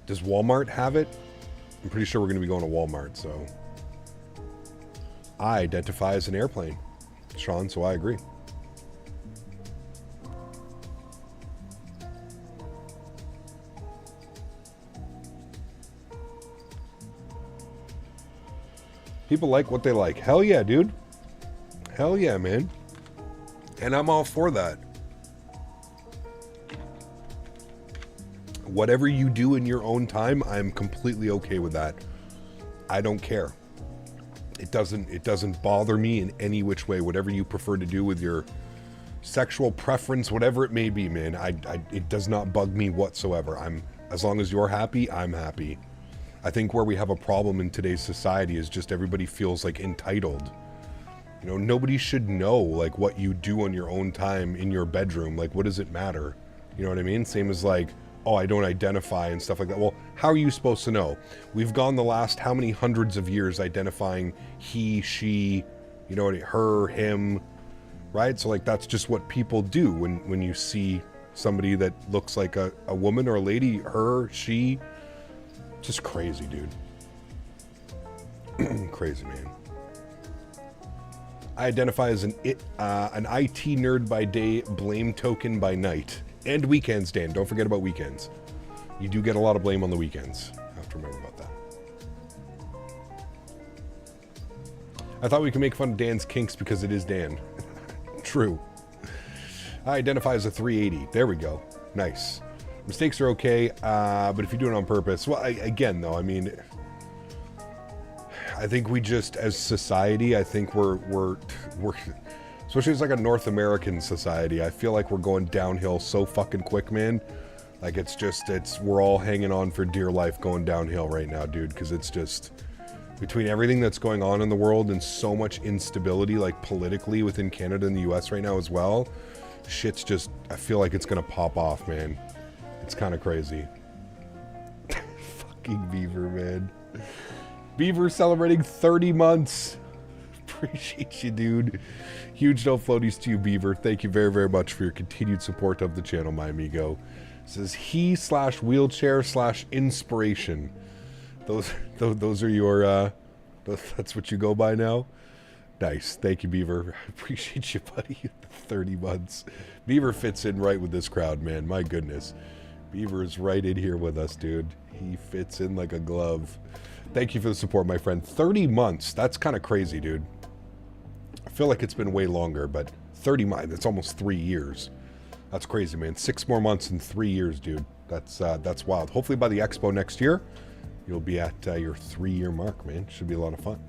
Does Walmart have it? I'm pretty sure we're going to be going to Walmart, so. I identify as an airplane, Sean, so I agree. People like what they like. Hell yeah, dude. Hell yeah, man. And I'm all for that. Whatever you do in your own time, I'm completely okay with that. I don't care. It doesn't bother me in any which way. Whatever you prefer to do with your sexual preference, whatever it may be, man, it does not bug me whatsoever. As long as you're happy, I'm happy. I think where we have a problem in today's society is just everybody feels like entitled. You know, nobody should know like what you do on your own time in your bedroom. Like, what does it matter? You know what I mean? Same as like, oh, I don't identify and stuff like that. Well, how are you supposed to know? We've gone the last how many hundreds of years identifying he, she, you know, her, him, right? So like that's just what people do when you see somebody that looks like a woman or a lady, her, she. Just crazy, dude. Crazy, man. I identify as an IT nerd by day, blame token by night. And weekends, Dan. Don't forget about weekends. You do get a lot of blame on the weekends. I have to remember about that. I thought we could make fun of Dan's kinks because it is Dan. True. I identify as a 380. There we go. Nice. Mistakes are okay, but if you do it on purpose, well, again, though, I mean, I think we just, as society, I think we're, especially as like a North American society, I feel like we're going downhill so fucking quick, man. Like we're all hanging on for dear life going downhill right now, dude, because it's just, between everything that's going on in the world and so much instability, like politically within Canada and the US right now as well, shit's just, I feel like it's gonna pop off, man. It's kind of crazy. Fucking Beaver, man. Beaver celebrating 30 months. Appreciate you, dude. Huge no floaties to you, Beaver. Thank you very, very much for your continued support of the channel, my amigo. It says he/wheelchair/inspiration. Those are your, that's what you go by now? Nice. Thank you, Beaver. I appreciate you, buddy. 30 months. Beaver fits in right with this crowd, man. My goodness. Beaver's right in here with us, dude. He fits in like a glove. Thank you for the support, my friend. 30 months. That's kind of crazy, dude. I feel like it's been way longer, but 30 months. That's almost 3 years. That's crazy, man. 6 more months in 3 years, dude. That's wild. Hopefully by the expo next year, you'll be at your 3-year mark, man. Should be a lot of fun.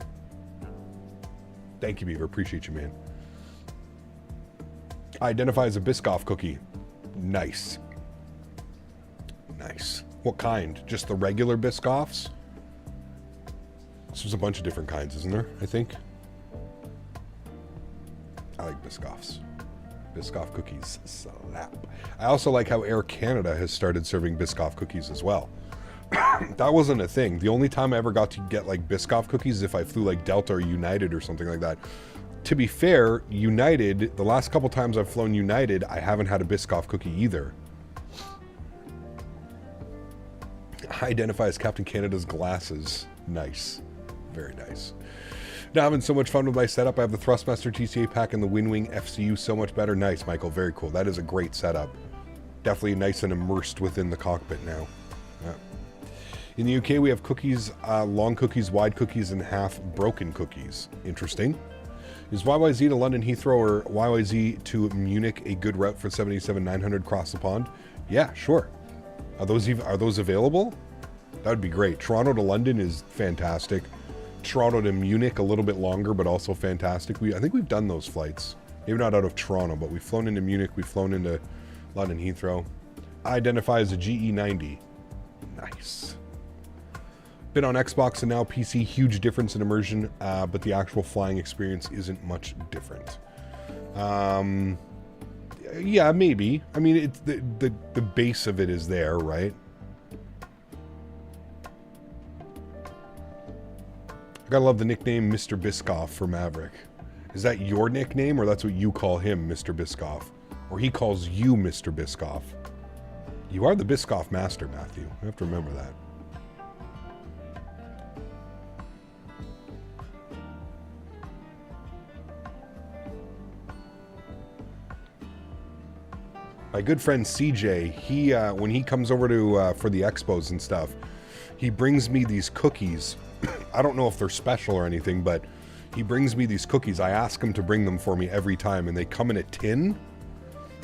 Thank you, Beaver. Appreciate you, man. I identify as a Biscoff cookie. Nice. Nice. What kind? Just the regular Biscoffs? There's a bunch of different kinds, isn't there? I think. I like Biscoffs. Biscoff cookies slap. I also like how Air Canada has started serving Biscoff cookies as well. That wasn't a thing. The only time I ever got to get like Biscoff cookies is if I flew like Delta or United or something like that. To be fair, United, the last couple times I've flown United, I haven't had a Biscoff cookie either. I identify as Captain Canada's glasses. Nice. Very nice. Now having so much fun with my setup. I have the Thrustmaster TCA pack and the Winwing FCU so much better. Nice, Michael. Very cool. That is a great setup. Definitely nice and immersed within the cockpit now. Yeah. In the UK, we have cookies, long cookies, wide cookies, and half broken cookies. Interesting. Is YYZ to London Heathrow or YYZ to Munich a good route for 787-900 across the pond? Yeah, sure. Are those available? That would be great. Toronto to London is fantastic. Toronto to Munich a little bit longer, but also fantastic. I think we've done those flights. Maybe not out of Toronto, but we've flown into Munich. We've flown into London Heathrow. I identify as a GE90. Nice. Been on Xbox and now PC, huge difference in immersion, but the actual flying experience isn't much different. Yeah, maybe. I mean, it's the base of it is there, right? I gotta love the nickname Mr. Biscoff for Maverick. Is that your nickname, or that's what you call him, Mr. Biscoff? Or he calls you Mr. Biscoff? You are the Biscoff master, Matthew. I have to remember that. My good friend CJ, he when he comes over to for the expos and stuff, he brings me these cookies. I don't know if they're special or anything, but he brings me these cookies. I ask him to bring them for me every time, and they come in a tin,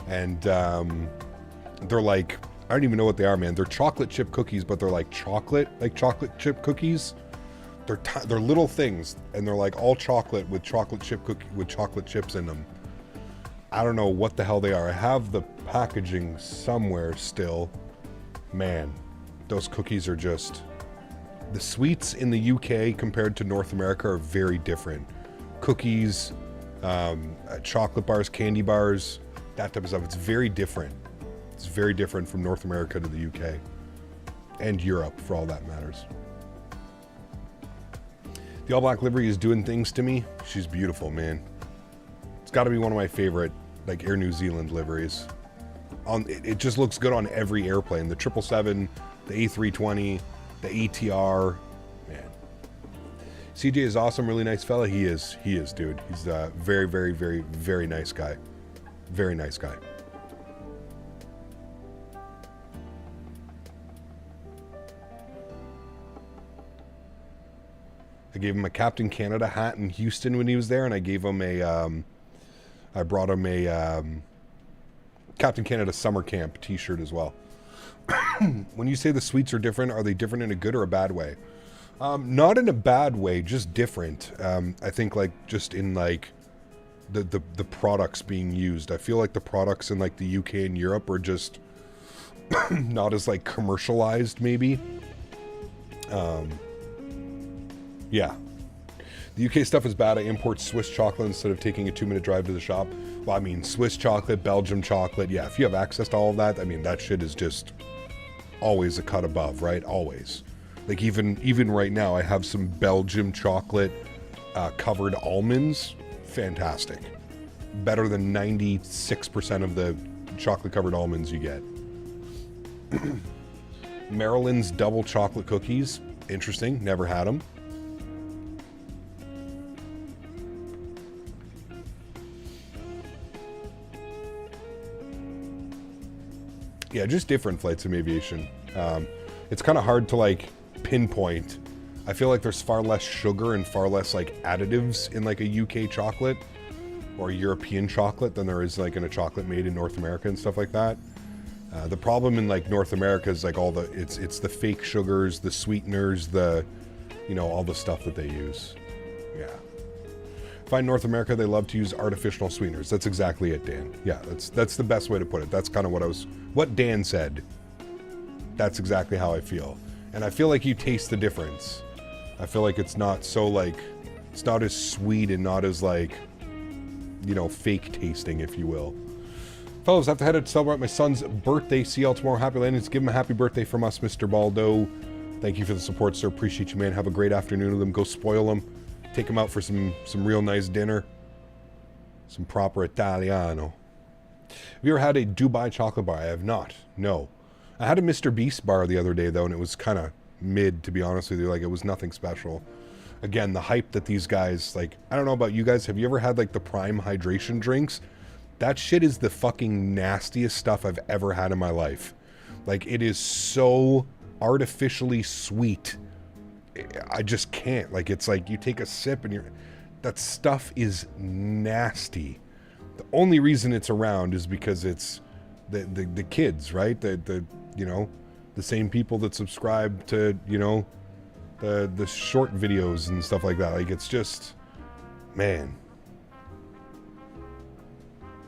and they're like, I don't even know what they are, man. They're chocolate chip cookies, but they're like chocolate chip cookies. They're little things, and they're like all chocolate with chocolate chips in them. I don't know what the hell they are. I have the packaging somewhere still. Man, those cookies are just... The sweets in the UK compared to North America are very different. Cookies, chocolate bars, candy bars, that type of stuff. It's very different. It's very different from North America to the UK. And Europe, for all that matters. The all black livery is doing things to me. She's beautiful, man. It's got to be one of my favorite, like, Air New Zealand liveries. It just looks good on every airplane. The 777, the A320, the ATR. Man. CJ is awesome, really nice fella. He is, dude. He's a very, very, very, very nice guy. Very nice guy. I gave him a Captain Canada hat in Houston when he was there, and I gave him a... I brought him a Captain Canada summer camp t-shirt as well. When you say the sweets are different, are they different in a good or a bad way? Not in a bad way, just different. I think like just in like the products being used. I feel like the products in like the UK and Europe are just not as like commercialized maybe. Yeah. The UK stuff is bad. I import Swiss chocolate instead of taking a 2-minute drive to the shop. Well, I mean, Swiss chocolate, Belgium chocolate. Yeah, if you have access to all of that, I mean, that shit is just always a cut above, right? Always. Like even right now, I have some Belgium chocolate covered almonds. Fantastic. Better than 96% of the chocolate covered almonds you get. Maryland's double chocolate cookies. Interesting. Never had them. Yeah, just different flights of aviation. It's kind of hard to like pinpoint. I feel like there's far less sugar and far less like additives in like a UK chocolate or a European chocolate than there is like in a chocolate made in North America and stuff like that. The problem in like North America is like all the it's the fake sugars, the sweeteners, the all the stuff that they use. Yeah. Find North America, they love to use artificial sweeteners. That's exactly it, Dan. Yeah, that's the best way to put it. That's kind of what Dan said. That's exactly how I feel. And I feel like you taste the difference. I feel like it's not so like, it's not as sweet and not as like, fake tasting, if you will. Fellows, I have to head out to celebrate my son's birthday. See y'all tomorrow. Happy landings. Give him a happy birthday from us, Mr. Baldo. Thank you for the support, sir. Appreciate you, man. Have a great afternoon with him. Go spoil him. Take him out for some real nice dinner. Some proper Italiano. Have you ever had a Dubai chocolate bar? I have not. No. I had a Mr. Beast bar the other day, though, and it was kind of mid, to be honest with you. Like, it was nothing special. Again, the hype that these guys, like, I don't know about you guys. Have you ever had, like, the Prime hydration drinks? That shit is the fucking nastiest stuff I've ever had in my life. Like, it is so artificially sweet. I just can't. Like, it's like you take a sip and that stuff is nasty. The only reason it's around is because it's the kids, right? The same people that subscribe to, the short videos and stuff like that. Like, it's just, man.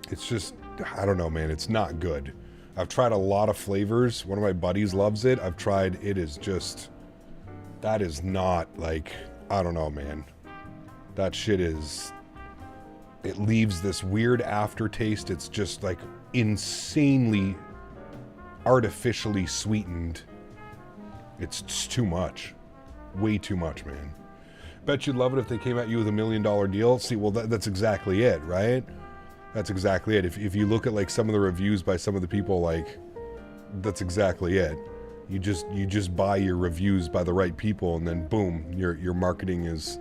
It's just, I don't know, man. It's not good. I've tried a lot of flavors. One of my buddies loves it. I've tried, it is just That is not, like, I don't know, man. That shit is, it leaves this weird aftertaste. It's just, like, insanely artificially sweetened. It's just too much. Way too much, man. Bet you'd love it if they came at you with $1 million deal. See, well, that's exactly it, right? That's exactly it. If you look at, like, some of the reviews by some of the people, like, that's exactly it. You just buy your reviews by the right people, and then boom, your marketing is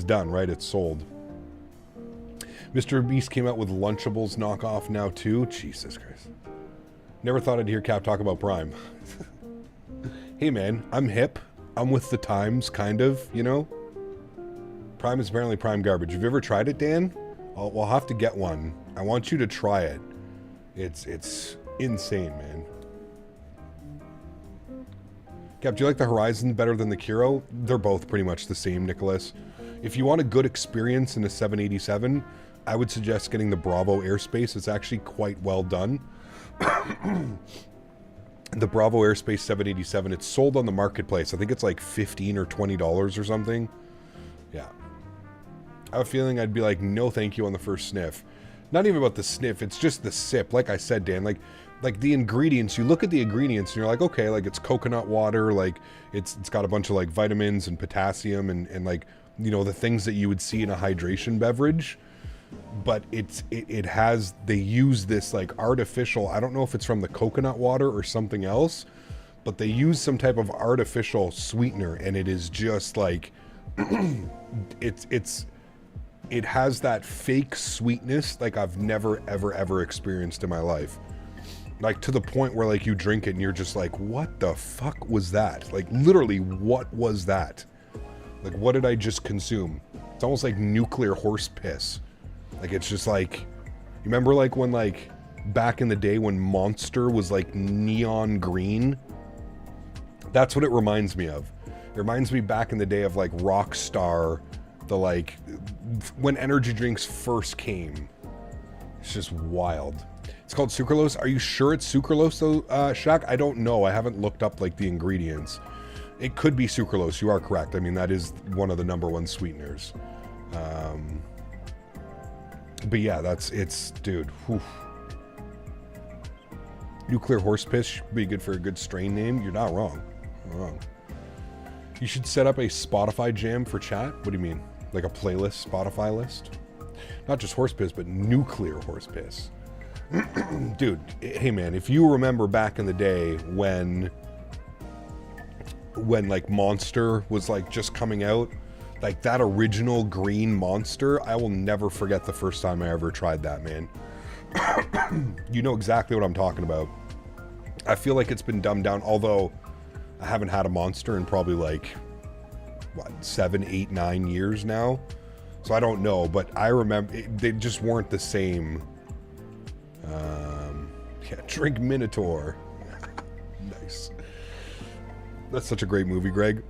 done, right? It's sold. Mr. Beast came out with Lunchables knockoff now too. Jesus Christ. Never thought I'd hear Cap talk about Prime. Hey man, I'm hip. I'm with the times, kind of, you know? Prime is apparently prime garbage. Have you ever tried it, Dan? We'll have to get one. I want you to try it. It's insane, man. Cap, do you like the Horizon better than the Kiro? They're both pretty much the same, Nicholas. If you want a good experience in a 787, I would suggest getting the Bravo Airspace. It's actually quite well done. The Bravo Airspace 787, it's sold on the marketplace. I think it's like $15 or $20 or something. Yeah. I have a feeling I'd be like, no thank you on the first sniff. Not even about the sniff, it's just the sip. Like I said, Dan, like the ingredients, you look at the ingredients and you're like, okay, like it's coconut water, like it's got a bunch of like vitamins and potassium and like, you know, the things that you would see in a hydration beverage. But it has, they use this like artificial, I don't know if it's from the coconut water or something else, but they use some type of artificial sweetener, and it is just like, it has that fake sweetness like I've never ever experienced in my life. Like to the point where like you drink it and you're just like, what the fuck was that? Like literally, what was that? Like what did I just consume? It's almost like nuclear horse piss. Like it's just like, you remember like when like back in the day when Monster was like neon green? That's what it reminds me of. It reminds me back in the day of like Rockstar, the like, when energy drinks first came. It's just wild. It's called sucralose. Are you sure it's sucralose though, Shaq? I don't know. I haven't looked up like the ingredients. It could be sucralose. You are correct. I mean, that is one of the #1 sweeteners. But yeah, it's, dude, whew. Nuclear horse piss should be good for a good strain name. You're not wrong. Not wrong. You should set up a Spotify jam for chat. What do you mean? Like a playlist Spotify list? Not just horse piss, but nuclear horse piss. Dude, hey man, if you remember back in the day when like Monster was like just coming out, like that original green Monster, I will never forget the first time I ever tried that, man. You know exactly what I'm talking about. I feel like it's been dumbed down, although I haven't had a Monster in probably like, what, 7, 8, 9 years now? So I don't know, but I remember, they just weren't the same. Yeah, drink Minotaur. Nice. That's such a great movie, Greg.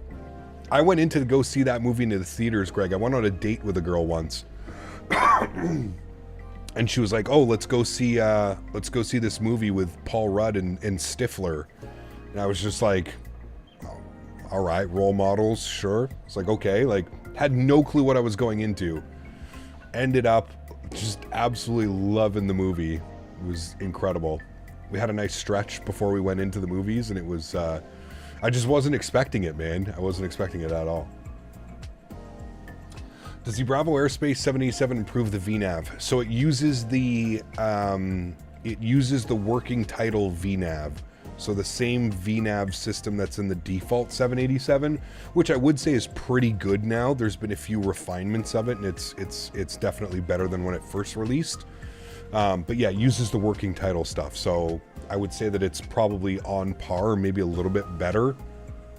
I went in to go see that movie into the theaters, Greg. I went on a date with a girl once. And she was like, oh, let's go see this movie with Paul Rudd and Stifler. And I was just like, oh, all right, role models, sure. It's like, okay, like, had no clue what I was going into. Ended up just absolutely loving the movie. It was incredible. We had a nice stretch before we went into the movies, and it was, I just wasn't expecting it, man. I wasn't expecting it at all. Does the Bravo Airspace 787 improve the VNAV? So it uses the working title VNAV. So the same VNAV system that's in the default 787, which I would say is pretty good now. There's been a few refinements of it, and it's definitely better than when it first released. But yeah, it uses the working title stuff. So I would say that it's probably on par, maybe a little bit better.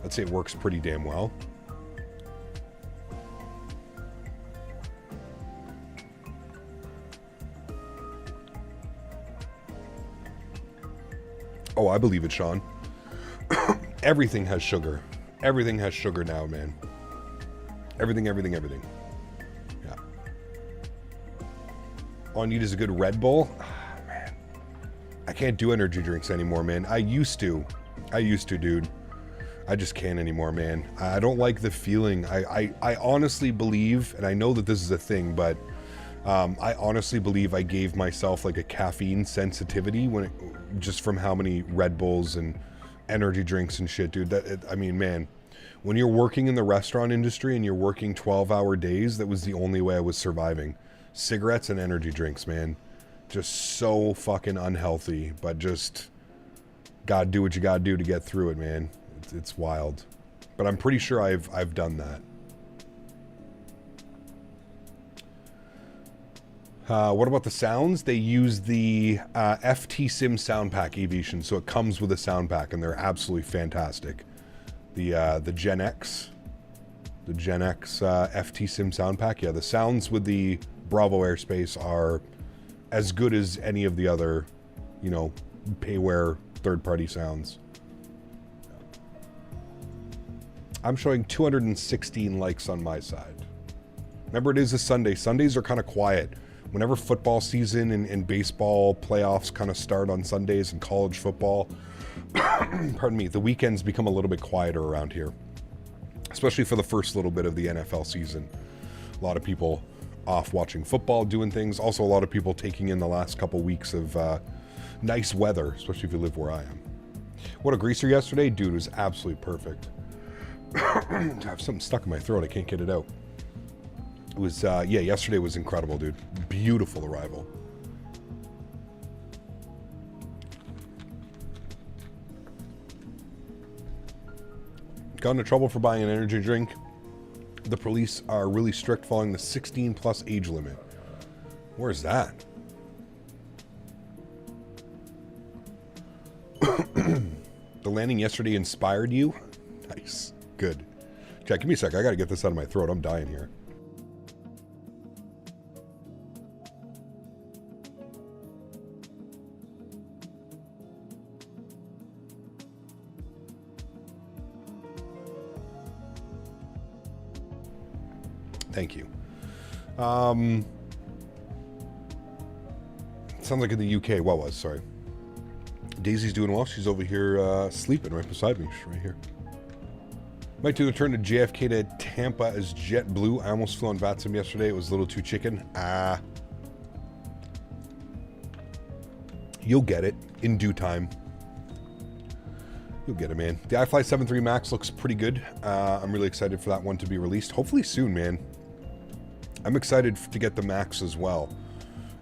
I'd say it works pretty damn well. Oh, I believe it, Sean. Everything has sugar. Everything has sugar now, man. Everything. Yeah. All I need is a good Red Bull. Ah, man. I can't do energy drinks anymore, man. I used to, dude. I just can't anymore, man. I don't like the feeling. I honestly believe, and I know that this is a thing, but I honestly believe I gave myself like a caffeine sensitivity just from how many Red Bulls and energy drinks and shit, dude. I mean, man, when you're working in the restaurant industry and you're working 12-hour days, that was the only way I was surviving. Cigarettes and energy drinks, man. Just so fucking unhealthy, but just gotta do what you gotta do to get through it, man. It's wild. But I'm pretty sure I've done that. What about the sounds? They use the FT Sim sound pack Aviation, so it comes with a sound pack, and they're absolutely fantastic. The Gen X, FT Sim sound pack. Yeah, the sounds with the Bravo Airspace are as good as any of the other, you know, payware third-party sounds. I'm showing 216 likes on my side. Remember, it is a Sunday. Sundays are kind of quiet. Whenever football season and baseball playoffs kind of start on Sundays and college football, pardon me, the weekends become a little bit quieter around here, especially for the first little bit of the NFL season. A lot of people off watching football, doing things. Also, a lot of people taking in the last couple weeks of nice weather, especially if you live where I am. What a greaser yesterday. Dude, it was absolutely perfect. I have something stuck in my throat. I can't get it out. It was, yeah, yesterday was incredible, dude. Beautiful arrival. Got into trouble for buying an energy drink. The police are really strict following the 16 plus age limit. Where's that? The landing yesterday inspired you? Nice. Good. Jack, give me a sec. I gotta get this out of my throat. I'm dying here. Thank you. Sounds like in the UK. What was? Sorry. Daisy's doing well. She's over here sleeping right beside me. She's right here. Might do the return to JFK to Tampa as JetBlue. I almost flew on VATSIM yesterday. It was a little too chicken. You'll get it in due time. You'll get it, man. The iFly 7.3 Max looks pretty good. I'm really excited for that one to be released. Hopefully soon, man. I'm excited to get the Max as well.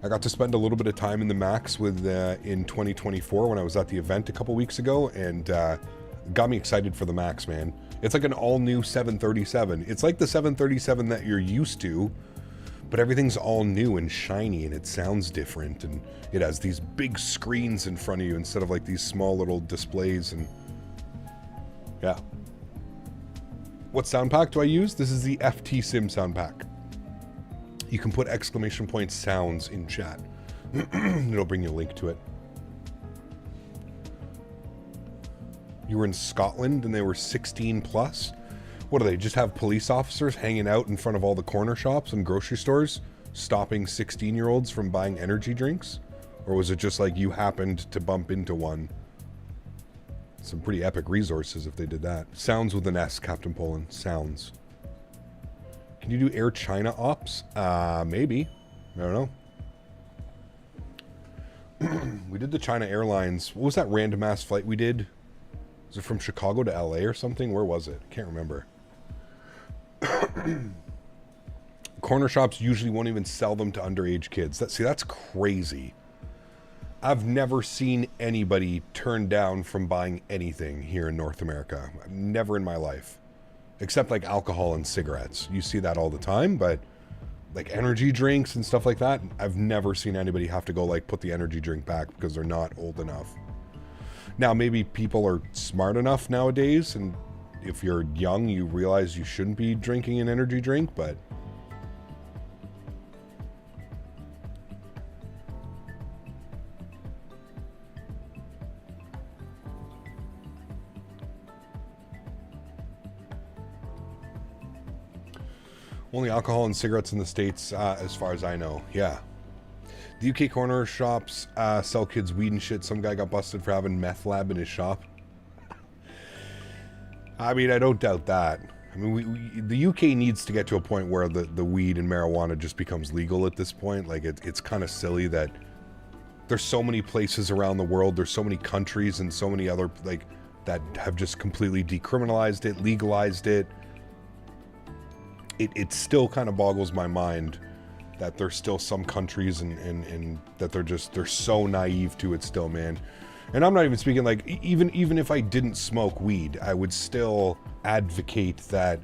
I got to spend a little bit of time in the Max with in 2024 when I was at the event a couple weeks ago, and got me excited for the Max, man. It's like an all-new 737. It's like the 737 that you're used to, but everything's all new and shiny, and it sounds different, and it has these big screens in front of you instead of like these small little displays, and yeah. What sound pack do I use? This is the FT Sim sound pack. You can put exclamation point sounds in chat. It'll bring you a link to it. You were in Scotland and they were 16 plus? What do they just have police officers hanging out in front of all the corner shops and grocery stores, stopping 16-year-olds from buying energy drinks? Or was it just like you happened to bump into one? Some pretty epic resources if they did that. Sounds with an S, Captain Poland. Sounds. Can you do Air China ops? Maybe. I don't know. We did the China Airlines. What was that random ass flight we did? Was it from Chicago to LA or something? Where was it? Can't remember. Corner shops usually won't even sell them to underage kids. That's crazy. I've never seen anybody turn down from buying anything here in North America. Never in my life. Except like alcohol and cigarettes. You see that all the time, but like energy drinks and stuff like that, I've never seen anybody have to go like put the energy drink back because they're not old enough. Now, maybe people are smart enough nowadays, and if you're young, you realize you shouldn't be drinking an energy drink, but only alcohol and cigarettes in the States, as far as I know. Yeah. The UK corner shops sell kids weed and shit. Some guy got busted for having meth lab in his shop. I mean, I don't doubt that. I mean, the UK needs to get to a point where the weed and marijuana just becomes legal at this point. Like, it's kind of silly that there's so many places around the world, there's so many countries and so many other, like, that have just completely decriminalized it, legalized it. It still kind of boggles my mind that there's still some countries and that they're so naive to it still, man. And I'm not even speaking, like, even if I didn't smoke weed, I would still advocate that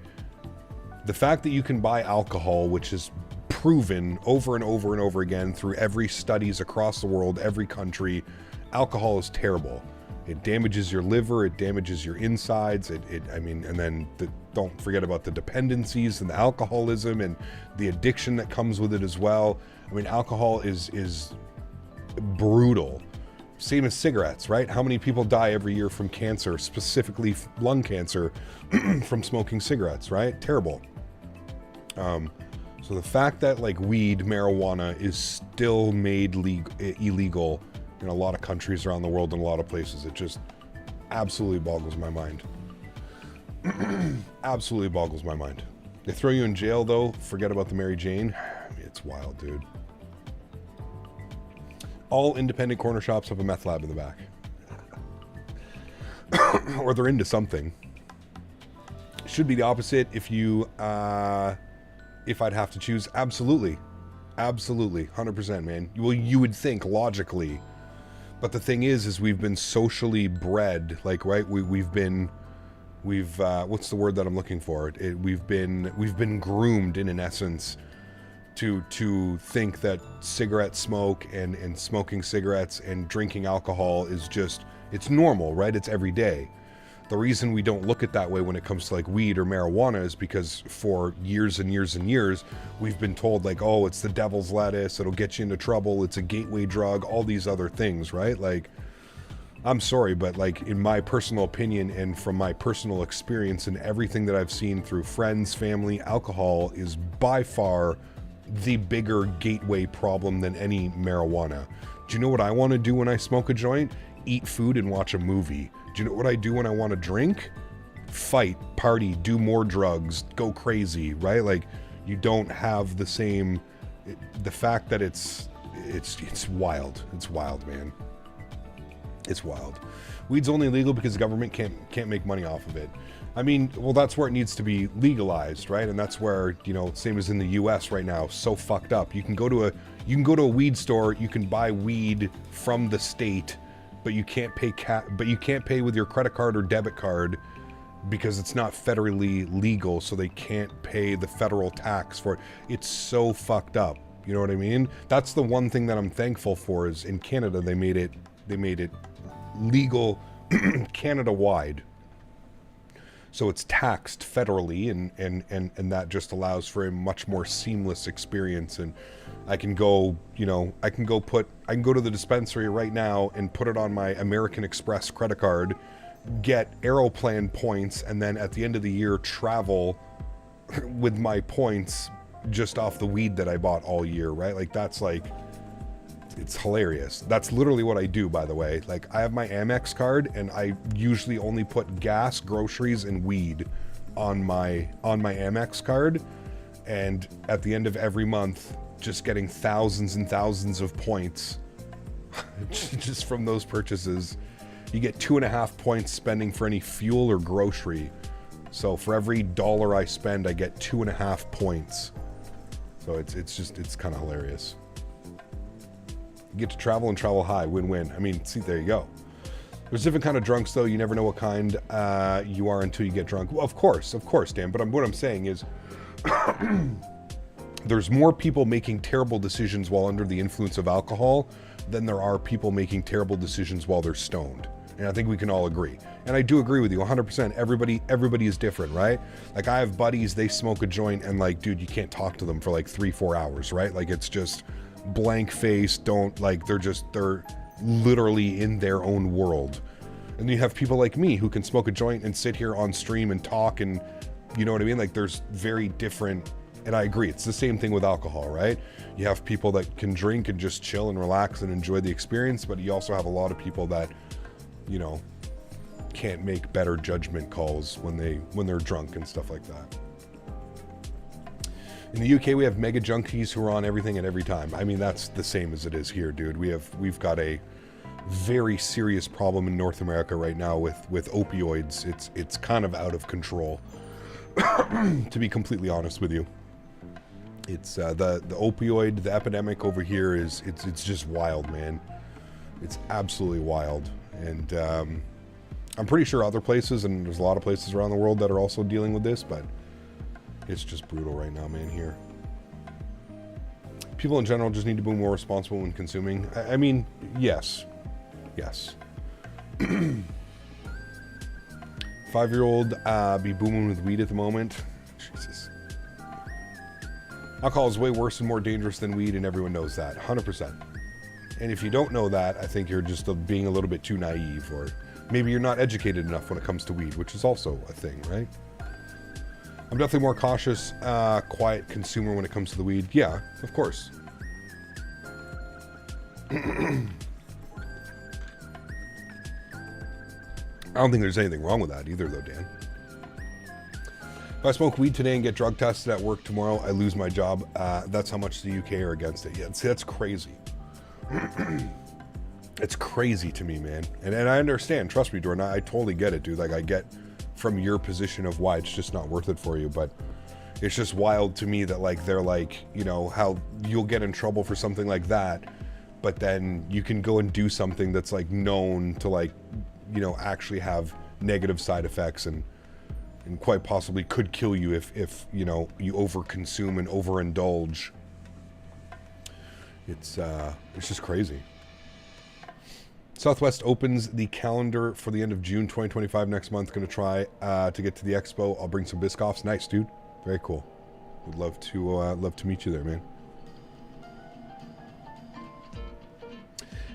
the fact that you can buy alcohol, which is proven over and over and over again through every studies across the world, every country, alcohol is terrible. It damages your liver, it damages your insides, I mean, and then don't forget about the dependencies and the alcoholism and the addiction that comes with it as well. I mean, alcohol is brutal. Same as cigarettes, right? How many people die every year from cancer, specifically lung cancer, from smoking cigarettes, right? Terrible. So the fact that, like, weed, marijuana is still made illegal in a lot of countries around the world and a lot of places, it just absolutely boggles my mind. Absolutely boggles my mind. They throw you in jail, though. Forget about the Mary Jane. It's wild, dude. All independent corner shops have a meth lab in the back. Or they're into something. Should be the opposite if you, if I'd have to choose. Absolutely. Absolutely. 100%, man. Well, you would think logically. But the thing is we've been socially bred, like, right? We've what's the word that I'm looking for? We've been groomed in essence to think that cigarette smoke and smoking cigarettes and drinking alcohol is just, it's normal, right? It's every day. The reason we don't look at that way when it comes to, like, weed or marijuana is because for years and years and years, we've been told, like, oh, it's the devil's lettuce, it'll get you into trouble, it's a gateway drug, all these other things, right? Like, I'm sorry, but, like, in my personal opinion and from my personal experience and everything that I've seen through friends, family, alcohol is by far the bigger gateway problem than any marijuana. Do you know what I want to do when I smoke a joint? Eat food and watch a movie. Do you know what I do when I want to drink? Fight, party, do more drugs, go crazy, right? Like, you don't have the same, the fact that it's wild. It's wild, man. It's wild. Weed's only legal because the government can't make money off of it. I mean, well, that's where it needs to be legalized, right? And that's where, you know, same as in the US right now, so fucked up. You can go to a weed store, you can buy weed from the state, but you can't pay with your credit card or debit card because it's not federally legal, so they can't pay the federal tax for it. It's so fucked up. You know what I mean? That's the one thing that I'm thankful for is in Canada they made it legal Canada-wide. So it's taxed federally, and that just allows for a much more seamless experience. And I can go, you know, I can go to the dispensary right now and put it on my American Express credit card, get Aeroplan points, and then at the end of the year travel with my points just off the weed that I bought all year, right? Like, that's like, it's hilarious. That's literally what I do, by the way. Like, I have my Amex card, and I usually only put gas, groceries, and weed on my Amex card. And at the end of every month, just getting thousands and thousands of points just from those purchases. You get 2.5 points spending for any fuel or grocery. So for every $1 I spend, I get 2.5 points. So it's kind of hilarious. You get to travel and travel high, win-win. I mean, see, there you go. There's different kind of drunks, though. You never know what kind you are until you get drunk. Well, of course, Dan. But what I'm saying is, there's more people making terrible decisions while under the influence of alcohol than there are people making terrible decisions while they're stoned. And I think we can all agree. And I do agree with you 100%. Everybody is different, right? Like, I have buddies, they smoke a joint, and, like, dude, you can't talk to them for like 3-4 hours, right? Like, it's just blank face, they're literally in their own world. And you have people like me who can smoke a joint and sit here on stream and talk, and you know what I mean? Like, there's very different, and I agree, it's the same thing with alcohol, right? You have people that can drink and just chill and relax and enjoy the experience, but you also have a lot of people that, you know, can't make better judgment calls when they're drunk and stuff like that. In the UK, we have mega junkies who are on everything at every time. I mean, that's the same as it is here, dude. We've got a very serious problem in North America right now with opioids. It's kind of out of control, to be completely honest with you. It's the opioid, the epidemic over here is it's just wild, man. It's absolutely wild, and I'm pretty sure other places, and there's a lot of places around the world that are also dealing with this, but it's just brutal right now, man, here. People in general just need to be more responsible when consuming. I mean, yes. Yes. 5-year-old be booming with weed at the moment. Jesus. Alcohol is way worse and more dangerous than weed, and everyone knows that. 100%. And if you don't know that, I think you're just being a little bit too naive, or maybe you're not educated enough when it comes to weed, which is also a thing, right? I'm definitely more cautious, quiet consumer when it comes to the weed. Yeah, of course. I don't think there's anything wrong with that either, though, Dan. If I smoke weed today and get drug tested at work tomorrow, I lose my job. That's how much the UK are against it. Yeah, see, that's crazy. It's crazy to me, man. And I understand. Trust me, Jordan. I totally get it, dude. Like, I get from your position of why it's just not worth it for you, but it's just wild to me that, like, they're like, you know, how you'll get in trouble for something like that, but then you can go and do something that's, like, known to, like, you know, actually have negative side effects and quite possibly could kill you if you know, you overconsume and overindulge. It's just crazy. Southwest opens the calendar for the end of June 2025 next month. Going to try to get to the expo. I'll bring some Biscoffs. Nice, dude. Very cool. Would love to meet you there, man.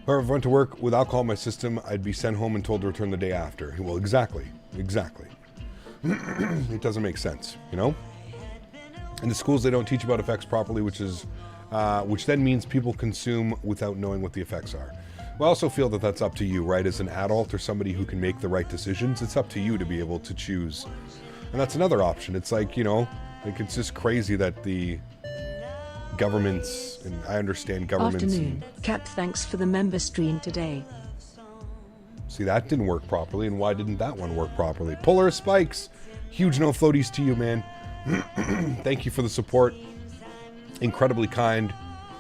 If I went to work with alcohol in my system, I'd be sent home and told to return the day after. Well, exactly. It doesn't make sense, you know? In the schools, they don't teach about effects properly, which then means people consume without knowing what the effects are. Well, I also feel that that's up to you, right? As an adult or somebody who can make the right decisions, it's up to you to be able to choose. And that's another option. It's like, you know, like, it's just crazy that the governments, and I understand governments. Afternoon. Cap, thanks for the member stream today. See, that didn't work properly, and why didn't that one work properly? Polar Spikes, huge no floaties to you, man. Thank you for the support. Incredibly kind.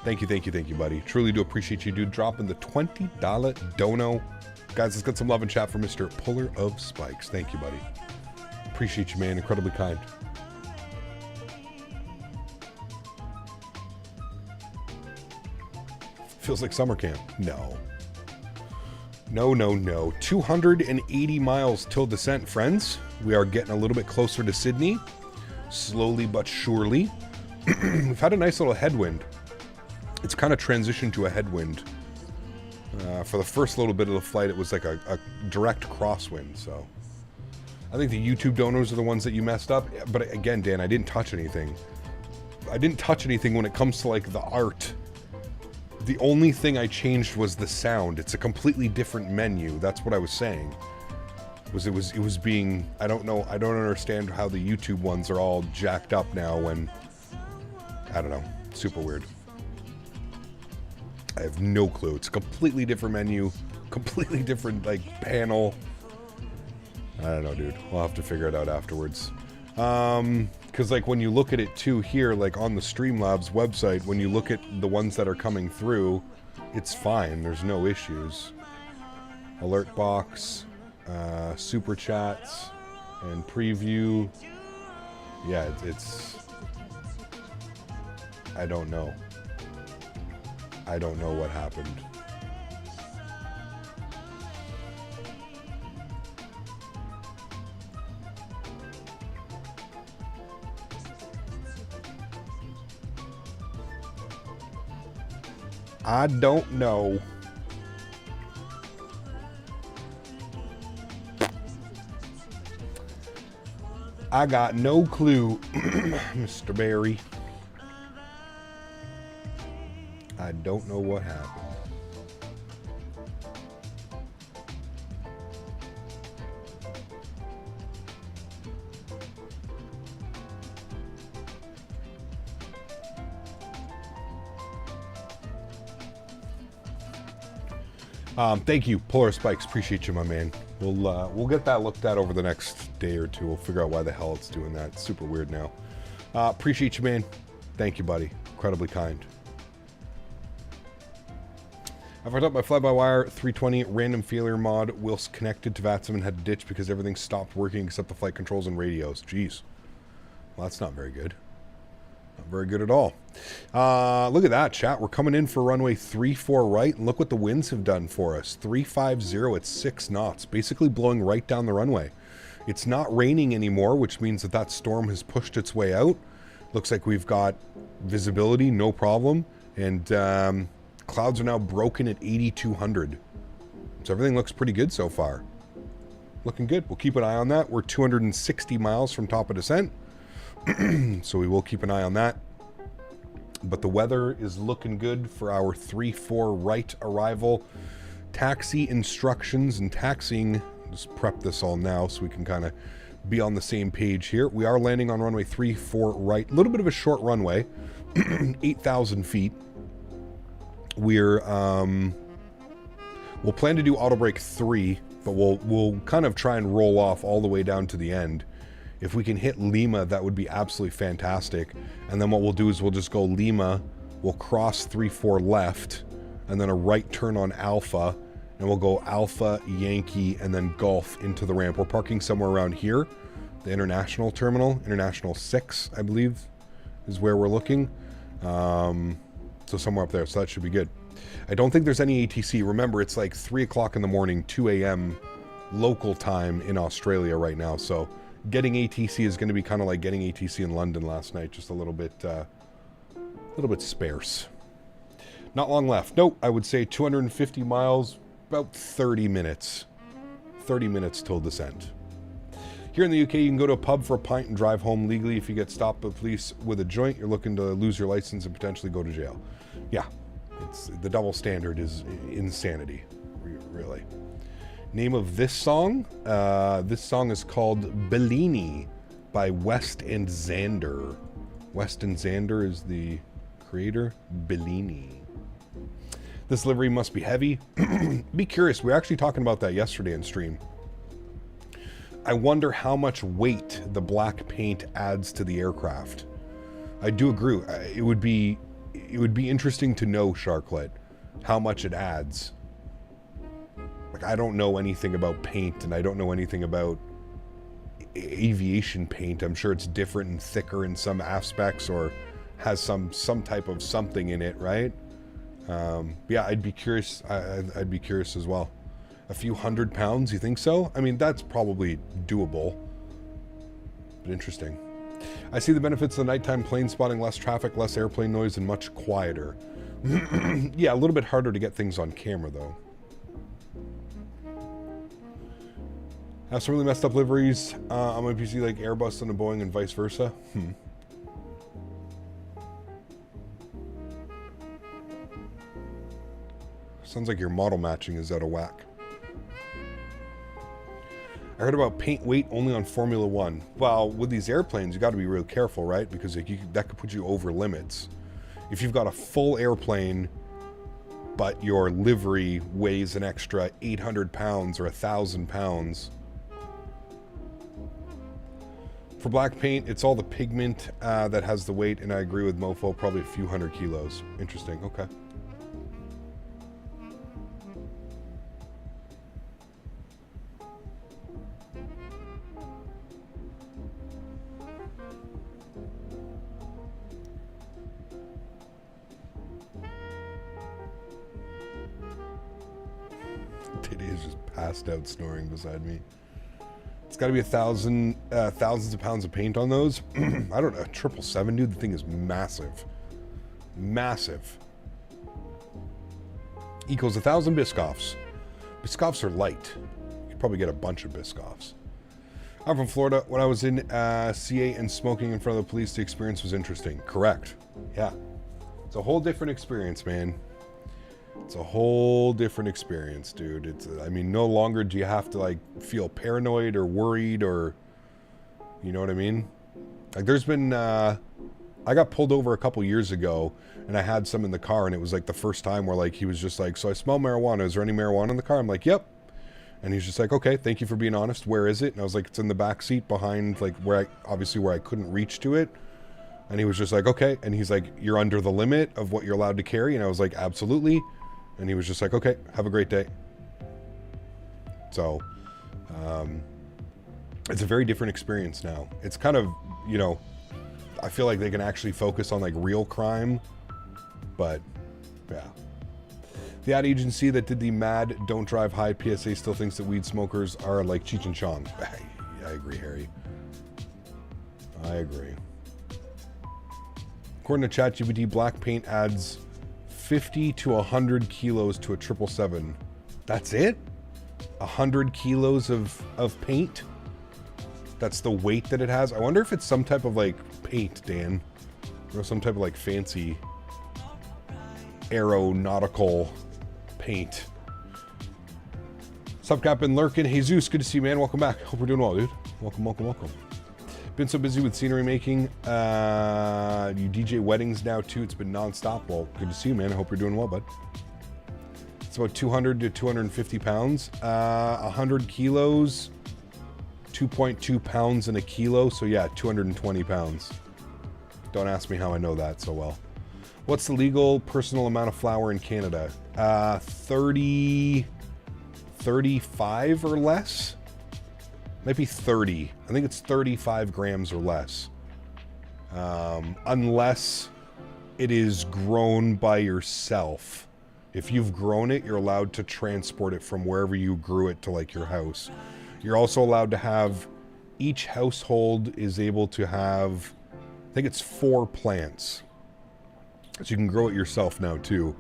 Thank you, buddy. Truly do appreciate you, dude. Dropping the $20 dono. Guys, let's get some love and chat for Mr. Puller of Spikes. Thank you, buddy. Appreciate you, man. Incredibly kind. Feels like summer camp. No. 280 miles till descent, friends. We are getting a little bit closer to Sydney. Slowly but surely. We've had a nice little headwind. It's kind of transitioned to a headwind. For the first little bit of the flight, it was like a direct crosswind, so. I think the YouTube donors are the ones that you messed up. But again, Dan, I didn't touch anything. I didn't touch anything when it comes to, like, the art. The only thing I changed was the sound. It's a completely different menu. That's what I was saying. It was being, I don't know, I don't understand how the YouTube ones are all jacked up now when, I don't know, super weird. I have no clue. It's a completely different menu, completely different, like, panel. I don't know, dude. We'll have to figure it out afterwards. Because, like, when you look at it too here, like on the Streamlabs website, when you look at the ones that are coming through, it's fine. There's no issues. Alert box, super chats, and preview. Yeah, it's I don't know. I don't know what happened. I don't know. I got no clue, Mr. Barry. I don't know what happened. Thank you, Polar Spikes. Appreciate you, my man. We'll get that looked at over the next day or two. We'll figure out why the hell it's doing that. It's super weird now. Appreciate you, man. Thank you, buddy. Incredibly kind. I fired up my fly-by-wire 320 random failure mod whilst connected to VATSIM and had to ditch because everything stopped working except the flight controls and radios. Jeez. Well, that's not very good. Not very good at all. Look at that, chat. We're coming in for runway 34 right, and look what the winds have done for us. 350 at 6 knots, basically blowing right down the runway. It's not raining anymore, which means that that storm has pushed its way out. Looks like we've got visibility, no problem, and clouds are now broken at 8,200. So everything looks pretty good so far. Looking good. We'll keep an eye on that. We're 260 miles from top of descent. So we will keep an eye on that. But the weather is looking good for our 3-4 right arrival. Taxi instructions and taxiing. Just prep this all now so we can kind of be on the same page here. We are landing on runway 34 right. A little bit of a short runway. 8,000 feet. We'll plan to do auto brake 3, but we'll kind of try and roll off all the way down to the end. If we can hit Lima, that would be absolutely fantastic. And then what we'll do is we'll just go Lima, we'll cross 3-4 left, and then a right turn on Alpha, and we'll go Alpha, Yankee, and then Golf into the ramp. We're parking somewhere around here, the International Terminal, International 6, I believe, is where we're looking. So somewhere up there, so that should be good. I don't think there's any ATC. Remember, it's like 3 o'clock in the morning, 2 a.m. local time in Australia right now, so getting ATC is going to be kind of like getting ATC in London last night, just a little bit sparse. Not long left. Nope, I would say 250 miles, about 30 minutes. 30 minutes till descent. Here in the UK, you can go to a pub for a pint and drive home legally. If you get stopped by police with a joint, you're looking to lose your license and potentially go to jail. Yeah, the double standard is insanity, really. Name of this song? This song is called Bellini by West and Xander. West and Xander is the creator. Bellini. This livery must be heavy. Be curious. We were actually talking about that yesterday in stream. I wonder how much weight the black paint adds to the aircraft. I do agree. It would be interesting to know, Sharklet, how much it adds. Like, I don't know anything about paint, and I don't know anything about aviation paint. I'm sure it's different and thicker in some aspects, or has some type of something in it, right? Yeah, I'd be curious. I'd be curious as well. A few 100 pounds, you think so? I mean, that's probably doable, but interesting. I see the benefits of the nighttime plane spotting, less traffic, less airplane noise, and much quieter. Yeah, a little bit harder to get things on camera, though. Have some really messed up liveries on my PC, like Airbus and a Boeing and vice versa. Sounds like your model matching is out of whack. I heard about paint weight only on Formula One. Well, with these airplanes, you got to be real careful, right? Because that could put you over limits. If you've got a full airplane, but your livery weighs an extra 800 pounds or 1,000 pounds. For black paint, it's all the pigment that has the weight, and I agree with Mofo, probably a few 100 kilos. Interesting, okay. Denis is just passed out snoring beside me. It's got to be thousands of pounds of paint on those. I don't know, 777, dude. The thing is massive, massive. Equals 1,000 Biscoffs. Biscoffs are light. You could probably get a bunch of Biscoffs. I'm from Florida. When I was in CA and smoking in front of the police, the experience was interesting. Correct. Yeah, it's a whole different experience, man. It's a whole different experience, dude. It's, I mean, no longer do you have to, like, feel paranoid or worried or, you know what I mean? Like, there's been I got pulled over a couple years ago, and I had some in the car, and it was like the first time where like he was just like, so I smell marijuana. Is there any marijuana in the car? I'm like, yep. And he's just like, okay, thank you for being honest. Where is it? And I was like, it's in the back seat behind, like where I couldn't reach to it. And he was just like, okay. And he's like, you're under the limit of what you're allowed to carry. And I was like, absolutely. And he was just like, okay, have a great day. So, it's a very different experience now. It's kind of, you know, I feel like they can actually focus on like real crime, but yeah. The ad agency that did the Mad Don't Drive High PSA still thinks that weed smokers are like Cheech and Chong. I agree, Harry. I agree. According to ChatGPT, black paint adds 50 to 100 kilos to a 777. That's it? 100 kilos of paint? That's the weight that it has? I wonder if it's some type of like paint, Dan. Or some type of like fancy aeronautical paint. Sup, Captain Lurkin. Jesus, good to see you, man. Welcome back. Hope we're doing well, dude. Welcome, welcome, welcome. Been so busy with scenery making. You DJ weddings now, too. It's been non-stop. Well, good to see you, man. I hope you're doing well, bud. It's about 200 to 250 pounds. 100 kilos, 2.2 pounds in a kilo. So, yeah, 220 pounds. Don't ask me how I know that so well. What's the legal personal amount of flour in Canada? 30, 35 or less? Might be 30. I think it's 35 grams or less. Unless it is grown by yourself. If you've grown it, you're allowed to transport it from wherever you grew it to like your house. You're also allowed to have, each household is able to have, I think it's 4 plants. So you can grow it yourself now too.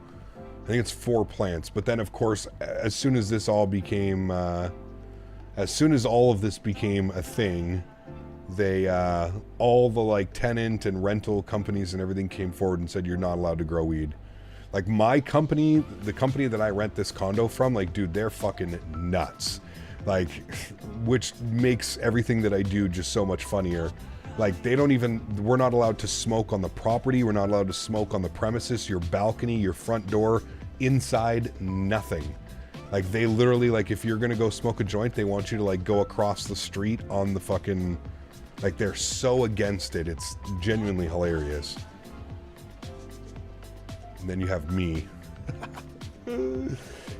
I think it's 4 plants. But then of course, as soon as this all became, as soon as all of this became a thing, they, all the like tenant and rental companies and everything came forward and said, you're not allowed to grow weed. Like my company, the company that I rent this condo from, like, dude, they're fucking nuts. Like, which makes everything that I do just so much funnier. Like, they don't even, we're not allowed to smoke on the property. We're not allowed to smoke on the premises, your balcony, your front door, inside, nothing. Like, they literally, like, if you're gonna go smoke a joint, they want you to, like, go across the street on the fucking, like, they're so against it. It's genuinely hilarious. And then you have me.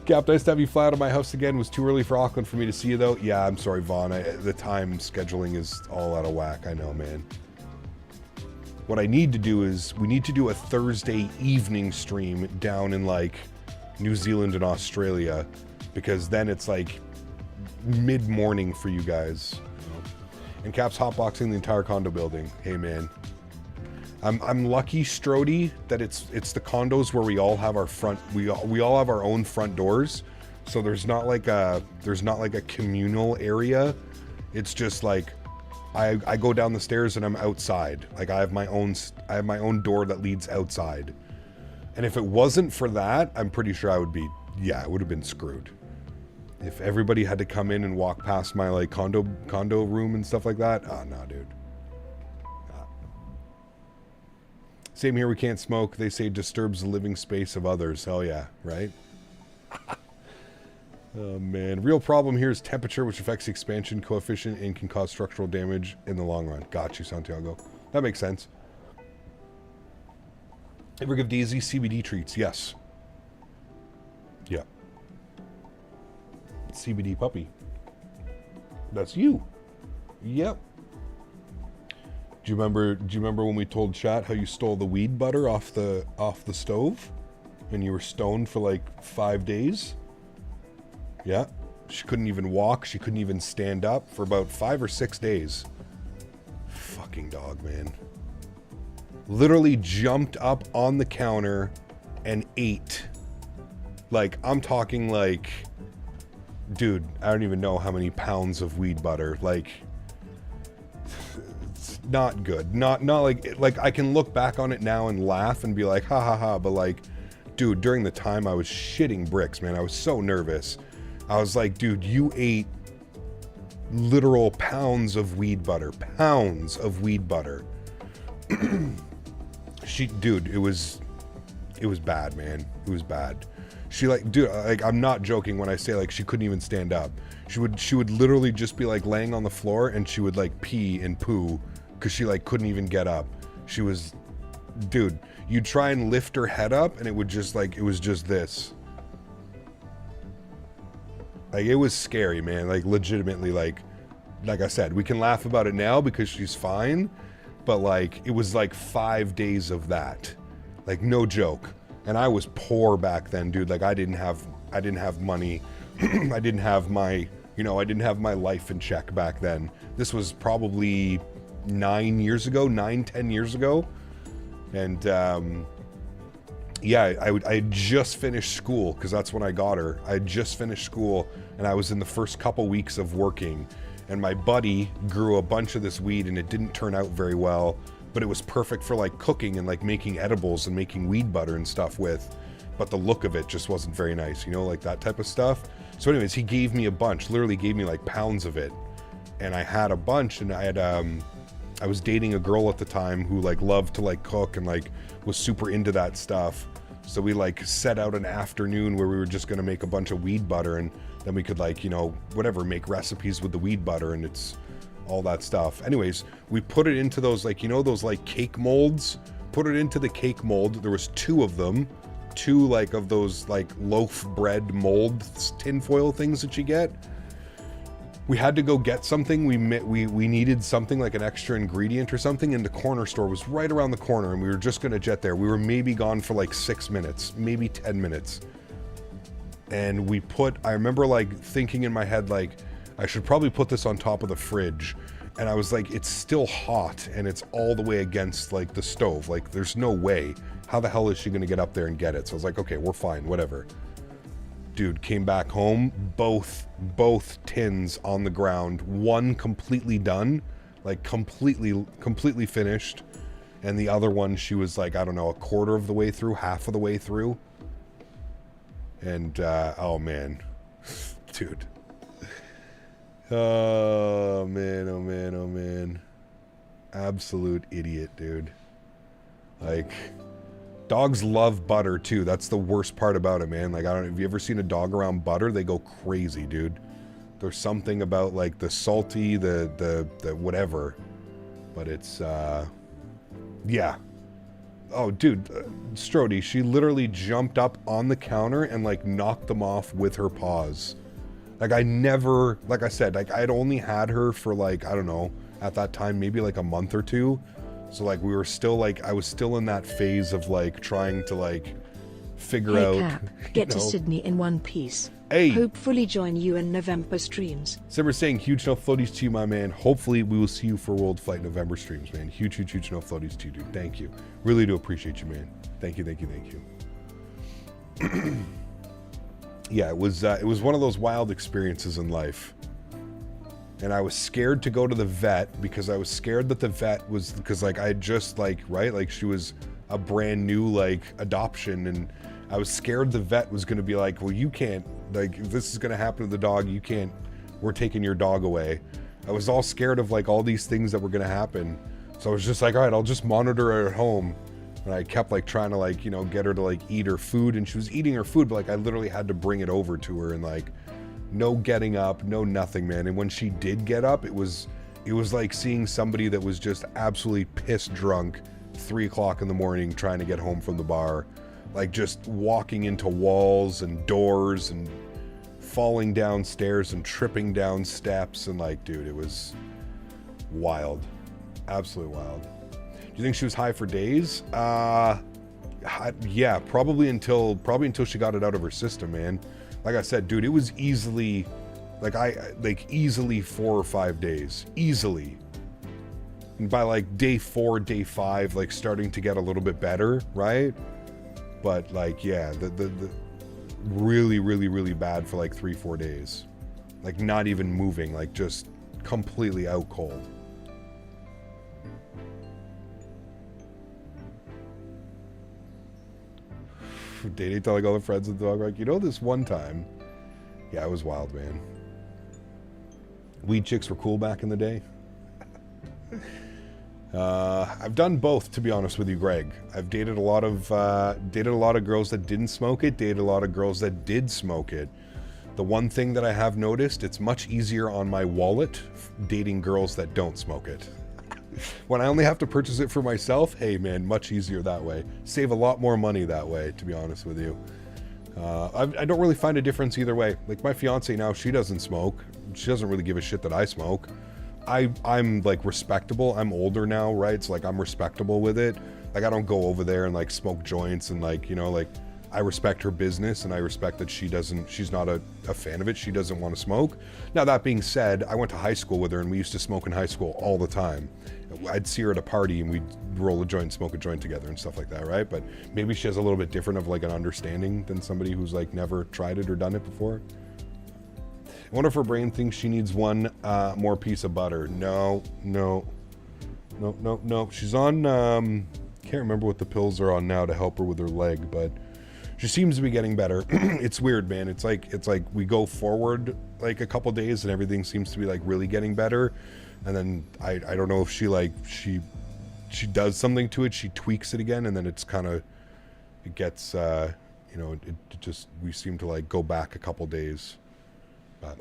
Cap, nice to have you fly out of my house again. Was too early for Auckland for me to see you, though. Yeah, I'm sorry, Vaughn. The time scheduling is all out of whack. I know, man. What I need to do is, we need to do a Thursday evening stream down in, like, New Zealand and Australia. Because then it's, like, mid-morning for you guys. And Cap's hotboxing the entire condo building. Hey, man. I'm lucky, Strody, that it's the condos where we all have our front, we all have our own front doors, so there's not like a communal area. It's just like I go down the stairs and I'm outside. Like I have my own door that leads outside. And if it wasn't for that, I'm pretty sure I would be, yeah, I would have been screwed. If everybody had to come in and walk past my like condo room and stuff like that, oh no, dude. Same here, we can't smoke. They say disturbs the living space of others. Hell yeah, right? Oh man. Real problem here is temperature, which affects the expansion coefficient and can cause structural damage in the long run. Got you, Santiago. That makes sense. Ever give Daisy CBD treats? Yes. Yeah. CBD puppy. That's you. Yep. Do you remember when we told chat how you stole the weed butter off the stove and you were stoned for like 5 days? Yeah. She couldn't even walk, she couldn't even stand up for about 5 or 6 days. Fucking dog, man. Literally jumped up on the counter and ate. Like, I'm talking like, dude, I don't even know how many pounds of weed butter. Like, not good. Not like I can look back on it now and laugh and be like, ha ha ha, but like, dude, during the time I was shitting bricks, man. I was so nervous. I was like, dude, you ate literal pounds of weed butter. Pounds of weed butter. dude, it was bad, man. It was bad. She like, dude, like, I'm not joking when I say like she couldn't even stand up. She would literally just be like laying on the floor and she would like pee and poo because she like couldn't even get up. She was, dude, you'd try and lift her head up and it would just like, it was just this. Like, it was scary, man. Like, legitimately, like I said, we can laugh about it now because she's fine, but like, it was like 5 days of that. Like, no joke. And I was poor back then, dude. Like, I didn't have money. I didn't have my, you know, I didn't have my life in check back then. This was probably 10 years ago. And, yeah, I had just finished school because that's when I got her. I had just finished school and I was in the first couple weeks of working, and my buddy grew a bunch of this weed and it didn't turn out very well, but it was perfect for like cooking and like making edibles and making weed butter and stuff with, but the look of it just wasn't very nice, you know, like that type of stuff. So anyways, he gave me a bunch, literally gave me like pounds of it, and I had a bunch, and I had I was dating a girl at the time who like loved to like cook and like was super into that stuff. So we like set out an afternoon where we were just gonna make a bunch of weed butter, and then we could like, you know, whatever, make recipes with the weed butter, and it's all that stuff. Anyways, we put it into those like, you know, those like cake molds, put it into the cake mold. There was 2 of them, 2 like of those like loaf bread mold tinfoil things that you get. We had to go get something. We needed something like an extra ingredient or something, and the corner store was right around the corner, and we were just gonna jet there. We were maybe gone for like 6 minutes, maybe 10 minutes. And we put, I remember like thinking in my head, like, I should probably put this on top of the fridge. And I was like, it's still hot and it's all the way against like the stove. Like, there's no way. How the hell is she gonna get up there and get it? So I was like, okay, we're fine, whatever. Dude, came back home, both tins on the ground, one completely done, like completely finished, and the other one, she was like, I don't know, a quarter of the way through, half of the way through. And oh man, dude, oh man, absolute idiot, dude. Like, dogs love butter too. That's the worst part about it, man. Like, I don't know, have you ever seen a dog around butter? They go crazy, dude. There's something about like the salty, the whatever, but it's yeah. Oh dude, Strody, she literally jumped up on the counter and like knocked them off with her paws. Like, I never, like I said, like I'd only had her for like, I don't know, at that time maybe like a month or 2. So like we were still like, I was still in that phase of like trying to like figure out. Cap, get to Sydney in one piece. Hey. Hopefully join you in November streams. Simmer saying huge no floaties to you, my man. Hopefully we will see you for World Flight November streams, man. Huge no floaties to you, dude. Thank you. Really do appreciate you, man. Thank you. Yeah, it was one of those wild experiences in life. And I was scared to go to the vet because I was scared that the vet was, because like I had just like, right, like she was a brand new like adoption, and I was scared the vet was going to be like, well, you can't, like, if this is going to happen to the dog, you can't, we're taking your dog away. I was all scared of like all these things that were going to happen. So I was just like, all right, I'll just monitor her at home. And I kept like trying to like, you know, get her to like eat her food, and she was eating her food, but like I literally had to bring it over to her, and like no getting up, no nothing, man. And when she did get up, it was like seeing somebody that was just absolutely piss drunk 3 o'clock in the morning trying to get home from the bar. Like just walking into walls and doors and falling downstairs and tripping down steps, and like, dude, it was wild. Absolutely wild. Do you think she was high for days? Yeah, probably until she got it out of her system, man. Like I said, dude, it was easily, easily 4 or 5 days. Easily. And by like day 4, day 5, like starting to get a little bit better, right? But like, yeah, the really, really, really bad for like 3-4 days. Like not even moving, like just completely out cold. Dating, telling all the friends and the dog, like, you know, this one time, yeah, it was wild, man. Weed chicks were cool back in the day. I've done both, to be honest with you, Greg. I've dated a lot of girls that didn't smoke it, dated a lot of girls that did smoke it. The one thing that I have noticed, it's much easier on my wallet dating girls that don't smoke it. When I only have to purchase it for myself, hey man, much easier that way. Save a lot more money that way, to be honest with you. I don't really find a difference either way. Like my fiance now, she doesn't smoke. She doesn't really give a shit that I smoke. I'm like respectable. I'm older now, right? So like I'm respectable with it. Like I don't go over there and like smoke joints and like, you know, like I respect her business and I respect that she's not a fan of it. She doesn't want to smoke. Now that being said, I went to high school with her and we used to smoke in high school all the time. I'd see her at a party and we'd roll a joint, smoke a joint together and stuff like that, right? But maybe she has a little bit different of like an understanding than somebody who's like never tried it or done it before. I wonder if her brain thinks she needs one more piece of butter. No. She's on, can't remember what the pills are on now to help her with her leg, but she seems to be getting better. It's weird, man. It's like we go forward like a couple days and everything seems to be like really getting better. And then I don't know if she does something to it. She tweaks it again. And then it's kind of, it gets, you know, it just, we seem to like go back a couple days. But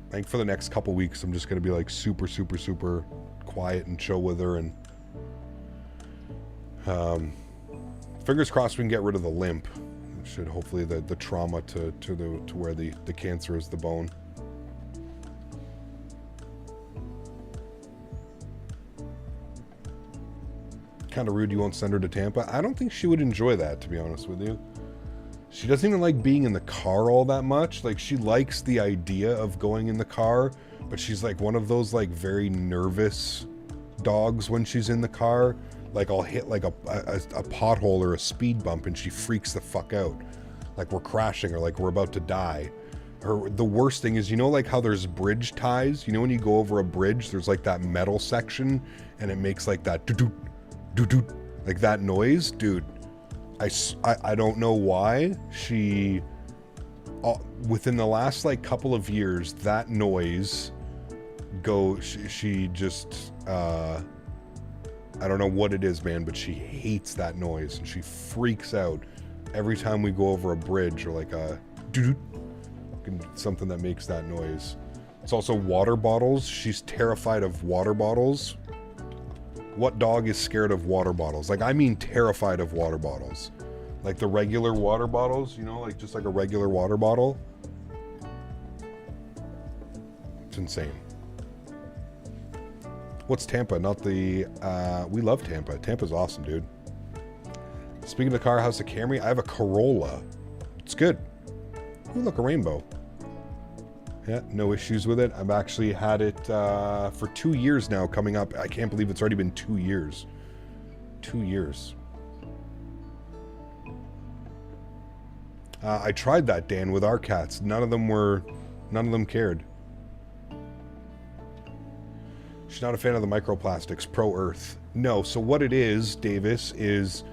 I think for the next couple weeks, I'm just going to be like super quiet and chill with her. And fingers crossed we can get rid of the limp. It should hopefully the trauma to where the cancer is the bone. Kind of rude you won't send her to Tampa. I don't think she would enjoy that, to be honest with you. She doesn't even like being in the car all that much. Like she likes the idea of going in the car, but she's like one of those like very nervous dogs when she's in the car. Like I'll hit like a pothole or a speed bump and she freaks the fuck out. Like we're crashing or like we're about to die. The worst thing is, you know, like how there's bridge ties, you know, when you go over a bridge, there's like that metal section and it makes like that doo-doo, like that noise. Dude, I don't know why she, within the last like couple of years, that noise she just, I don't know what it is, man, but she hates that noise and she freaks out every time we go over a bridge or like a doo-doo, something that makes that noise. It's also water bottles. She's terrified of water bottles. What dog is scared of water bottles? Like, I mean terrified of water bottles. Like the regular water bottles, you know, like just like a regular water bottle. It's insane. What's Tampa? Not the, we love Tampa. Tampa's awesome, dude. Speaking of the car, how's the Camry? I have a Corolla. It's good. Ooh, look, a rainbow. Yeah, no issues with it. I've actually had it for 2 years now coming up. I can't believe it's already been 2 years. 2 years. I tried that, Dan, with our cats. None of them cared. She's not a fan of the microplastics. Pro Earth. No, so what it is, Davis, is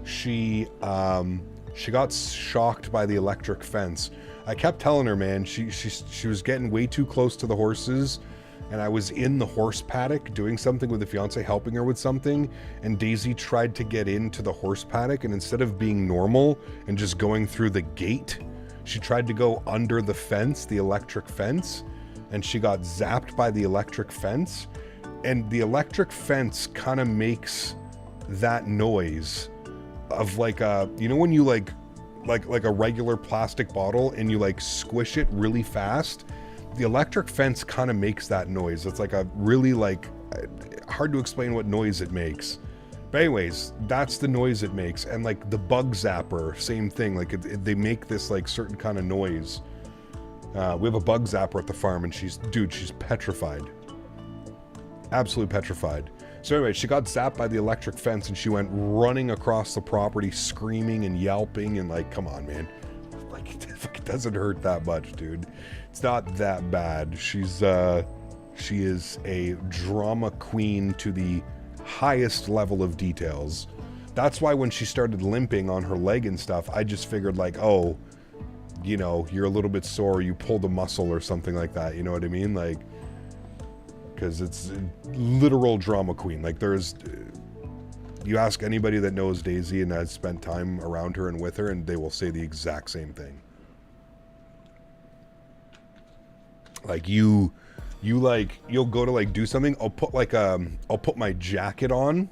she got shocked by the electric fence. I kept telling her, man, she was getting way too close to the horses, and I was in the horse paddock doing something with the fiance, helping her with something, and Daisy tried to get into the horse paddock, and instead of being normal and just going through the gate, she tried to go under the fence, the electric fence, and she got zapped by the electric fence. And the electric fence kind of makes that noise of like a, you know, when you like a regular plastic bottle and you like squish it really fast, the electric fence kind of makes that noise. It's like a really like hard to explain what noise it makes. But anyways, that's the noise it makes. And like the bug zapper, same thing. Like they make this like certain kind of noise. We have a bug zapper at the farm and she's petrified. Absolutely petrified. So anyway, she got zapped by the electric fence and she went running across the property screaming and yelping and like, come on, man. Like, it doesn't hurt that much, dude. It's not that bad. She is a drama queen to the highest level of details. That's why when she started limping on her leg and stuff, I just figured like, oh, you know, you're a little bit sore, you pulled a muscle or something like that. You know what I mean? Like, because it's literal drama queen. Like there's, you ask anybody that knows Daisy and has spent time around her and with her, and they will say the exact same thing. Like you'll go to like do something. I'll put my jacket on,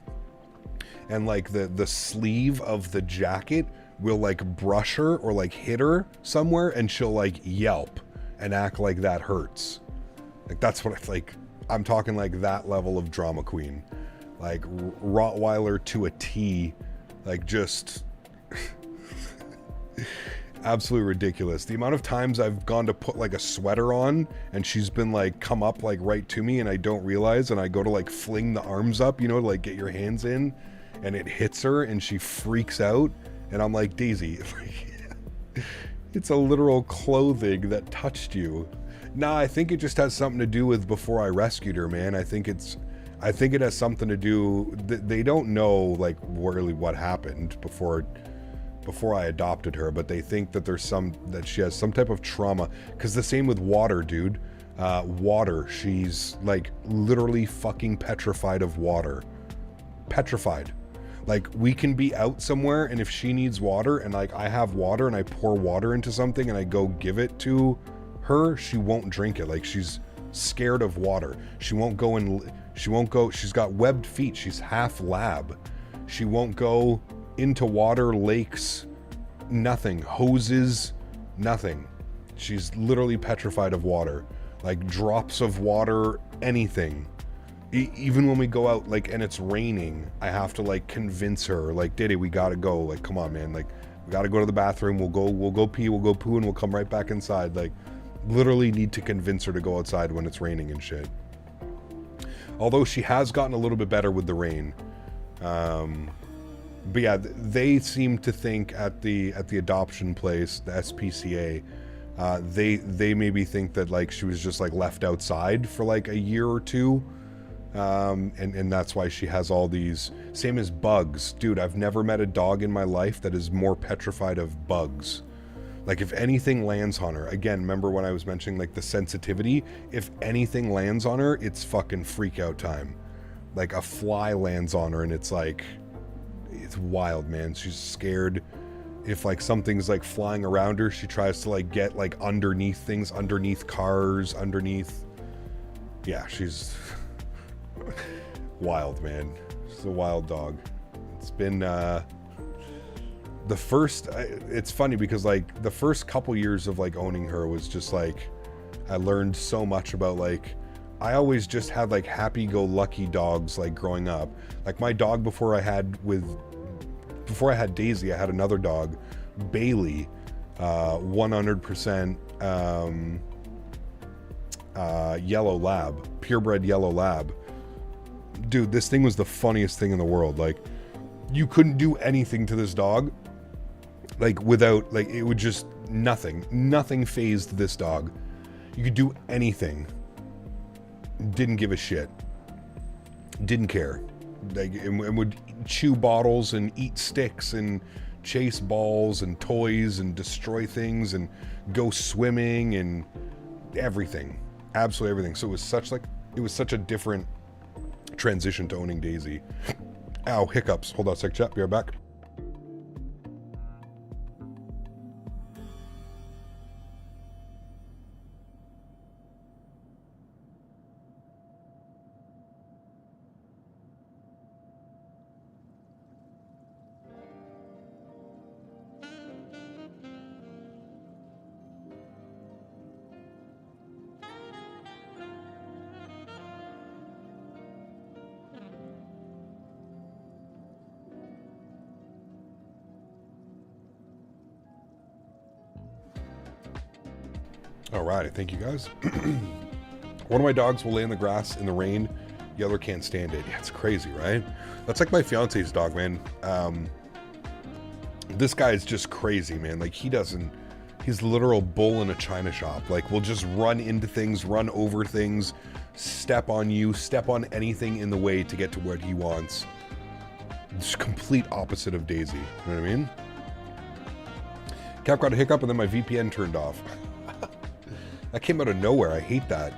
and like the sleeve of the jacket will like brush her or like hit her somewhere, and she'll like yelp and act like that hurts. Like that's what I'm talking like that level of drama queen, like Rottweiler to a T, like just absolutely ridiculous. The amount of times I've gone to put like a sweater on and she's been like come up like right to me and I don't realize, and I go to like fling the arms up, you know, to like get your hands in, and it hits her and she freaks out, and I'm like, Daisy, it's a literal clothing that touched you. Nah, I think it just has something to do with before I rescued her, man. I think it has something to do, they don't know like really what happened before I adopted her, but they think that that she has some type of trauma. Because the same with Water, dude. Water, she's like literally fucking petrified of water. Petrified. Like we can be out somewhere, and if she needs water, and like I have water and I pour water into something and I go give it to her, she won't drink it. Like she's scared of water. She won't go, she's got webbed feet. She's half lab. She won't go into water, lakes, nothing, hoses, nothing. She's literally petrified of water, like drops of water, anything. Even when we go out, like, and it's raining, I have to like convince her, like, Diddy, we gotta go, like, come on, man, like, we gotta go to the bathroom, we'll go pee, we'll go poo, and we'll come right back inside. Like, literally need to convince her to go outside when it's raining and shit. Although she has gotten a little bit better with the rain. But yeah, they seem to think at the adoption place, the SPCA, they maybe think that like she was just like left outside for like a year or two, and that's why she has all these. Same as bugs, dude. I've never met a dog in my life that is more petrified of bugs. Like if anything lands on her, again, remember when I was mentioning like the sensitivity? If anything lands on her, it's fucking freak out time. Like a fly lands on her and it's like, it's wild, man. She's scared. If like something's like flying around her, she tries to like get like underneath things, underneath cars, underneath. Yeah, she's wild, man. She's a wild dog. It's been it's funny because like the first couple years of like owning her was just like, I learned so much about like, I always just had like happy-go-lucky dogs like growing up. Like my dog before I had Daisy, I had another dog, Bailey, 100% yellow lab, purebred yellow lab. Dude, this thing was the funniest thing in the world. Like you couldn't do anything to this dog like without, like it would just, nothing fazed this dog. You could do anything. Didn't give a shit. Didn't care. Like, and would chew bottles and eat sticks and chase balls and toys and destroy things and go swimming and everything. Absolutely everything. So it was such a different transition to owning Daisy. Ow, hiccups. Hold on a sec, chat. Be right back. Alright, thank you guys. One of my dogs will lay in the grass in the rain. The other can't stand it. Yeah, it's crazy, right? That's like my fiance's dog, man. This guy is just crazy, man. Like he's literal bull in a china shop. Like we'll just run into things, run over things, step on you, step on anything in the way to get to what he wants. It's complete opposite of Daisy. You know what I mean? Cap got a hiccup and then my VPN turned off. That came out of nowhere. I hate that.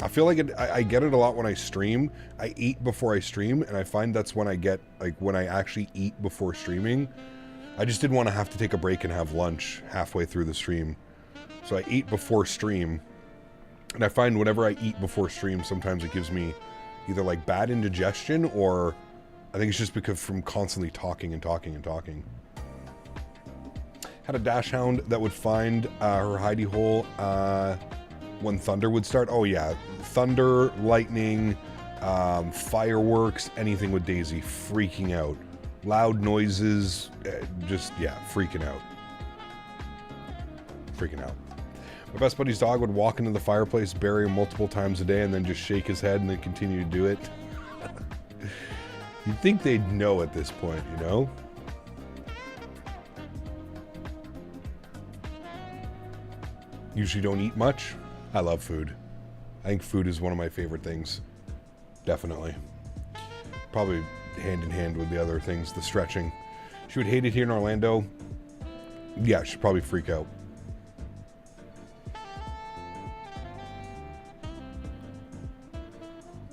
I feel like I get it a lot when I stream. I eat before I stream, and I find that's when I get, like, when I actually eat before streaming. I just didn't want to have to take a break and have lunch halfway through the stream. So I eat before stream. And I find whenever I eat before stream, sometimes it gives me either, like, bad indigestion, or I think it's just because from constantly talking and talking and talking. Had a dash hound that would find her hidey hole when thunder would start. Oh yeah, thunder, lightning, fireworks, anything with Daisy, freaking out. Loud noises, just, yeah, freaking out. Freaking out. My best buddy's dog would walk into the fireplace, bury him multiple times a day, and then just shake his head and then continue to do it. You'd think they'd know at this point, you know? Usually don't eat much. I love food. I think food is one of my favorite things. Definitely. Probably hand in hand with the other things, the stretching. She would hate it here in Orlando. Yeah, she'd probably freak out.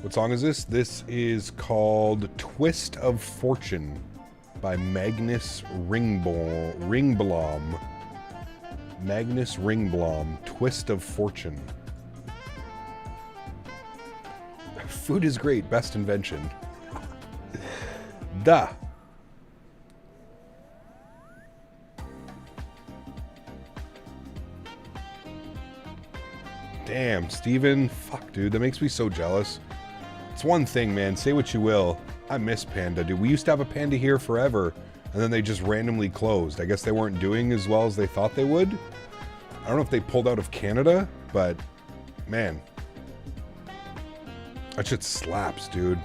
What song is this? This is called Twist of Fortune by Magnus Ringblom. Magnus Ringblom, Twist of Fortune. Food is great, best invention. Duh. Damn, Steven. Fuck, dude, that makes me so jealous. It's one thing, man, say what you will. I miss Panda, dude. We used to have a Panda here forever, and then they just randomly closed. I guess they weren't doing as well as they thought they would. I don't know if they pulled out of Canada, but man, that shit slaps, dude.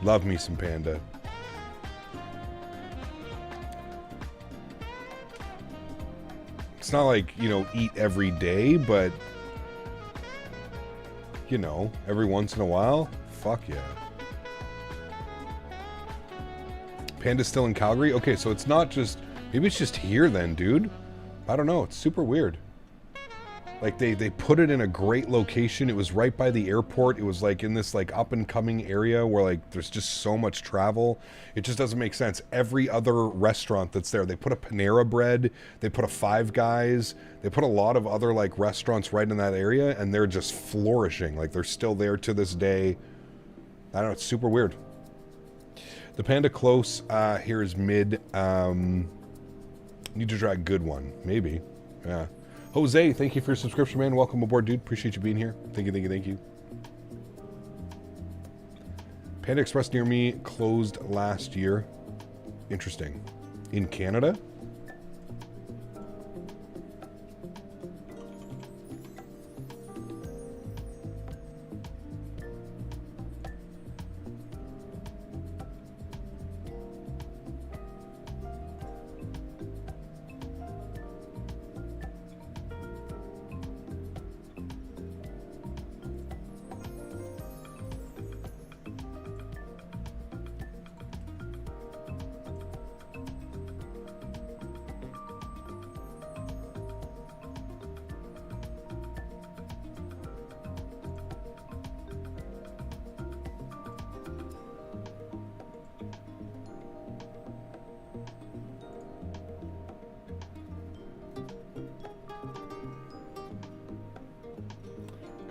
Love me some Panda. It's not like, you know, eat every day, but, you know, every once in a while, fuck yeah. Panda's still in Calgary? Okay, so it's not just, maybe it's just here then, dude. I don't know, it's super weird. Like, they put it in a great location. It was right by the airport. It was, like, in this, like, up-and-coming area where, like, there's just so much travel. It just doesn't make sense. Every other restaurant that's there, they put a Panera Bread, they put a Five Guys, they put a lot of other, like, restaurants right in that area, and they're just flourishing. Like, they're still there to this day. I don't know, it's super weird. The Panda Close here is mid. Need to try a good one. Maybe. Yeah. Jose, thank you for your subscription, man. Welcome aboard, dude. Appreciate you being here. Thank you, thank you, thank you. Panda Express near me closed last year. Interesting. In Canada?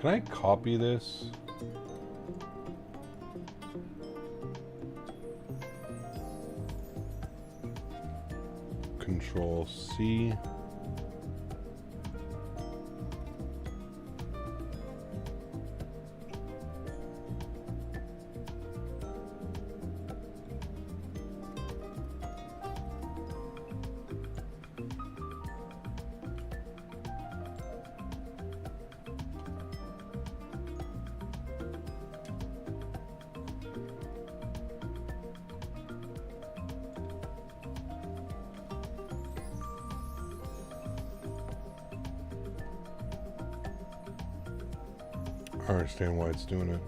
Can I copy this? Control C. I understand why it's doing it.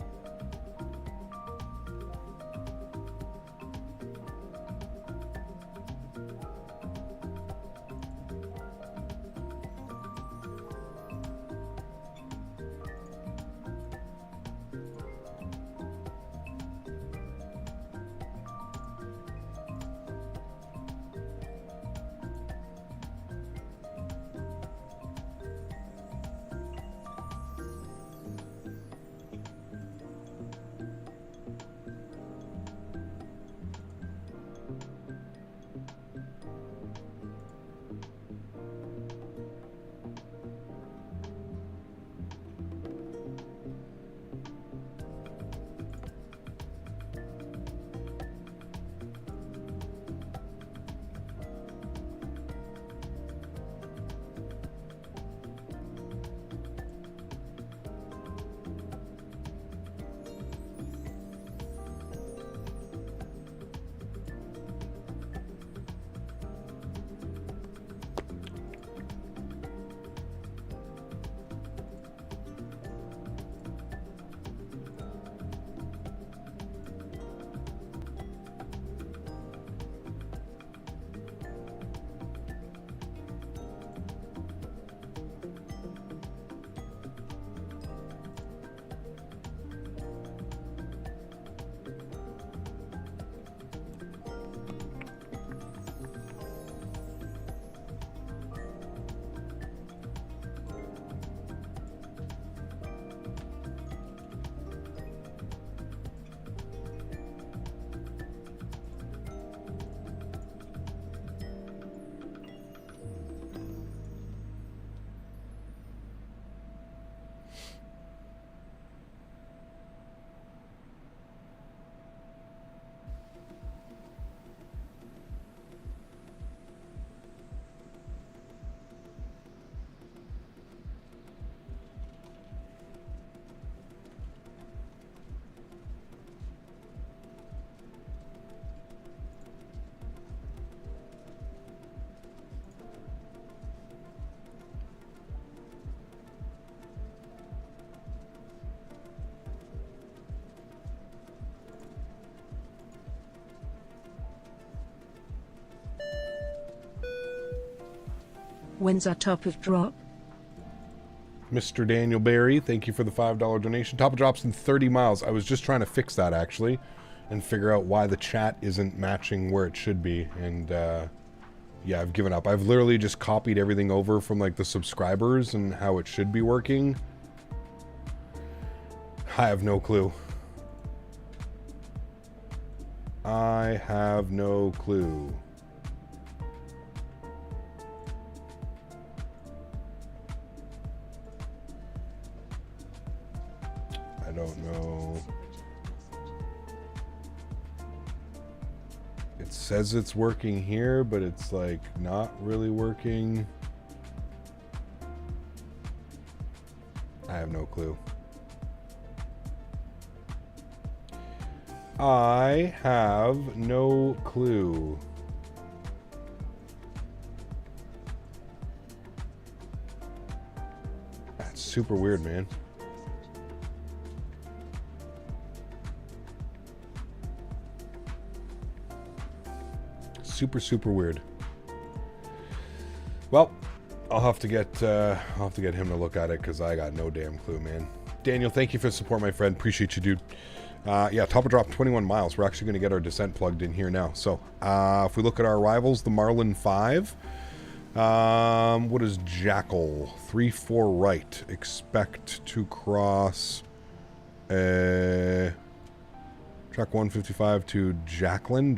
When's our top of drop? Mr. Daniel Barry, thank you for the $5 donation. Top of drops in 30 miles. I was just trying to fix that, actually, and figure out why the chat isn't matching where it should be. And, yeah, I've given up. I've literally just copied everything over from, like, the subscribers and how it should be working. I have no clue. I have no clue. I don't know. It says it's working here, but it's like not really working. I have no clue. I have no clue. That's super weird, man. Super weird. Well, I'll have to get him to look at it because I got no damn clue, man. Daniel, thank you for the support, my friend. Appreciate you, dude. Yeah, top of drop 21 miles. We're actually going to get our descent plugged in here now. So, if we look at our arrivals, the Marlin 5. What is Jackal? 3-4 right. Expect to cross track 155 to Jacqueline.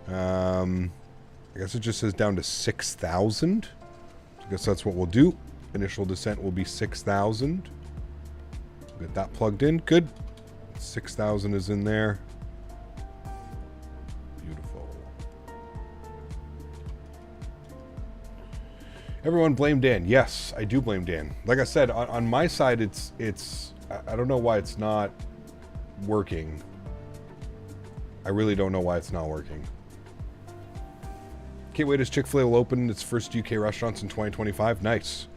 I guess it just says down to 6,000. I guess that's what we'll do. Initial descent will be 6,000. Get that plugged in. Good. 6,000 is in there. Beautiful. Everyone blame Dan. Yes, I do blame Dan. Like I said, on my side, it's I don't know why it's not working. I really don't know why it's not working. Can't wait as Chick-fil-A will open its first UK restaurants in 2025. Nice.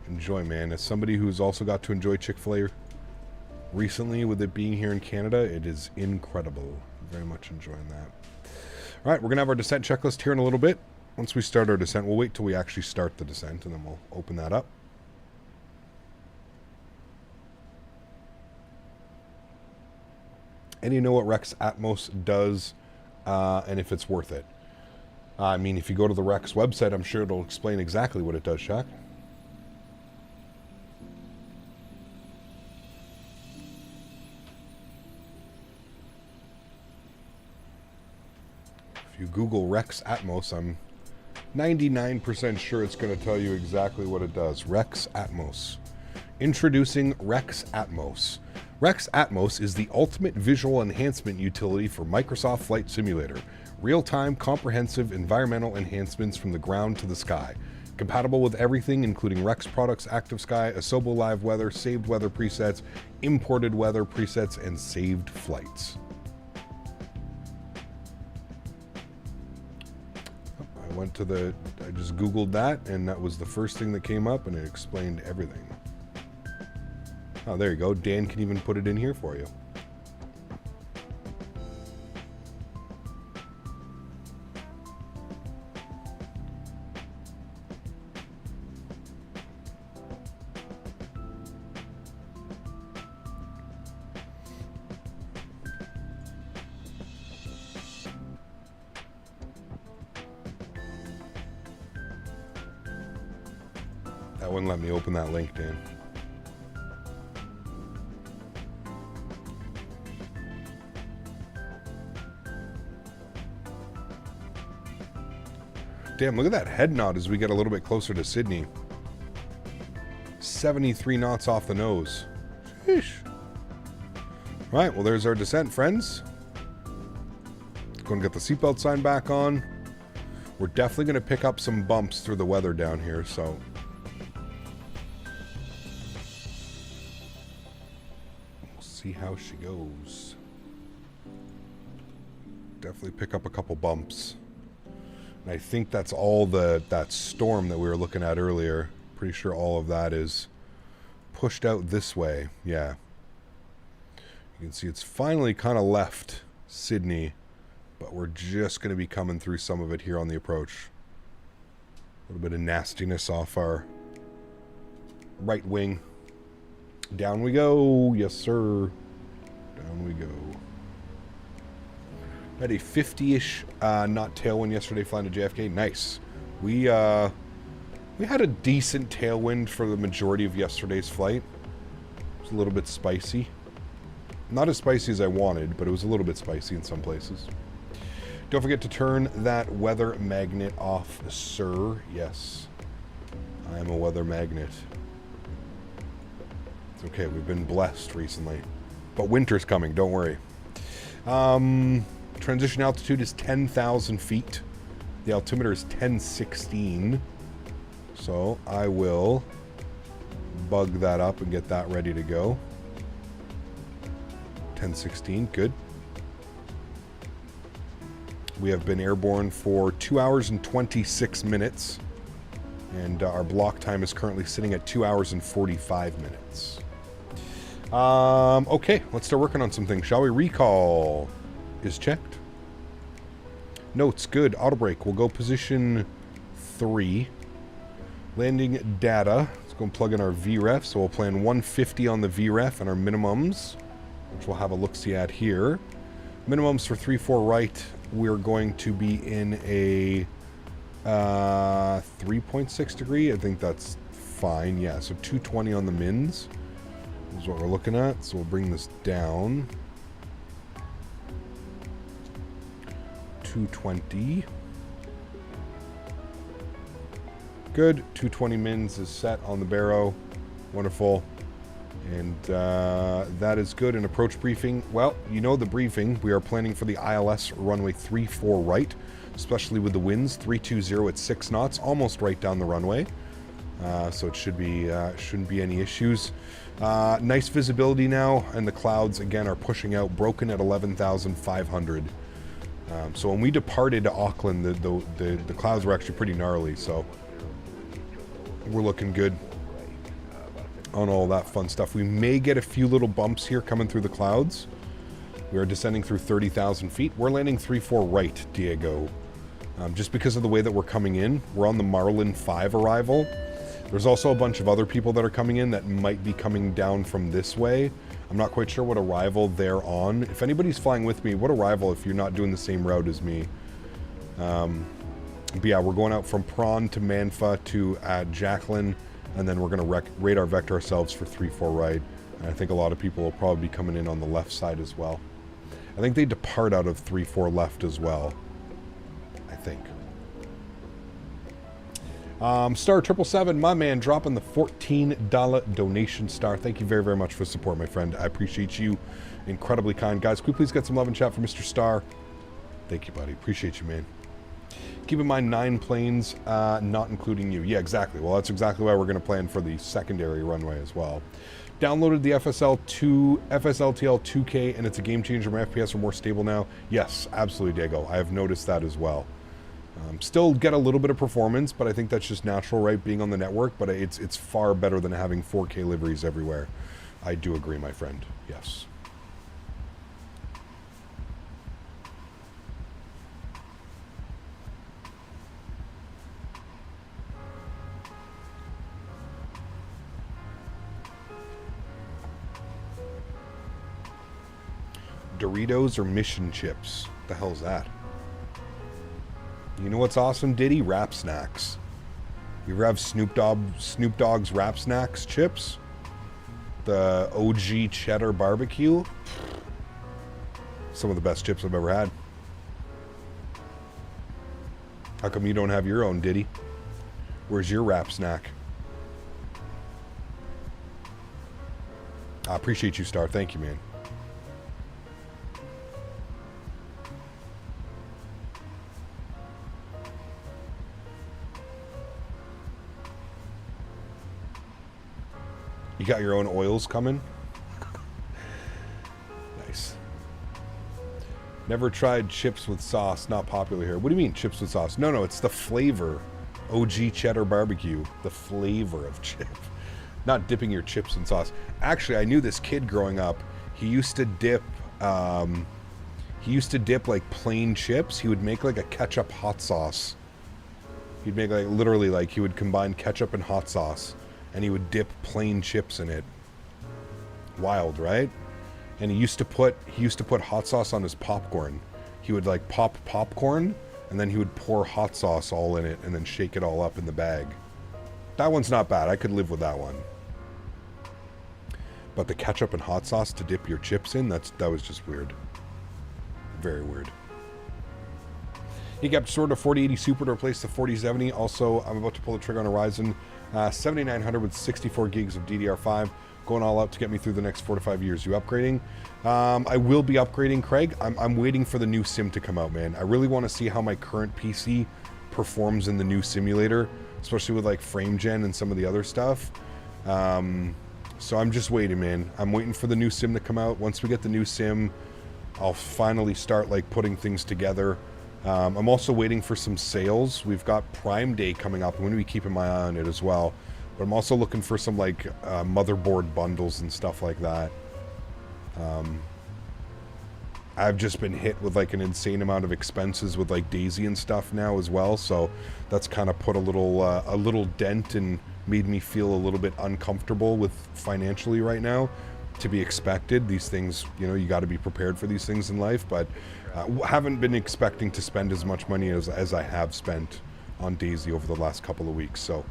Enjoy, man. As somebody who's also got to enjoy Chick-fil-A recently with it being here in Canada, it is incredible. Very much enjoying that. All right, we're going to have our descent checklist here in a little bit. Once we start our descent, we'll wait till we actually start the descent, and then we'll open that up. And you know what Rex Atmos does, and if it's worth it. I mean, if you go to the Rex website, I'm sure it'll explain exactly what it does, Shaq. If you Google Rex Atmos, I'm 99% sure it's going to tell you exactly what it does. Rex Atmos. Introducing Rex Atmos. Rex Atmos is the ultimate visual enhancement utility for Microsoft Flight Simulator. Real-time, comprehensive environmental enhancements from the ground to the sky. Compatible with everything, including Rex products, Active Sky, Asobo Live Weather, saved weather presets, imported weather presets, and saved flights. I just Googled that, and that was the first thing that came up, and it explained everything. Oh, there you go. Dan can even put it in here for you. That wouldn't let me open that link, Dan. Damn, look at that head nod as we get a little bit closer to Sydney. 73 knots off the nose. Sheesh. Right, well, there's our descent, friends. Go and get the seatbelt sign back on. We're definitely going to pick up some bumps through the weather down here, so... we'll see how she goes. Definitely pick up a couple bumps. And I think that's all that storm that we were looking at earlier. Pretty sure all of that is pushed out this way. Yeah. You can see it's finally kind of left Sydney, but we're just going to be coming through some of it here on the approach. little bit of nastiness off our right wing. Down we go. Yes, sir. Down we go. Had a 50-ish knot tailwind yesterday flying to JFK. Nice. We had a decent tailwind for the majority of yesterday's flight. It was a little bit spicy. Not as spicy as I wanted, but it was a little bit spicy in some places. Don't forget to turn that weather magnet off, sir. Yes. I am a weather magnet. It's okay, we've been blessed recently. But winter's coming, don't worry. Transition altitude is 10,000 feet. The altimeter is 1016. So I will bug that up and get that ready to go. 1016, good. We have been airborne for 2 hours and 26 minutes. And our block time is currently sitting at 2 hours and 45 minutes. Okay, let's start working on some things, shall we? Recall is checked. Notes, good. Auto brake, we'll go position 3. Landing data, let's go and plug in our VREF. So we'll plan 150 on the VREF and our minimums, which we'll have a look-see at here. Minimums for 3-4 right, we're going to be in a 3.6 degree. I think that's fine. Yeah, so 220 on the mins is what we're looking at. So we'll bring this down. 220. Good. 220 mins is set on the Barrow. Wonderful. And that is good. An approach briefing. Well, you know the briefing. We are planning for the ILS runway 34 right, especially with the winds. 320 at 6 knots, almost right down the runway. So it should be shouldn't be any issues. Nice visibility now, and the clouds again are pushing out, broken at 11,500. So when we departed to Auckland, the clouds were actually pretty gnarly. So we're looking good on all that fun stuff. We may get a few little bumps here coming through the clouds. We are descending through 30,000 feet. We're landing 3-4 right, Diego. Just because of the way that we're coming in. We're on the Marlin 5 arrival. There's also a bunch of other people that are coming in that might be coming down from this way. I'm not quite sure what arrival they're on. If anybody's flying with me, what arrival if you're not doing the same route as me? But yeah, we're going out from Prawn to Mentha to Jacqueline, and then we're going to radar vector ourselves for 3-4 right. And I think a lot of people will probably be coming in on the left side as well. I think they depart out of 3-4 left as well. I think. Star 777, my man, dropping the $14 donation star. Thank you very, very much for the support, my friend. I appreciate you. Incredibly kind. Guys, could we please get some love and chat for Mr. Star? Thank you, buddy. Appreciate you, man. Keep in mind 9 planes, not including you. Yeah, exactly. Well, that's exactly why we're going to plan for the secondary runway as well. Downloaded the FSLTL 2K, and it's a game changer. My FPS are more stable now. Yes, absolutely, Diego. I have noticed that as well. Still get a little bit of performance, but I think that's just natural, right, being on the network, but it's far better than having 4K liveries everywhere. I do agree, my friend. Yes. Doritos or mission chips? What the hell is that? You know what's awesome, Diddy? Wrap snacks. You ever have Snoop Dogg's Wrap Snacks chips? The OG cheddar barbecue? Some of the best chips I've ever had. How come you don't have your own, Diddy? Where's your wrap snack? I appreciate you, Star. Thank you, man. You got your own oils coming? Nice. Never tried chips with sauce. Not popular here. What do you mean chips with sauce? No, it's the flavor. OG cheddar barbecue. The flavor of chip. Not dipping your chips in sauce. Actually, I knew this kid growing up. He used to dip like plain chips. He would make like a ketchup hot sauce He'd make like literally like he would combine ketchup and hot sauce, and he would dip plain chips in it. Wild, right? And he used to put hot sauce on his popcorn. He would like pop popcorn, and then he would pour hot sauce all in it, and then shake it all up in the bag. That one's not bad. I could live with that one. But the ketchup and hot sauce to dip your chips in, that was just weird. Very weird. He got sort of 4080 Super to replace the 4070. Also, I'm about to pull the trigger on a Ryzen 7900 with 64 gigs of DDR5. Going all out to get me through the next 4 to 5 years. You upgrading? I will be upgrading, Craig. I'm waiting for the new sim to come out, man. I really want to see how my current PC performs in the new simulator, especially with like frame gen and some of the other stuff. So I'm just waiting, man. I'm waiting for the new sim to come out. Once we get the new sim, I'll finally start like putting things together. I'm also waiting for some sales. We've got Prime Day coming up. I'm going to be keeping my eye on it as well. But I'm also looking for some like motherboard bundles and stuff like that. I've just been hit with like an insane amount of expenses with like Daisy and stuff now as well. So that's kind of put a little dent and made me feel a little bit uncomfortable with financially right now. To be expected. These things, you know, you got to be prepared for these things in life. But haven't been expecting to spend as much money as I have spent on Daisy over the last couple of weeks. So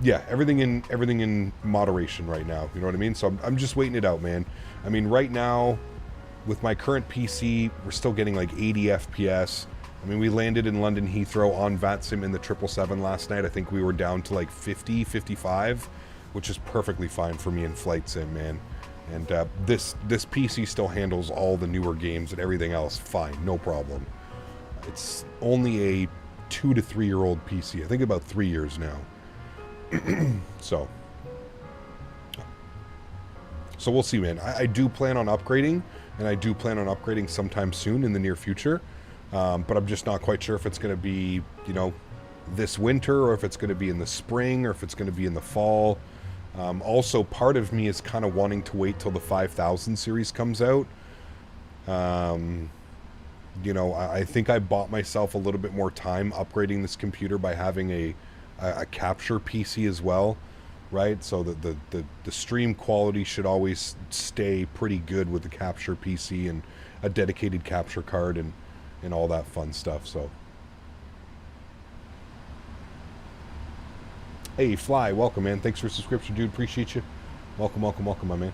yeah, everything in moderation right now. You know what I mean? So I'm just waiting it out, man. I mean, right now with my current PC, we're still getting like 80 FPS. I mean, we landed in London Heathrow on VATSIM in the 777 last night. I think we were down to like 50, 55, which is perfectly fine for me in flight sim, man. And this PC still handles all the newer games and everything else fine, no problem. It's only a 2 to 3 year old PC. I think about 3 years now. So we'll see, man. I do plan on upgrading, and I do plan on upgrading sometime soon in the near future. But I'm just not quite sure if it's going to be, you know, this winter, or if it's going to be in the spring, or if it's going to be in the fall. Also, part of me is kind of wanting to wait till the 5000 series comes out. You know, I think I bought myself a little bit more time upgrading this computer by having a capture PC as well, right? So the stream quality should always stay pretty good with the capture PC and a dedicated capture card and all that fun stuff. So hey, Fly, welcome, man. Thanks for the subscription, dude. Appreciate you. Welcome, welcome, welcome, my man.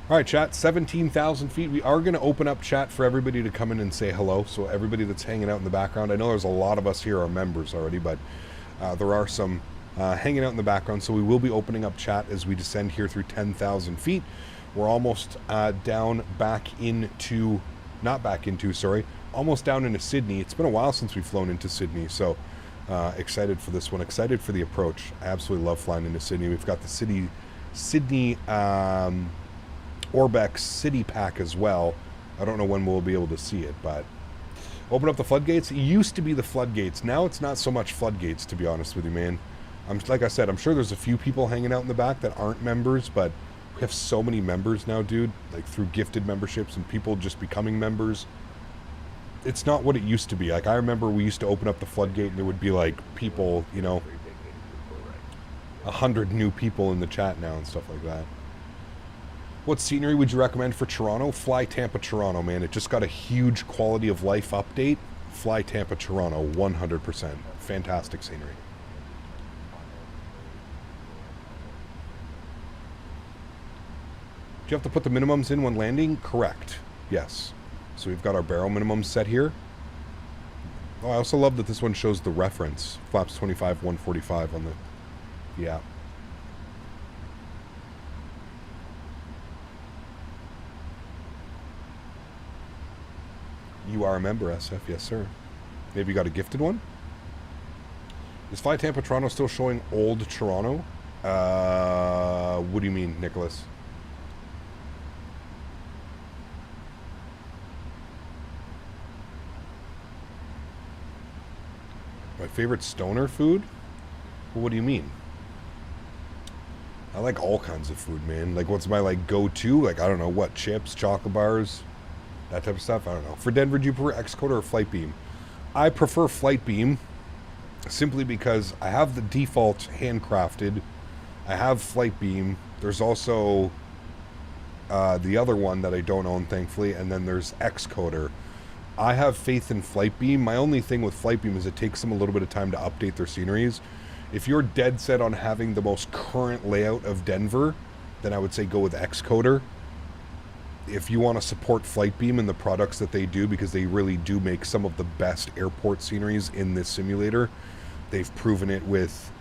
All right, chat, 17,000 feet. We are going to open up chat for everybody to come in and say hello. So everybody that's hanging out in the background, I know there's a lot of us here are members already, but there are some hanging out in the background. So we will be opening up chat as we descend here through 10,000 feet. We're almost down almost down into Sydney. It's been a while since we've flown into Sydney, so excited for this one. Excited for the approach. I absolutely love flying into Sydney. We've got the Sydney Orbex City Pack as well. I don't know when we'll be able to see it, but open up the floodgates. It used to be the floodgates. Now it's not so much floodgates, to be honest with you, man. Like I said, I'm sure there's a few people hanging out in the back that aren't members, but we have so many members now, dude, like through gifted memberships and people just becoming members. It's not what it used to be. Like, I remember we used to open up the floodgate and there would be like people, you know, 100 new people in the chat now and stuff like that. What scenery would you recommend for Toronto? Fly Tampa, Toronto, man. It just got a huge quality of life update. Fly Tampa, Toronto, 100%. Fantastic scenery. Do you have to put the minimums in when landing? Correct. Yes. So we've got our barrel minimums set here. Oh, I also love that this one shows the reference. Flaps 25, 145 on the app. You are a member, SF. Yes, sir. Maybe you got a gifted one? Is Fly Tampa Toronto still showing old Toronto? What do you mean, Nicholas? My favorite stoner food? Well, what do you mean? I like all kinds of food, man. Like, what's my, like, go-to? Like, I don't know, what, chips, chocolate bars, that type of stuff? I don't know. For Denver, do you prefer Xcode or Flite Beam? I prefer Flite Beam simply because I have the default handcrafted. I have Flite Beam. There's also the other one that I don't own, thankfully, and then there's Xcoder. I have faith in Flite Beam. My only thing with Flite Beam is it takes them a little bit of time to update their sceneries. If you're dead set on having the most current layout of Denver, then I would say go with Xcoder. If you want to support Flite Beam and the products that they do, because they really do make some of the best airport sceneries in this simulator. They've proven it with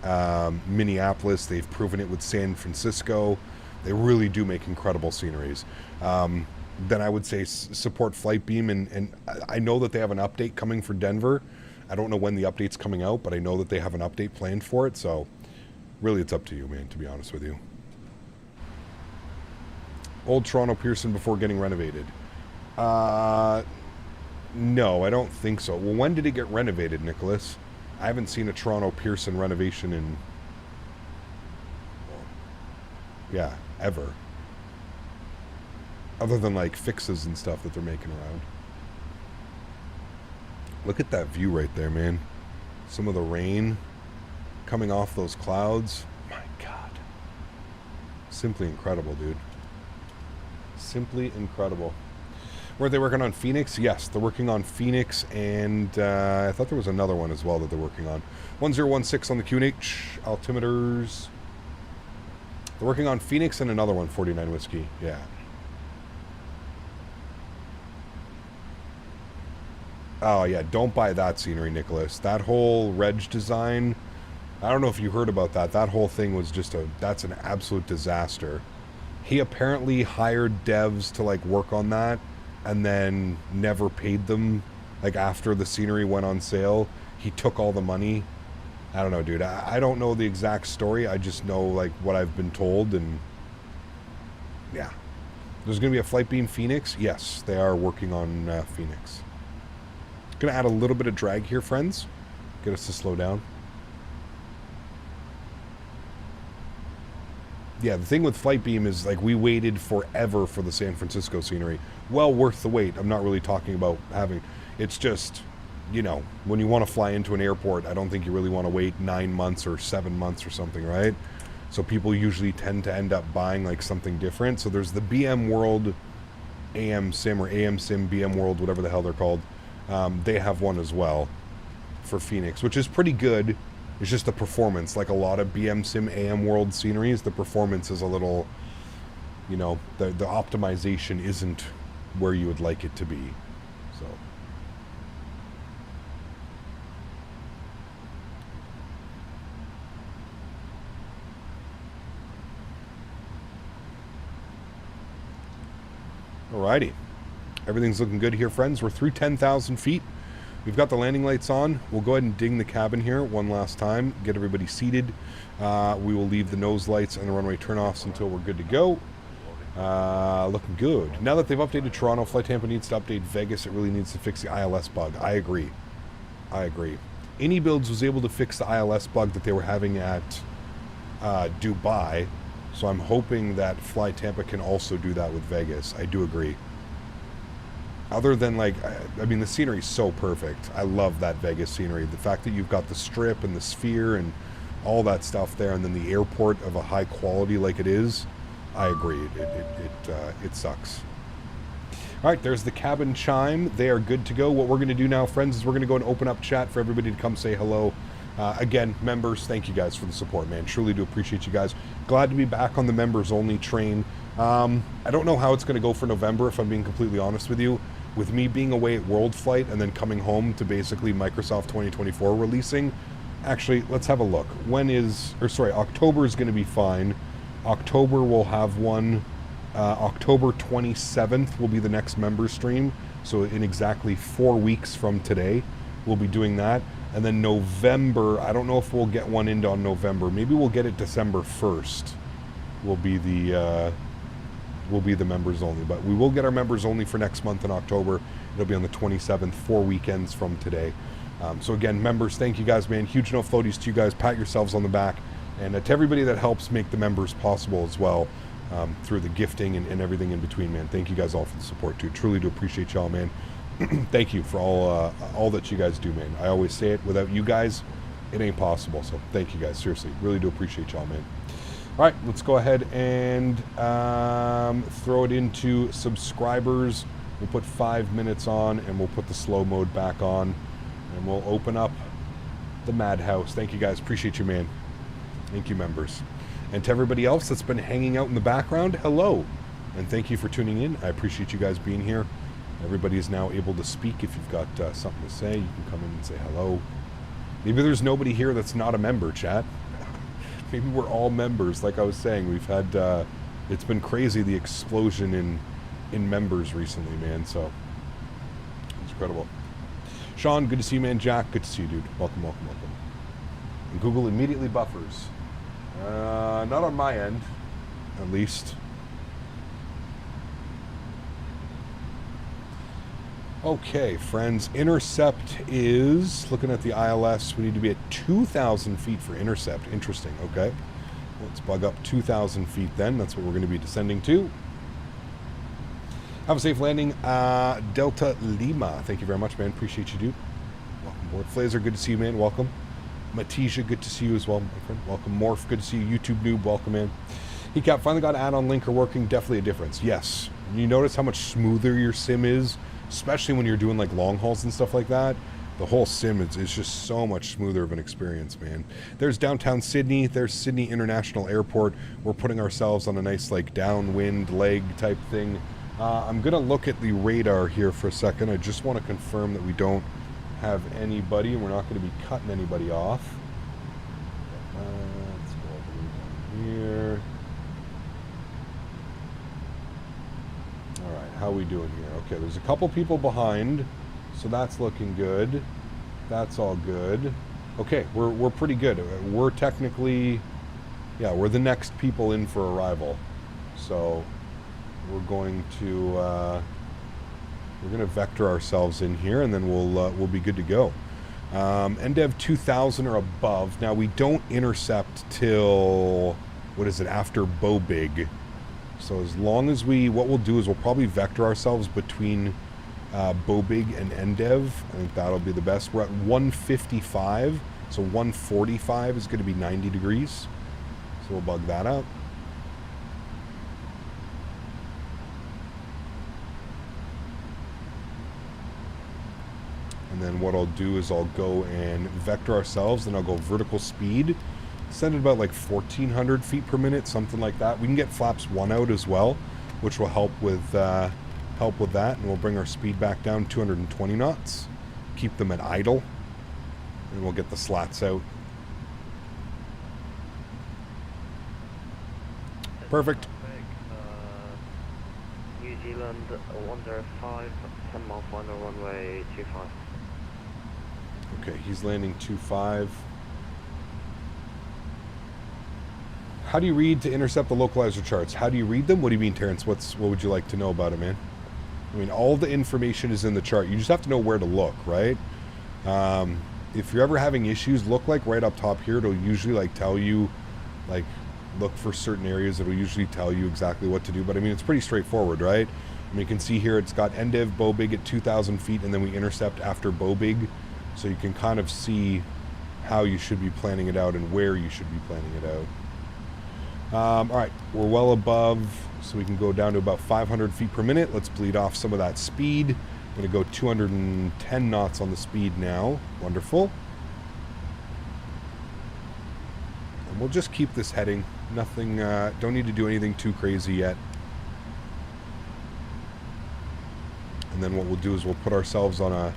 Minneapolis. They've proven it with San Francisco. They really do make incredible sceneries. Then I would say support Flite Beam. And I know that they have an update coming for Denver. I don't know when the update's coming out, but I know that they have an update planned for it. So really, it's up to you, man, to be honest with you. Old Toronto Pearson before getting renovated. No, I don't think so. Well, when did it get renovated, Nicholas? I haven't seen a Toronto Pearson renovation in, yeah, ever. Other than, like, fixes and stuff that they're making around. Look at that view right there, man. Some of the rain coming off those clouds. My God. Simply incredible, dude. Simply incredible. Were they working on Phoenix? Yes, they're working on Phoenix, and I thought there was another one as well that they're working on. 1016 on the QNH altimeters. They're working on Phoenix and another one, 49 Whiskey. Yeah. Oh, yeah, don't buy that scenery, Nicholas. That whole reg design, I don't know if you heard about that. That whole thing was just that's an absolute disaster. He apparently hired devs to, like, work on that and then never paid them, like, after the scenery went on sale. He took all the money. I don't know, dude. I don't know the exact story. I just know, like, what I've been told, and yeah. There's going to be a Flite Beam Phoenix. Yes, they are working on Phoenix. Going to add a little bit of drag here, friends. Get us to slow down. Yeah, the thing with Flite Beam is, like, we waited forever for the San Francisco scenery. Well worth the wait. I'm not really talking about having... It's just, you know, when you want to fly into an airport, I don't think you really want to wait 9 months or 7 months or something, right? So people usually tend to end up buying, like, something different. So there's the BM World AM Sim, or AM Sim BM World, whatever the hell they're called. They have one as well for Phoenix, which is pretty good. It's just the performance, like a lot of BM Sim AM World sceneries, the performance is a little, you know, the optimization isn't where you would like it to be. So alrighty. Everything's looking good here, friends. We're through 10,000 feet. We've got the landing lights on. We'll go ahead and ding the cabin here one last time. Get everybody seated. We will leave the nose lights and the runway turnoffs until we're good to go. Looking good. Now that they've updated Toronto, Flight Tampa needs to update Vegas. It really needs to fix the ILS bug. I agree. I agree. AnyBuilds was able to fix the ILS bug that they were having at Dubai. So I'm hoping that Flight Tampa can also do that with Vegas. I do agree. Other than, like, I mean, the scenery is so perfect. I love that Vegas scenery. The fact that you've got the strip and the sphere and all that stuff there, and then the airport of a high quality like it is, I agree. It sucks. All right, there's the cabin chime. They are good to go. What we're going to do now, friends, is we're going to go and open up chat for everybody to come say hello. Again, members, thank you guys for the support, man. Truly do appreciate you guys. Glad to be back on the members-only train. I don't know how it's going to go for November, if I'm being completely honest with you. With me being away at World Flight and then coming home to basically Microsoft 2024 releasing. Actually, let's have a look. October is going to be fine. October we'll have one. October 27th will be the next member stream. So in exactly 4 weeks from today, we'll be doing that. And then November, I don't know if we'll get one in on November. Maybe we'll get it December 1st. Will be the members only, but we will get our members only for next month in October. It'll be on the 27th, 4 weekends from today. So again, members, thank you guys, man. Huge no floaties to you guys. Pat yourselves on the back. And to everybody that helps make the members possible as well, through the gifting and everything in between, man. Thank you guys all for the support too. Truly do appreciate y'all, man. Thank you for all that you guys do, man. I always say it, without you guys, it ain't possible. So thank you guys, seriously. Really do appreciate y'all, man. All right, let's go ahead and throw it into subscribers. We'll put 5 minutes on, and we'll put the slow mode back on, and we'll open up the madhouse. Thank you guys, appreciate you, man. Thank you, members. And to everybody else that's been hanging out in the background, hello. And thank you for tuning in. I appreciate you guys being here. Everybody is now able to speak. If you've got something to say, you can come in and say hello. Maybe there's nobody here that's not a member, chat. Maybe we're all members. Like I was saying, we've had, it's been crazy, the explosion in members recently, man. So, it's incredible. Sean, good to see you, man. Jack, good to see you, dude. Welcome, welcome, welcome. And Google immediately buffers. Not on my end, at least. Okay, friends, intercept is, looking at the ILS, we need to be at 2,000 feet for intercept. Interesting, okay. Let's bug up 2,000 feet then. That's what we're going to be descending to. Have a safe landing, Delta Lima. Thank you very much, man. Appreciate you, dude. Welcome aboard. Flazer, good to see you, man. Welcome. Matisha, good to see you as well, my friend. Welcome. Morph, good to see you. YouTube noob, welcome, man. Hey, Cap, finally got add-on linker working. Definitely a difference. Yes. You notice how much smoother your sim is, especially when you're doing like long hauls and stuff like that. The whole sim is just so much smoother of an experience, man. There's downtown Sydney. There's Sydney International Airport. We're putting ourselves on a nice like downwind leg type thing. I'm going to look at the radar here for a second. I just want to confirm that we don't have anybody and we're not going to be cutting anybody off. Let's go over here. All right, how are we doing here? Okay, there's a couple people behind, so that's looking good. That's all good. Okay, we're pretty good. We're technically, yeah, we're the next people in for arrival. So we're going to vector ourselves in here, and then we'll be good to go. NDev 2000 or above. Now we don't intercept till, what is it, after Bobig. So as long as what we'll do is we'll probably vector ourselves between Bobig and NDev. I think that'll be the best. We're at 155, so 145 is going to be 90 degrees. So we'll bug that out. And then what I'll do is I'll go and vector ourselves, and I'll go vertical speed. Send it about like 1,400 feet per minute, something like that. We can get flaps 1 out as well, which will help with that. And we'll bring our speed back down 220 knots. Keep them at idle, and we'll get the slats out. Perfect. New Zealand 105, 10 mile final runway 25. Okay, he's landing 25. How do you read to intercept the localizer charts? How do you read them? What do you mean, Terrence? What would you like to know about it, man? I mean, all the information is in the chart. You just have to know where to look, right? If you're ever having issues, look like right up top here. It'll usually like tell you, like, look for certain areas. It'll usually tell you exactly what to do. But I mean, it's pretty straightforward, right? I mean, you can see here it's got NDev Bobig at 2,000 feet, and then we intercept after Bobig. So you can kind of see how you should be planning it out and where you should be planning it out. All right, we're well above, so we can go down to about 500 feet per minute. Let's bleed off some of that speed. I'm going to go 210 knots on the speed now. Wonderful. And we'll just keep this heading. Nothing, don't need to do anything too crazy yet. And then what we'll do is we'll put ourselves on a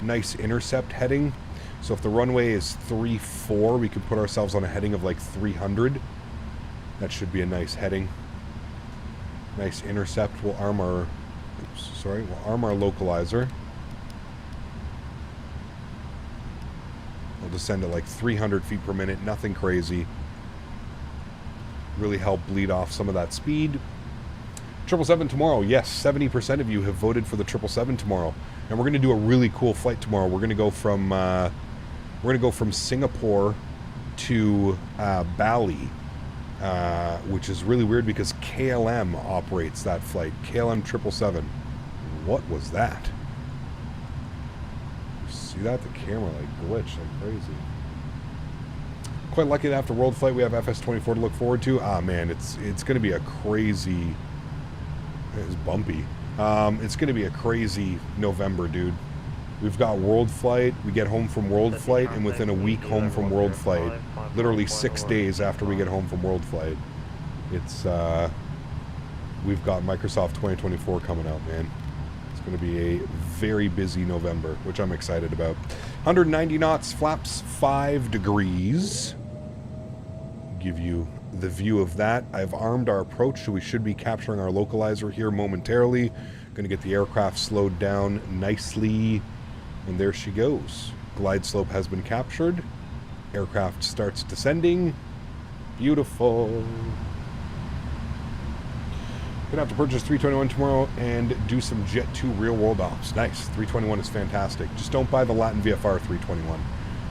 nice intercept heading. So if the runway is 34, we could put ourselves on a heading of like 300. That should be a nice heading. Nice intercept. We'll arm our, we'll arm our localizer. We'll descend at like 300 feet per minute, nothing crazy. Really help bleed off some of that speed. 777 tomorrow. Yes, 70% of you have voted for the 777 tomorrow. And we're going to do a really cool flight tomorrow. We're going to go from Singapore to Bali, which is really weird because KLM operates that flight. KLM 777. What was that? See that? The camera like glitched like crazy. Quite lucky that after World Flight we have FS24 to look forward to. Ah man, it's going to be a crazy. It's bumpy. It's going to be a crazy November, dude. We've got World Flight. We get home from World Flight, and within a week home from World Flight, literally 6 days after we get home from World Flight, it's we've got Microsoft 2024 coming out, man. It's going to be a very busy November, which I'm excited about. 190 knots, flaps 5 degrees. Give you the view of that. I've armed our approach, so we should be capturing our localizer here momentarily. Going to get the aircraft slowed down nicely, and there she goes. Glide slope has been captured. Aircraft starts descending. Beautiful. Gonna have to purchase 321 tomorrow and do some Jet 2 real world ops. Nice. 321 is fantastic. Just don't buy the Latin VFR 321.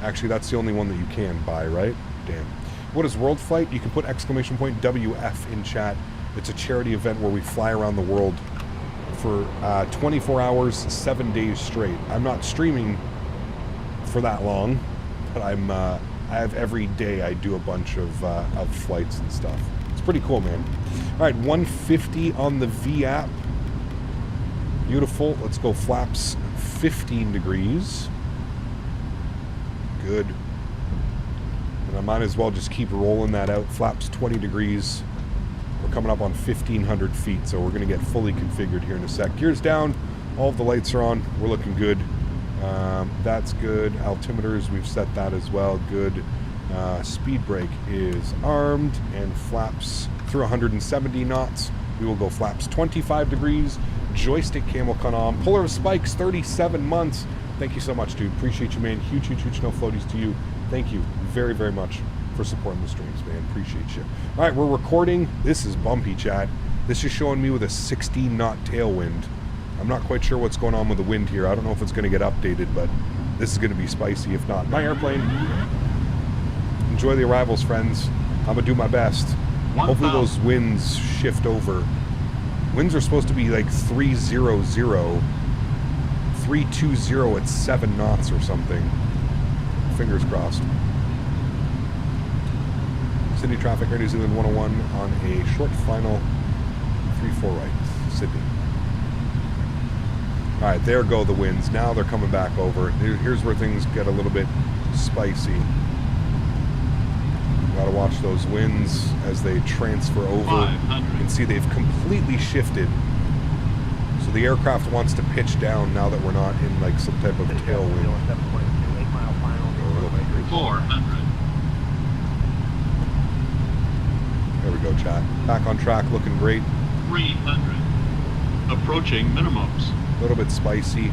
Actually, that's the only one that you can buy, right? Damn. What is World Flight? You can put exclamation point WF in chat. It's a charity event where we fly around the world for 24 hours, 7 days straight. I'm not streaming for that long, but I have every day I do a bunch of flights and stuff. It's pretty cool, man. All right, 150 on the V app. Beautiful. Let's go flaps 15 degrees. Good. And I might as well just keep rolling that out. Flaps 20 degrees. We're coming up on 1,500 feet, so we're going to get fully configured here in a sec. Gears down. All of the lights are on. We're looking good. That's good. Altimeters, we've set that as well. Good. Speed brake is armed, and flaps through 170 knots. We will go flaps 25 degrees. Joystick cam will come on. Puller of spikes, 37 months. Thank you so much, dude. Appreciate you, man. Huge, huge, huge no floaties to you. Thank you very, very much for supporting the streams, man. Appreciate you. All right, we're recording. This is bumpy, chat. This is showing me with a 60-knot tailwind. I'm not quite sure what's going on with the wind here. I don't know if it's going to get updated, but this is going to be spicy if not. My airplane. Enjoy the arrivals, friends. I'm going to do my best. Hopefully those winds shift over. Winds are supposed to be like 300, 320 at 7 knots or something. Fingers crossed. Sydney traffic, Air New Zealand 101 on a short final 3-4 right. Sydney. All right, there go the winds. Now they're coming back over. Here's where things get a little bit spicy. Gotta watch those winds as they transfer over. You can see they've completely shifted. So the aircraft wants to pitch down now that we're not in like some type of tailwind. 400. There we go, chat. Back on track, looking great. 300. Approaching minimums. A little bit spicy.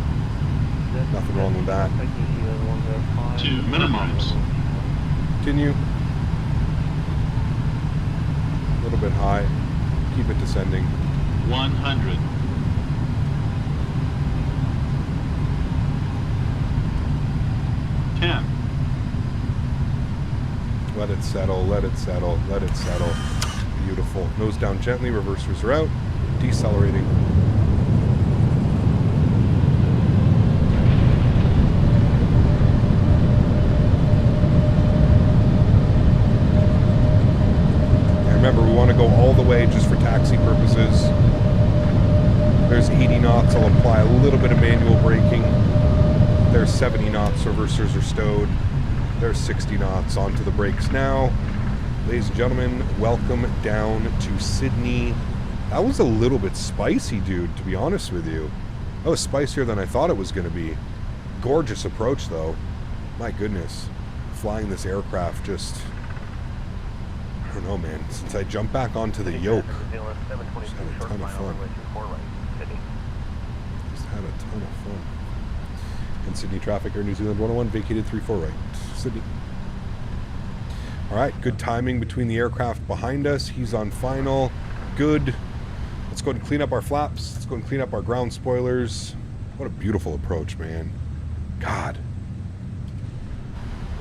Nothing wrong with that. 2 minimums. Continue. A little bit high. Keep it descending. 100. Let it settle, let it settle, let it settle. Beautiful. Nose down gently, reversers are out. Decelerating. And remember, we want to go all the way just for taxi purposes. There's 80 knots. I'll apply a little bit of manual braking. There's 70 knots. Reversers are stowed. There's 60 knots. Onto the brakes now. Ladies and gentlemen, welcome down to Sydney. That was a little bit spicy, dude, to be honest with you. That was spicier than I thought it was going to be. Gorgeous approach, though. My goodness. Flying this aircraft just... I don't know, man. Since I jumped back onto the yoke, just had a ton of fun. Just had a ton of fun. And Sydney traffic, Air New Zealand 101, vacated 3-4 right. Sydney. All right, good timing between the aircraft behind us. He's on final. Good. Let's go and clean up our flaps. Let's go and clean up our ground spoilers. What a beautiful approach, man. God.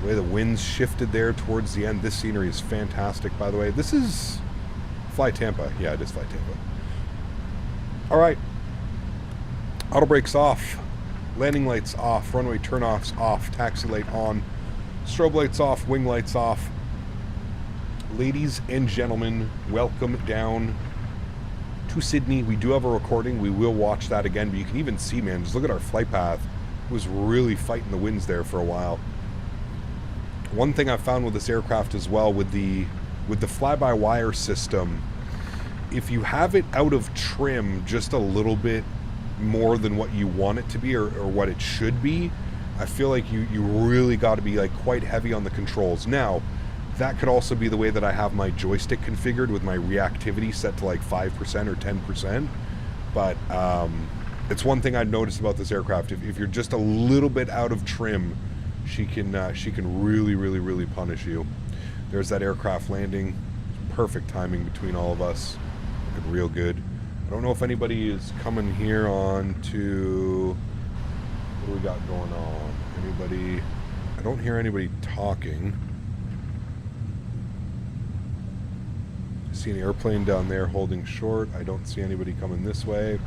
The way the winds shifted there towards the end. This scenery is fantastic, by the way. This is Fly Tampa. Yeah, it is Fly Tampa. All right. Auto brakes off. Landing lights off. Runway turnoffs off. Taxi light on. Strobe lights off. Wing lights off. Ladies and gentlemen, welcome down to Sydney. We do have a recording. We will watch that again, but you can even see, man, just look at our flight path. It was really fighting the winds there for a while. One thing I found with this aircraft as well, with the fly-by-wire system, if you have it out of trim just a little bit more than what you want it to be or what it should be, I feel like you really got to be like quite heavy on the controls. Now, that could also be the way that I have my joystick configured with my reactivity set to like 5% or 10%. But it's one thing I'd noticed about this aircraft. If you're just a little bit out of trim, she can really punish you. There's that aircraft landing. Perfect timing between all of us. Looking real good. I don't know if anybody is coming here on to... What do we got going on? Anybody? I don't hear anybody talking. I see an airplane down there holding short. I don't see anybody coming this way.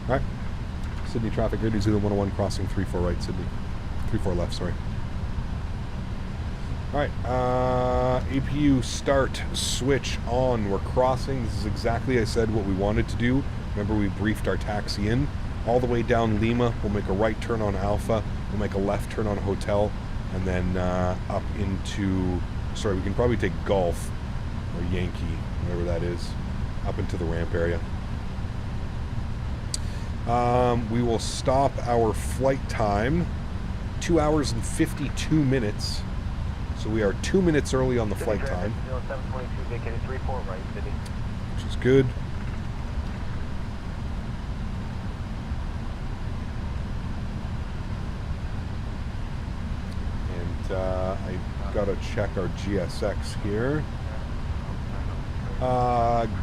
All right. Sydney traffic, Graydon Zulu 101 crossing 34 right, Sydney. 34 left, sorry. All right. APU start, switch on. We're crossing. This is exactly, I said, what we wanted to do. Remember, we briefed our taxi in. All the way down Lima. We'll make a right turn on Alpha. We'll make a left turn on Hotel. And then up into... Sorry, we can probably take Golf or Yankee, whatever that is, up into the ramp area. We will stop our flight time 2 hours and 52 minutes. So we are 2 minutes early on the flight time, which is good. And I gotta check our GSX here.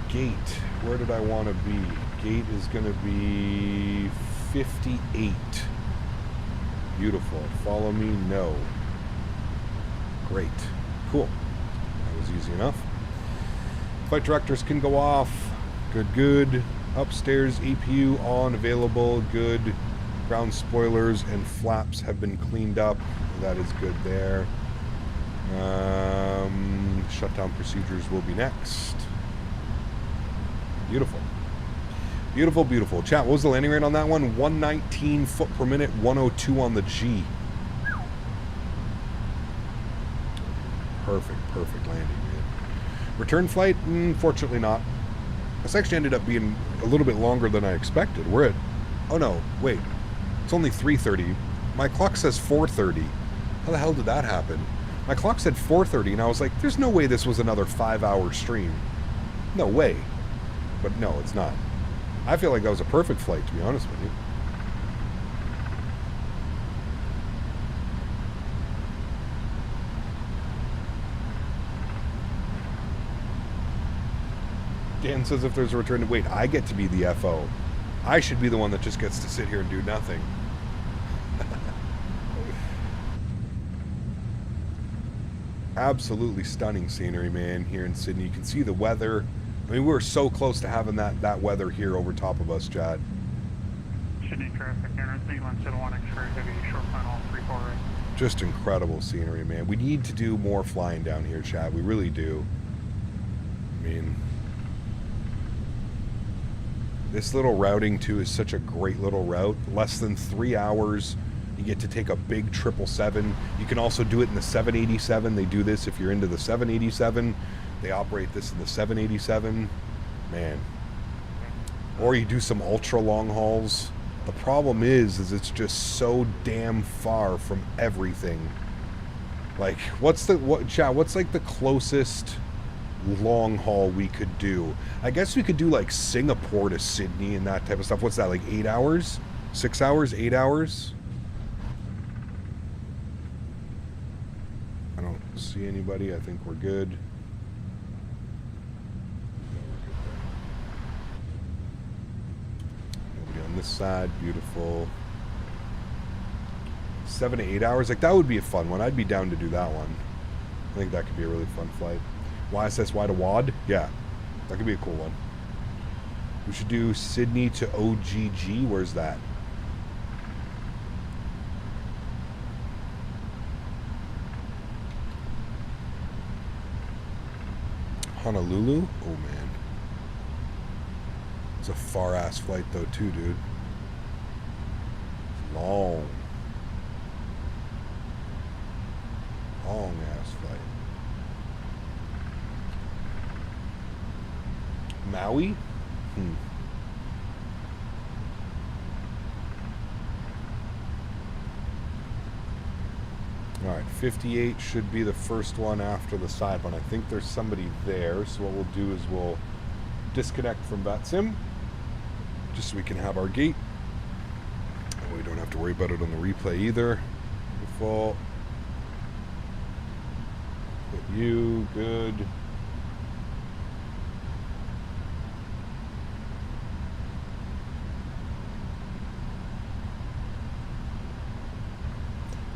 Gate. Where did I want to be? Gate is going to be 58. Beautiful. Follow me? No. Great. Cool. That was easy enough. Flight directors can go off. Good, good. Upstairs, APU on, available. Good. Ground spoilers and flaps have been cleaned up. That is good there. Shutdown procedures will be next. Beautiful. Beautiful, beautiful. Chat, what was the landing rate on that one? 119 foot per minute, 102 on the G. Perfect, perfect landing, man. Return flight? Fortunately not. This actually ended up being a little bit longer than I expected. We're at... Oh no, wait. It's only 3:30. My clock says 4:30. How the hell did that happen? My clock said 4:30, and I was like, there's no way this was another 5-hour stream. No way. But no, it's not. I feel like that was a perfect flight, to be honest with you. Dan says if there's a return to... Wait, I get to be the FO. I should be the one that just gets to sit here and do nothing. Absolutely stunning scenery, man, here in Sydney. You can see the weather. I mean, we're so close to having that weather here over top of us, Chad. Sydney traffic, Erin, 171 X-ray, heavy, short final, 34 right. Just incredible scenery, man. We need to do more flying down here, Chad. We really do. I mean, this little routing, too, is such a great little route. Less than 3 hours. You get to take a big 777. You can also do it in the 787. They do this if you're into the 787. They operate this in the 787. Man. Or you do some ultra long hauls. The problem is it's just so damn far from everything. Like, what's like the closest long haul we could do? I guess we could do like Singapore to Sydney and that type of stuff. What's that, like 8 hours? 6 hours? 8 hours? I don't see anybody. I think we're good. Nobody on this side. Beautiful. 7 to 8 hours. Like, that would be a fun one. I'd be down to do that one. I think that could be a really fun flight. YSSY to WAD? Yeah. That could be a cool one. We should do Sydney to OGG. Where's that? Honolulu? Oh, man. It's a far-ass flight, though, too, dude. Long. Long-ass flight. Maui? Alright, 58 should be the first one after the side one. I think there's somebody there, so what we'll do is we'll disconnect from VATSIM, just so we can have our gate. And we don't have to worry about it on the replay either. Default. Hit you, good.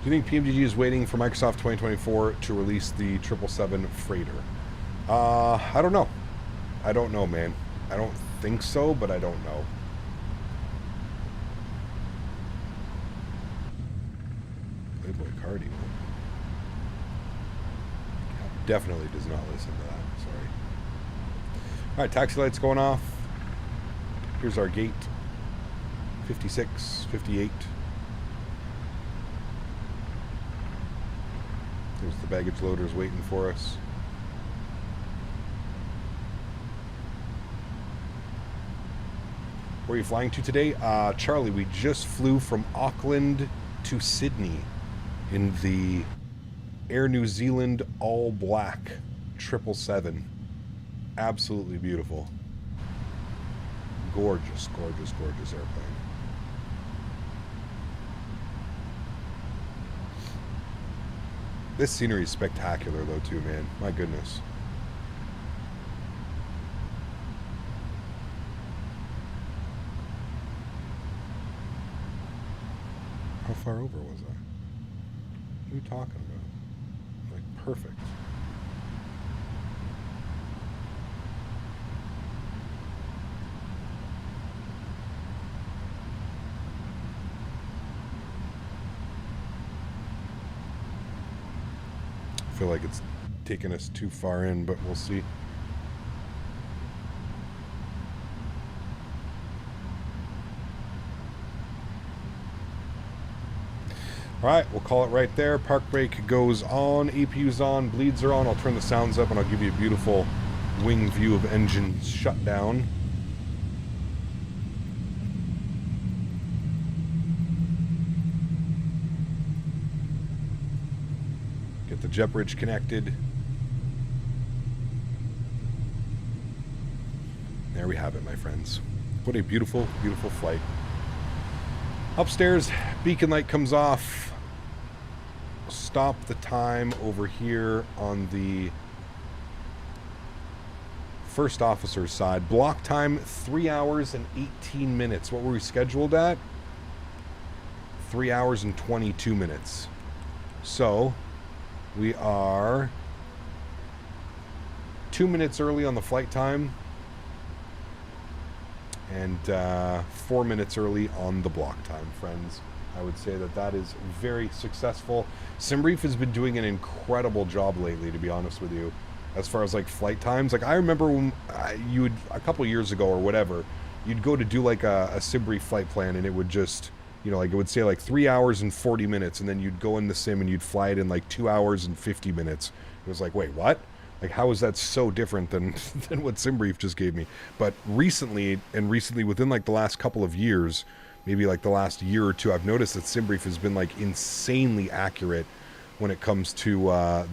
Do you think PMDG is waiting for Microsoft 2024 to release the 777 freighter? I don't know. I don't know, man. I don't think so, but I don't know. Playboy Cardi. Definitely does not listen to that. Sorry. All right, taxi lights going off. Here's our gate. 56, 58. There's the baggage loaders waiting for us. Where are you flying to today? Charlie, we just flew from Auckland to Sydney in the Air New Zealand all black 777. Absolutely beautiful. Gorgeous, gorgeous, gorgeous airplane. This scenery is spectacular, though, too, man. My goodness. How far over was I? What are you talking about? Like, perfect. I feel like it's taking us too far in, but we'll see. All right, we'll call it right there. Park brake goes on, APU's on, bleeds are on. I'll turn the sounds up and I'll give you a beautiful wing view of engine shutdown. Get the jet bridge connected. There we have it, my friends. What a beautiful, beautiful flight. Upstairs, beacon light comes off. Stop the time over here on the first officer's side. Block time, 3 hours and 18 minutes. What were we scheduled at? 3 hours and 22 minutes. So, we are 2 minutes early on the flight time and 4 minutes early on the block time, friends. I would say that that is very successful. Simbrief has been doing an incredible job lately, to be honest with you, as far as like flight times. Like I remember when you would, a couple years ago or whatever, you'd go to do like a Simbrief flight plan and it would just, you know, like it would say like 3 hours and 40 minutes and then you'd go in the sim and you'd fly it in like 2 hours and 50 minutes. It was like, wait, what? Like, how is that so different than what Simbrief just gave me? But recently within like the last couple of years, maybe like the last year or two, I've noticed that Simbrief has been like insanely accurate when it comes to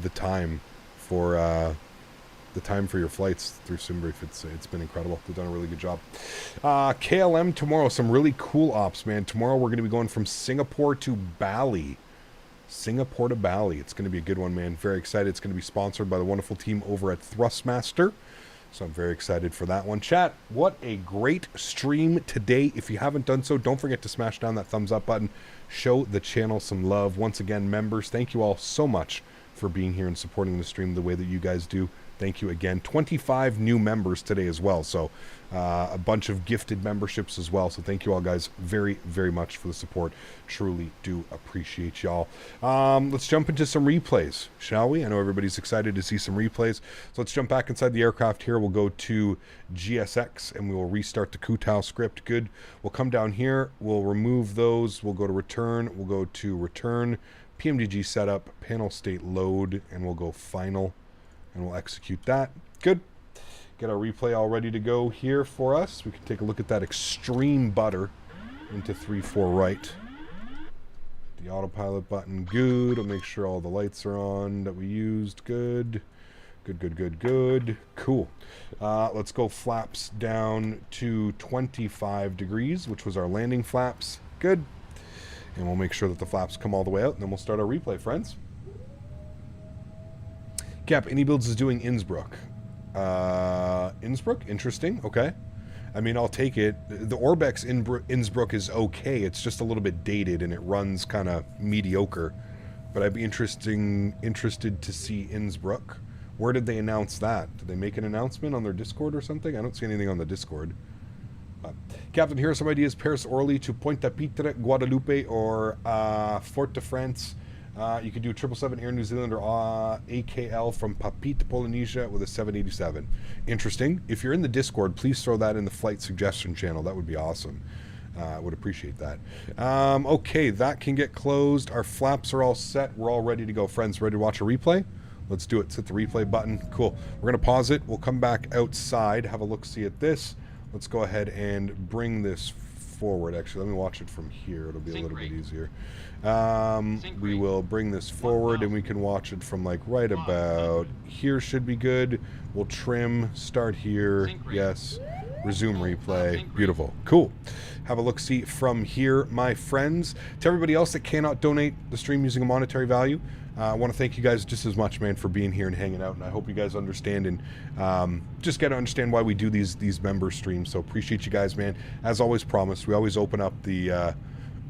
the time for your flights through Simbrief. It's been incredible. They've done a really good job. KLM tomorrow, some really cool ops, man. Tomorrow we're going to be going from Singapore to Bali. Singapore to Bali. It's going to be a good one, man. Very excited. It's going to be sponsored by the wonderful team over at Thrustmaster. So I'm very excited for that one. Chat, what a great stream today. If you haven't done so, don't forget to smash down that thumbs up button. Show the channel some love. Once again, members, thank you all so much for being here and supporting the stream the way that you guys do. Thank you again. 25 new members today as well. So a bunch of gifted memberships as well. So thank you all guys very, very much for the support. Truly do appreciate y'all. Let's jump into some replays, shall we? I know everybody's excited to see some replays. So let's jump back inside the aircraft here. We'll go to GSX and we will restart the Kutao script. Good. We'll come down here. We'll remove those. We'll go to return. We'll go to return, PMDG setup, panel state load, and we'll go final. And we'll execute that. Good. Get our replay all ready to go here for us. We can take a look at that extreme butter into 3-4 right. The autopilot button, good. I'll make sure all the lights are on that we used. Good. Good, good, good, good. Cool. Let's go flaps down to 25 degrees, which was our landing flaps. Good. And we'll make sure that the flaps come all the way out, and then we'll start our replay, friends. Cap, AnyBuilds is doing Innsbruck. Innsbruck? Interesting. Okay. I mean, I'll take it. The Orbex Innsbruck is okay. It's just a little bit dated and it runs kind of mediocre. But I'd be interested to see Innsbruck. Where did they announce that? Did they make an announcement on their Discord or something? I don't see anything on the Discord. Captain, here are some ideas. Paris-Orly to Pointe-à-Pitre, Guadeloupe, or Fort-de-France. You can do 777 Air New Zealand or AKL from Papeete, Polynesia with a 787. Interesting. If you're in the Discord, please throw that in the flight suggestion channel. That would be awesome. I would appreciate that. Okay, that can get closed. Our flaps are all set. We're all ready to go. Friends, ready to watch a replay? Let's do it. Hit the replay button. Cool. We're going to pause it. We'll come back outside, have a look-see at this. Let's go ahead and bring this forward. Actually, let me watch it from here. It'll be a little bit easier. We will bring this forward and we can watch it from like right about here should be good. We'll trim, start here. Yes. Resume replay. Beautiful. Cool. Have a look-see from here, my friends. To everybody else that cannot donate the stream using a monetary value, I want to thank you guys just as much, man, for being here and hanging out. And I hope you guys understand and just get to understand why we do these member streams. So appreciate you guys, man. As always promised, we always open up the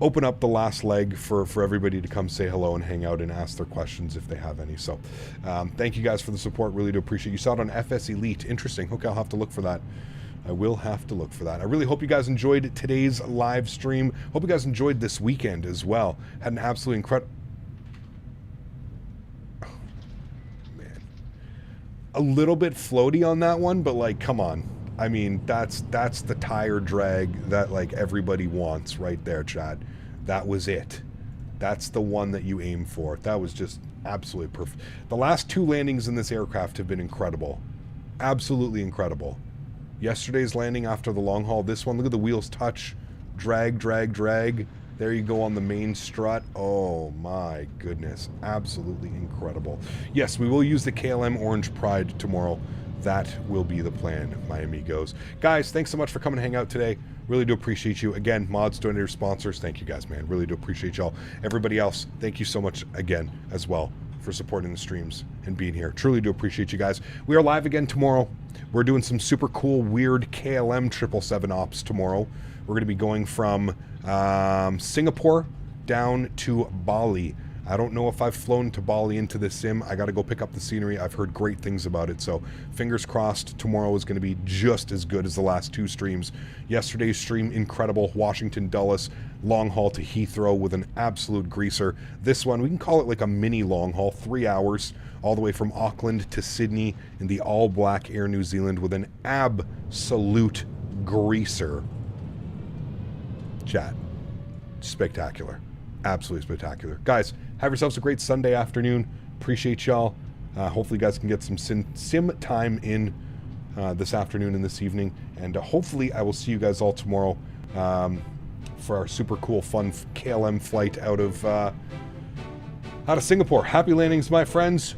last leg for everybody to come say hello and hang out and ask their questions if they have any. So thank you guys for the support. Really do appreciate it. You saw it on FS Elite. Interesting. Okay, I'll have to look for that. I will have to look for that. I really hope you guys enjoyed today's live stream. Hope you guys enjoyed this weekend as well. Had an absolutely incredible... A little bit floaty on that one, but like, come on. I mean, that's the tire drag that like everybody wants right there, Chad. That was it. That's the one that you aim for. That was just absolutely perfect. The last two landings in this aircraft have been incredible. Absolutely incredible. Yesterday's landing after the long haul, this one, look at the wheels touch, drag, drag, drag. There you go on the main strut. Oh my goodness. Absolutely incredible. Yes, we will use the KLM Orange Pride tomorrow. That will be the plan, my amigos. Guys, thanks so much for coming to hang out today. Really do appreciate you. Again, mods, donators, sponsors, thank you guys, man. Really do appreciate y'all. Everybody else, thank you so much again as well for supporting the streams and being here. Truly do appreciate you guys. We are live again tomorrow. We're doing some super cool, weird KLM 777 ops tomorrow. We're going to be going from Singapore down to Bali. I don't know if I've flown to Bali into this sim. I got to go pick up the scenery. I've heard great things about it. So fingers crossed tomorrow is going to be just as good as the last two streams. Yesterday's stream, incredible. Washington Dulles, long haul to Heathrow with an absolute greaser. This one, we can call it like a mini long haul, 3 hours, all the way from Auckland to Sydney in the all-black Air New Zealand with an absolute greaser. Chat. Spectacular. Absolutely spectacular. Guys, have yourselves a great Sunday afternoon. Appreciate y'all. Hopefully you guys can get some sim time in this afternoon and this evening. And hopefully I will see you guys all tomorrow for our super cool, fun KLM flight out of Singapore. Happy landings, my friends.